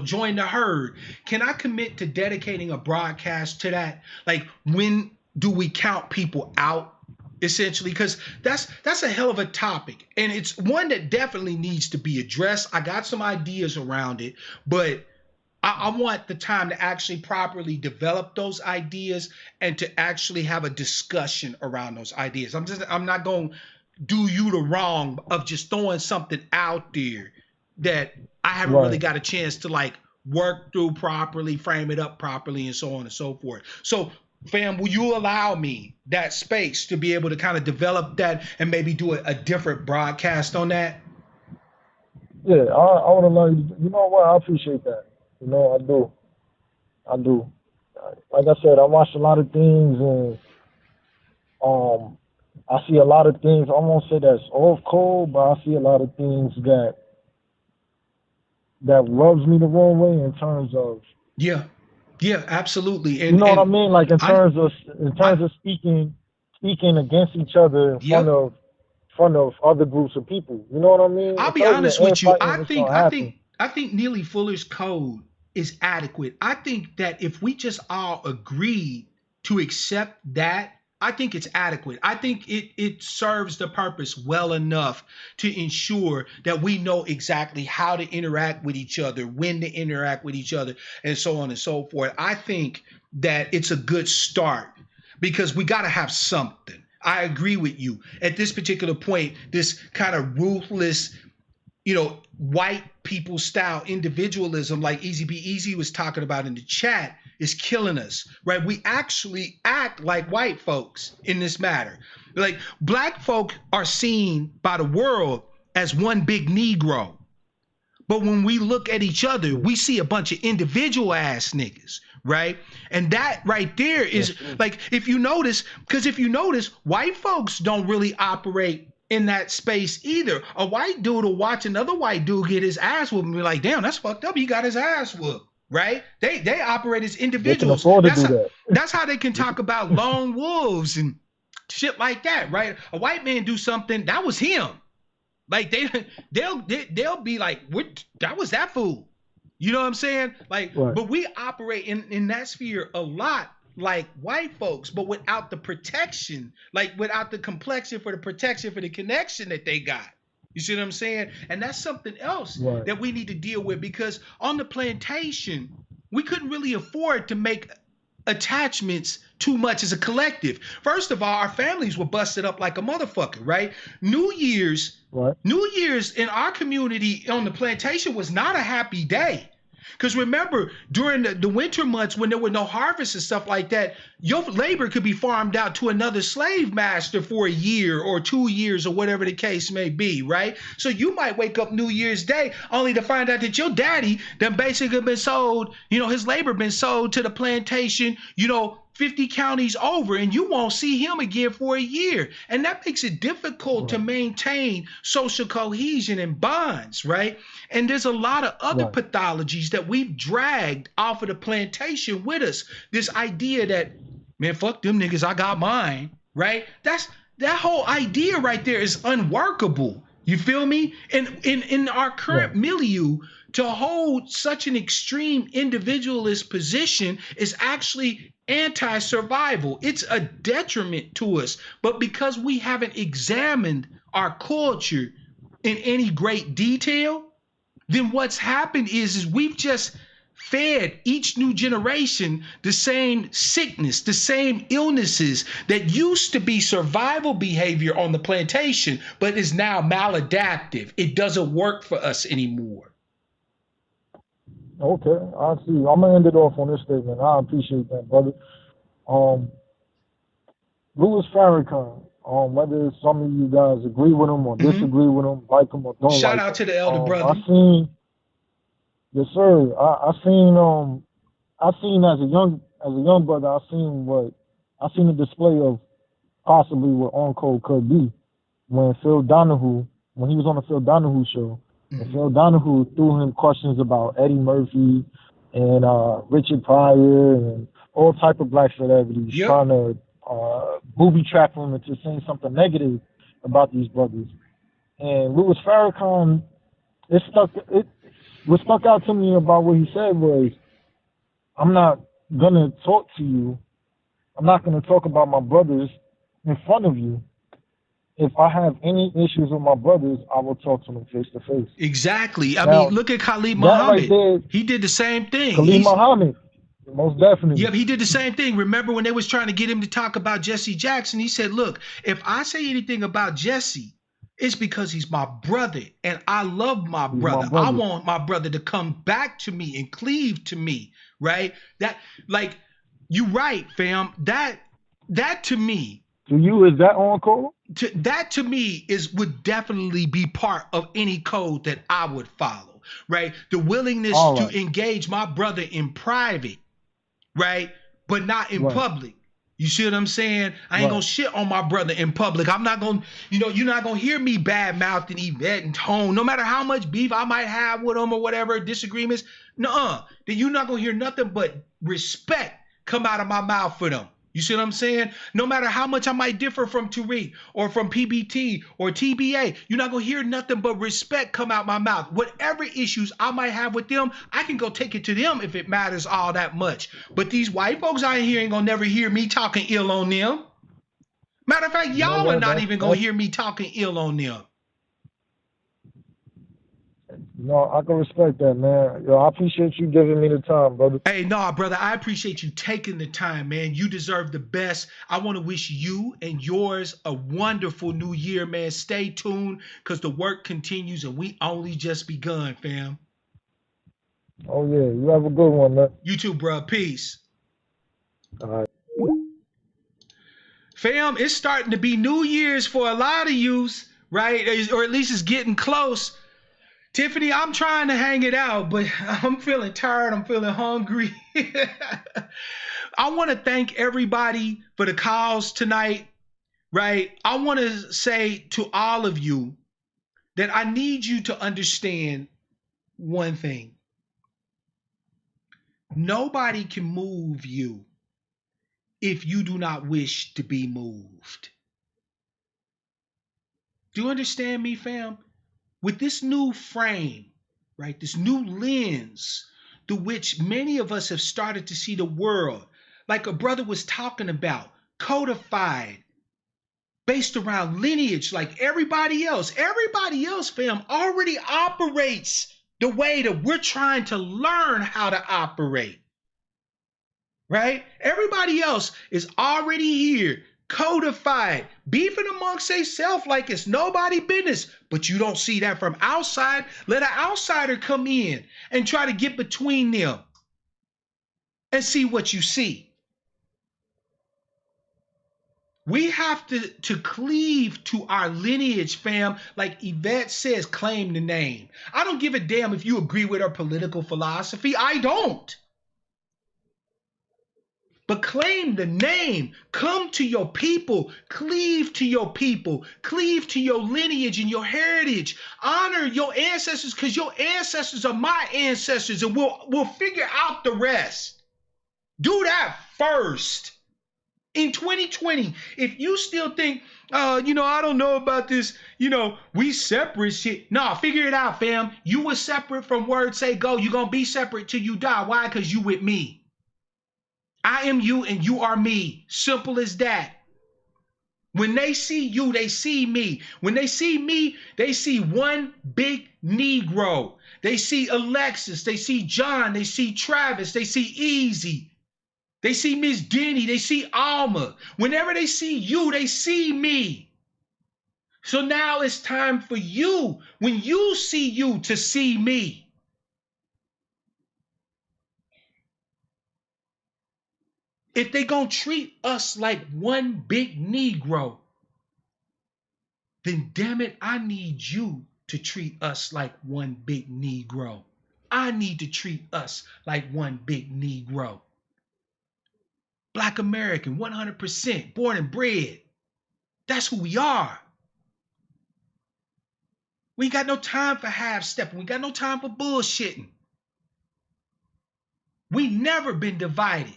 join the herd, can I commit to dedicating a broadcast to that? Like, when do we count people out? Essentially, because that's a hell of a topic, and it's one that definitely needs to be addressed. I got some ideas around it, but I want the time to actually properly develop those ideas and to actually have a discussion around those ideas. I'm not going to do you the wrong of just throwing something out there that I haven't really got a chance to like work through properly, frame it up properly, and so on and so forth. So, fam, will you allow me that space to be able to kind of develop that and maybe do a different broadcast on that? Yeah, I would allow you. You know what? I appreciate that. You know, I do. Like I said, I watch a lot of things, and I see a lot of things. I won't say that's off code, but I see a lot of things that rubs me the wrong way in terms of. Yeah, absolutely. And you know what I mean? Like in terms of speaking against each other in fun of other groups of people. You know what I mean? I'll It's be already honest an with you. infighting that's gonna happen. I think Neely Fuller's code is adequate. I think that if we just all agree to accept that, I think it's adequate. I think it serves the purpose well enough to ensure that we know exactly how to interact with each other, when to interact with each other, and so on and so forth. I think that it's a good start because we got to have something. I agree with you. At this particular point, this kind of ruthless, white people style individualism, like Easy Be Easy was talking about in the chat, is killing us, right? We actually act like white folks in this matter. Like, black folk are seen by the world as one big Negro. But when we look at each other, we see a bunch of individual ass niggas, right? And that right there is like, if you notice, white folks don't really operate in that space either. A white dude will watch another white dude get his ass whooped and be like, damn, that's fucked up. He got his ass whooped, right? They operate as individuals. That's how they can talk about lone wolves and shit like that, right? A white man do something, that was him. Like they'll be like, what? That was that fool. You know what I'm saying? Like, right. But we operate in that sphere a lot like white folks, but without the protection, like without the complexion for the protection for the connection that they got. You see what I'm saying? And that's something else that we need to deal with, because on the plantation, we couldn't really afford to make attachments too much as a collective. First of all, our families were busted up like a motherfucker, right? New Year's in our community on the plantation was not a happy day. Because remember, during the winter months when there were no harvests and stuff like that, your labor could be farmed out to another slave master for a year or 2 years or whatever the case may be, right? So you might wake up New Year's Day only to find out that your daddy done basically been sold, his labor been sold to the plantation, 50 counties over, and you won't see him again for a year. And that makes it difficult to maintain social cohesion and bonds, right? And there's a lot of other pathologies that we've dragged off of the plantation with us. This idea that, man, fuck them niggas, I got mine, right? That whole idea right there is unworkable. You feel me? And in our current milieu, to hold such an extreme individualist position is actually anti-survival. It's a detriment to us. But because we haven't examined our culture in any great detail, then what's happened is we've just fed each new generation the same sickness, the same illnesses that used to be survival behavior on the plantation, but is now maladaptive. It doesn't work for us anymore. Okay, I see. I'm gonna end it off on this statement. I appreciate that, brother. Louis Farrakhan. Whether some of you guys agree with him or disagree with him, like him or don't like him. Shout out to the elder brother. Yes, sir. I seen as a young brother. I seen a display of possibly what On Code could be when he was on the Phil Donahue show. And Phil Donahue threw him questions about Eddie Murphy and Richard Pryor and all type of black celebrities, trying to booby trap him into saying something negative about these brothers. And Louis Farrakhan, what stuck out to me about what he said was, I'm not gonna talk to you. I'm not gonna talk about my brothers in front of you. If I have any issues with my brothers, I will talk to them face to face. Exactly. I mean, look at Khalid Muhammad. Right, he did the same thing. Khalid Muhammad, most definitely. Yep, he did the same thing. Remember when they was trying to get him to talk about Jesse Jackson? He said, look, if I say anything about Jesse, it's because he's my brother and I love my brother. I want my brother to come back to me and cleave to me, right? You right, fam. That to me. To you, is that on code? That to me would definitely be part of any code that I would follow, right? The willingness to engage my brother in private, right? But not in public. You see what I'm saying? I ain't gonna shit on my brother in public. I'm not gonna, you're not gonna hear me bad mouthing Yvette and Tone, no matter how much beef I might have with them or whatever, disagreements. Nuh-uh. Then you're not gonna hear nothing but respect come out of my mouth for them. You see what I'm saying? No matter how much I might differ from Tariq or from PBT or TBA, you're not going to hear nothing but respect come out my mouth. Whatever issues I might have with them, I can go take it to them if it matters all that much. But these white folks out here ain't going to never hear me talking ill on them. Matter of fact, y'all are not even going to hear me talking ill on them. No, I can respect that, man. Yo, I appreciate you giving me the time, brother. Hey, nah, brother, I appreciate you taking the time, man. You deserve the best. I want to wish you and yours a wonderful new year, man. Stay tuned because the work continues and we only just begun, fam. Oh, yeah. You have a good one, man. You too, bro. Peace. All right. Fam, it's starting to be New Year's for a lot of yous, right? Or at least it's getting close. Tiffany, I'm trying to hang it out, but I'm feeling tired. I'm feeling hungry. I want to thank everybody for the calls tonight, right? I want to say to all of you that I need you to understand one thing. Nobody can move you if you do not wish to be moved. Do you understand me, fam? With this new frame, right, this new lens through which many of us have started to see the world, like a brother was talking about, codified, based around lineage, like everybody else, fam, already operates the way that we're trying to learn how to operate, right? Everybody else is already here, codified, beefing amongst themselves like it's nobody business. But you don't see that from outside. Let an outsider come in and try to get between them and see what you see. We have to cleave to our lineage, fam. Like Yvette says, claim the name. I don't give a damn if you agree with her political philosophy. I don't. But claim the name. Come to your people. Cleave to your people. Cleave to your lineage and your heritage. Honor your ancestors because your ancestors are my ancestors, and we'll figure out the rest. Do that first. In 2020, if you still think, I don't know about this, we separate shit. Nah, figure it out, fam. You were separate from word say go. You're going to be separate till you die. Why? Because you with me. I am you and you are me. Simple as that. When they see you, they see me. When they see me, they see one big Negro. They see Alexis. They see John. They see Travis. They see Easy. They see Miss Denny. They see Alma. Whenever they see you, they see me. So now it's time for you, when you see you, to see me. If they gonna treat us like one big Negro, then damn it, I need you to treat us like one big Negro. I need to treat us like one big Negro. Black American, 100%, born and bred. That's who we are. We ain't got no time for half-stepping. We got no time for bullshitting. We never been divided.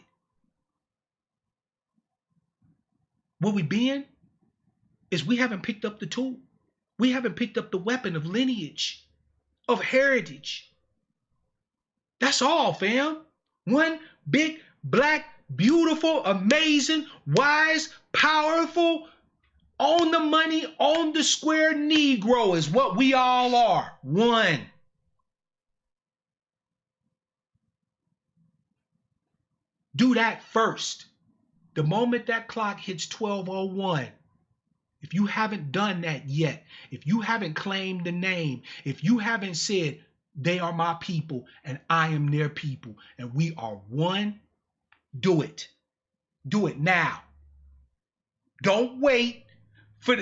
What we been is we haven't picked up the tool. We haven't picked up the weapon of lineage, of heritage. That's all, fam. One big, black, beautiful, amazing, wise, powerful, on the money, on the square Negro is what we all are. One. Do that first. The moment that clock hits 12:01, if you haven't done that yet, if you haven't claimed the name, if you haven't said, they are my people and I am their people and we are one, do it. Do it now. Don't wait for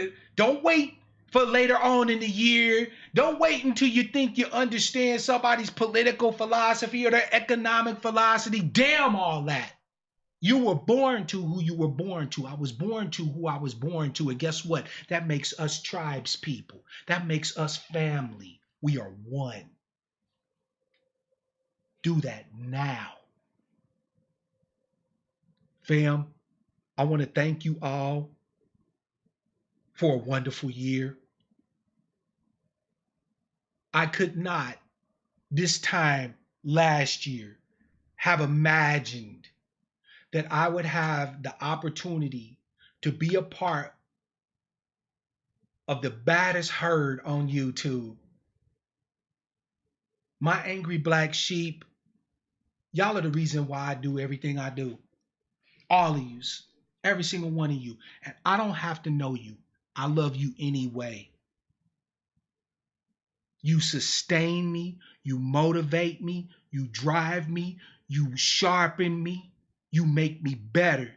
later on in the year. Don't wait until you think you understand somebody's political philosophy or their economic philosophy. Damn all that. You were born to who you were born to. I was born to who I was born to. And guess what? That makes us tribes people. That makes us family. We are one. Do that now. Fam, I want to thank you all for a wonderful year. I could not, this time last year, have imagined that I would have the opportunity to be a part of the baddest herd on YouTube. My angry black sheep, y'all are the reason why I do everything I do. All of you, every single one of you. And I don't have to know you. I love you anyway. You sustain me, you motivate me, you drive me, you sharpen me, you make me better.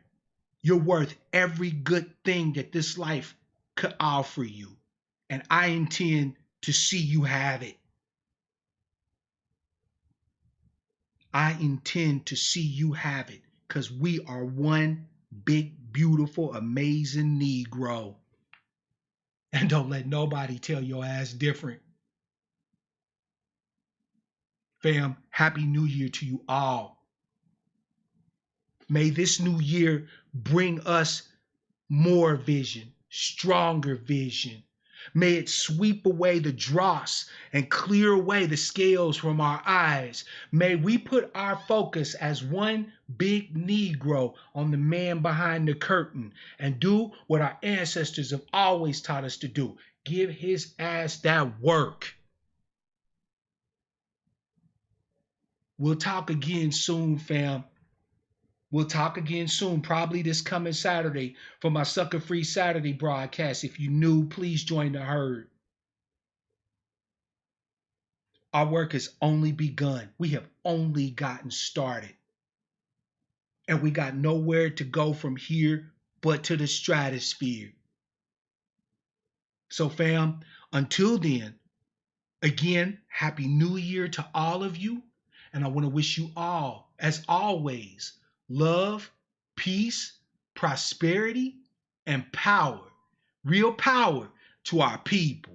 You're worth every good thing that this life could offer you. And I intend to see you have it. I intend to see you have it because we are one big, beautiful, amazing Negro. And don't let nobody tell your ass different. Fam, Happy New Year to you all. May this new year bring us more vision, stronger vision. May it sweep away the dross and clear away the scales from our eyes. May we put our focus as one big Negro on the man behind the curtain and do what our ancestors have always taught us to do. Give his ass that work. We'll talk again soon, fam. We'll talk again soon, probably this coming Saturday for my Sucker Free Saturday broadcast. If you're new, please join the herd. Our work has only begun. We have only gotten started. And we got nowhere to go from here but to the stratosphere. So, fam, until then, again, Happy New Year to all of you. And I want to wish you all, as always, love, peace, prosperity, and power. Real power to our people.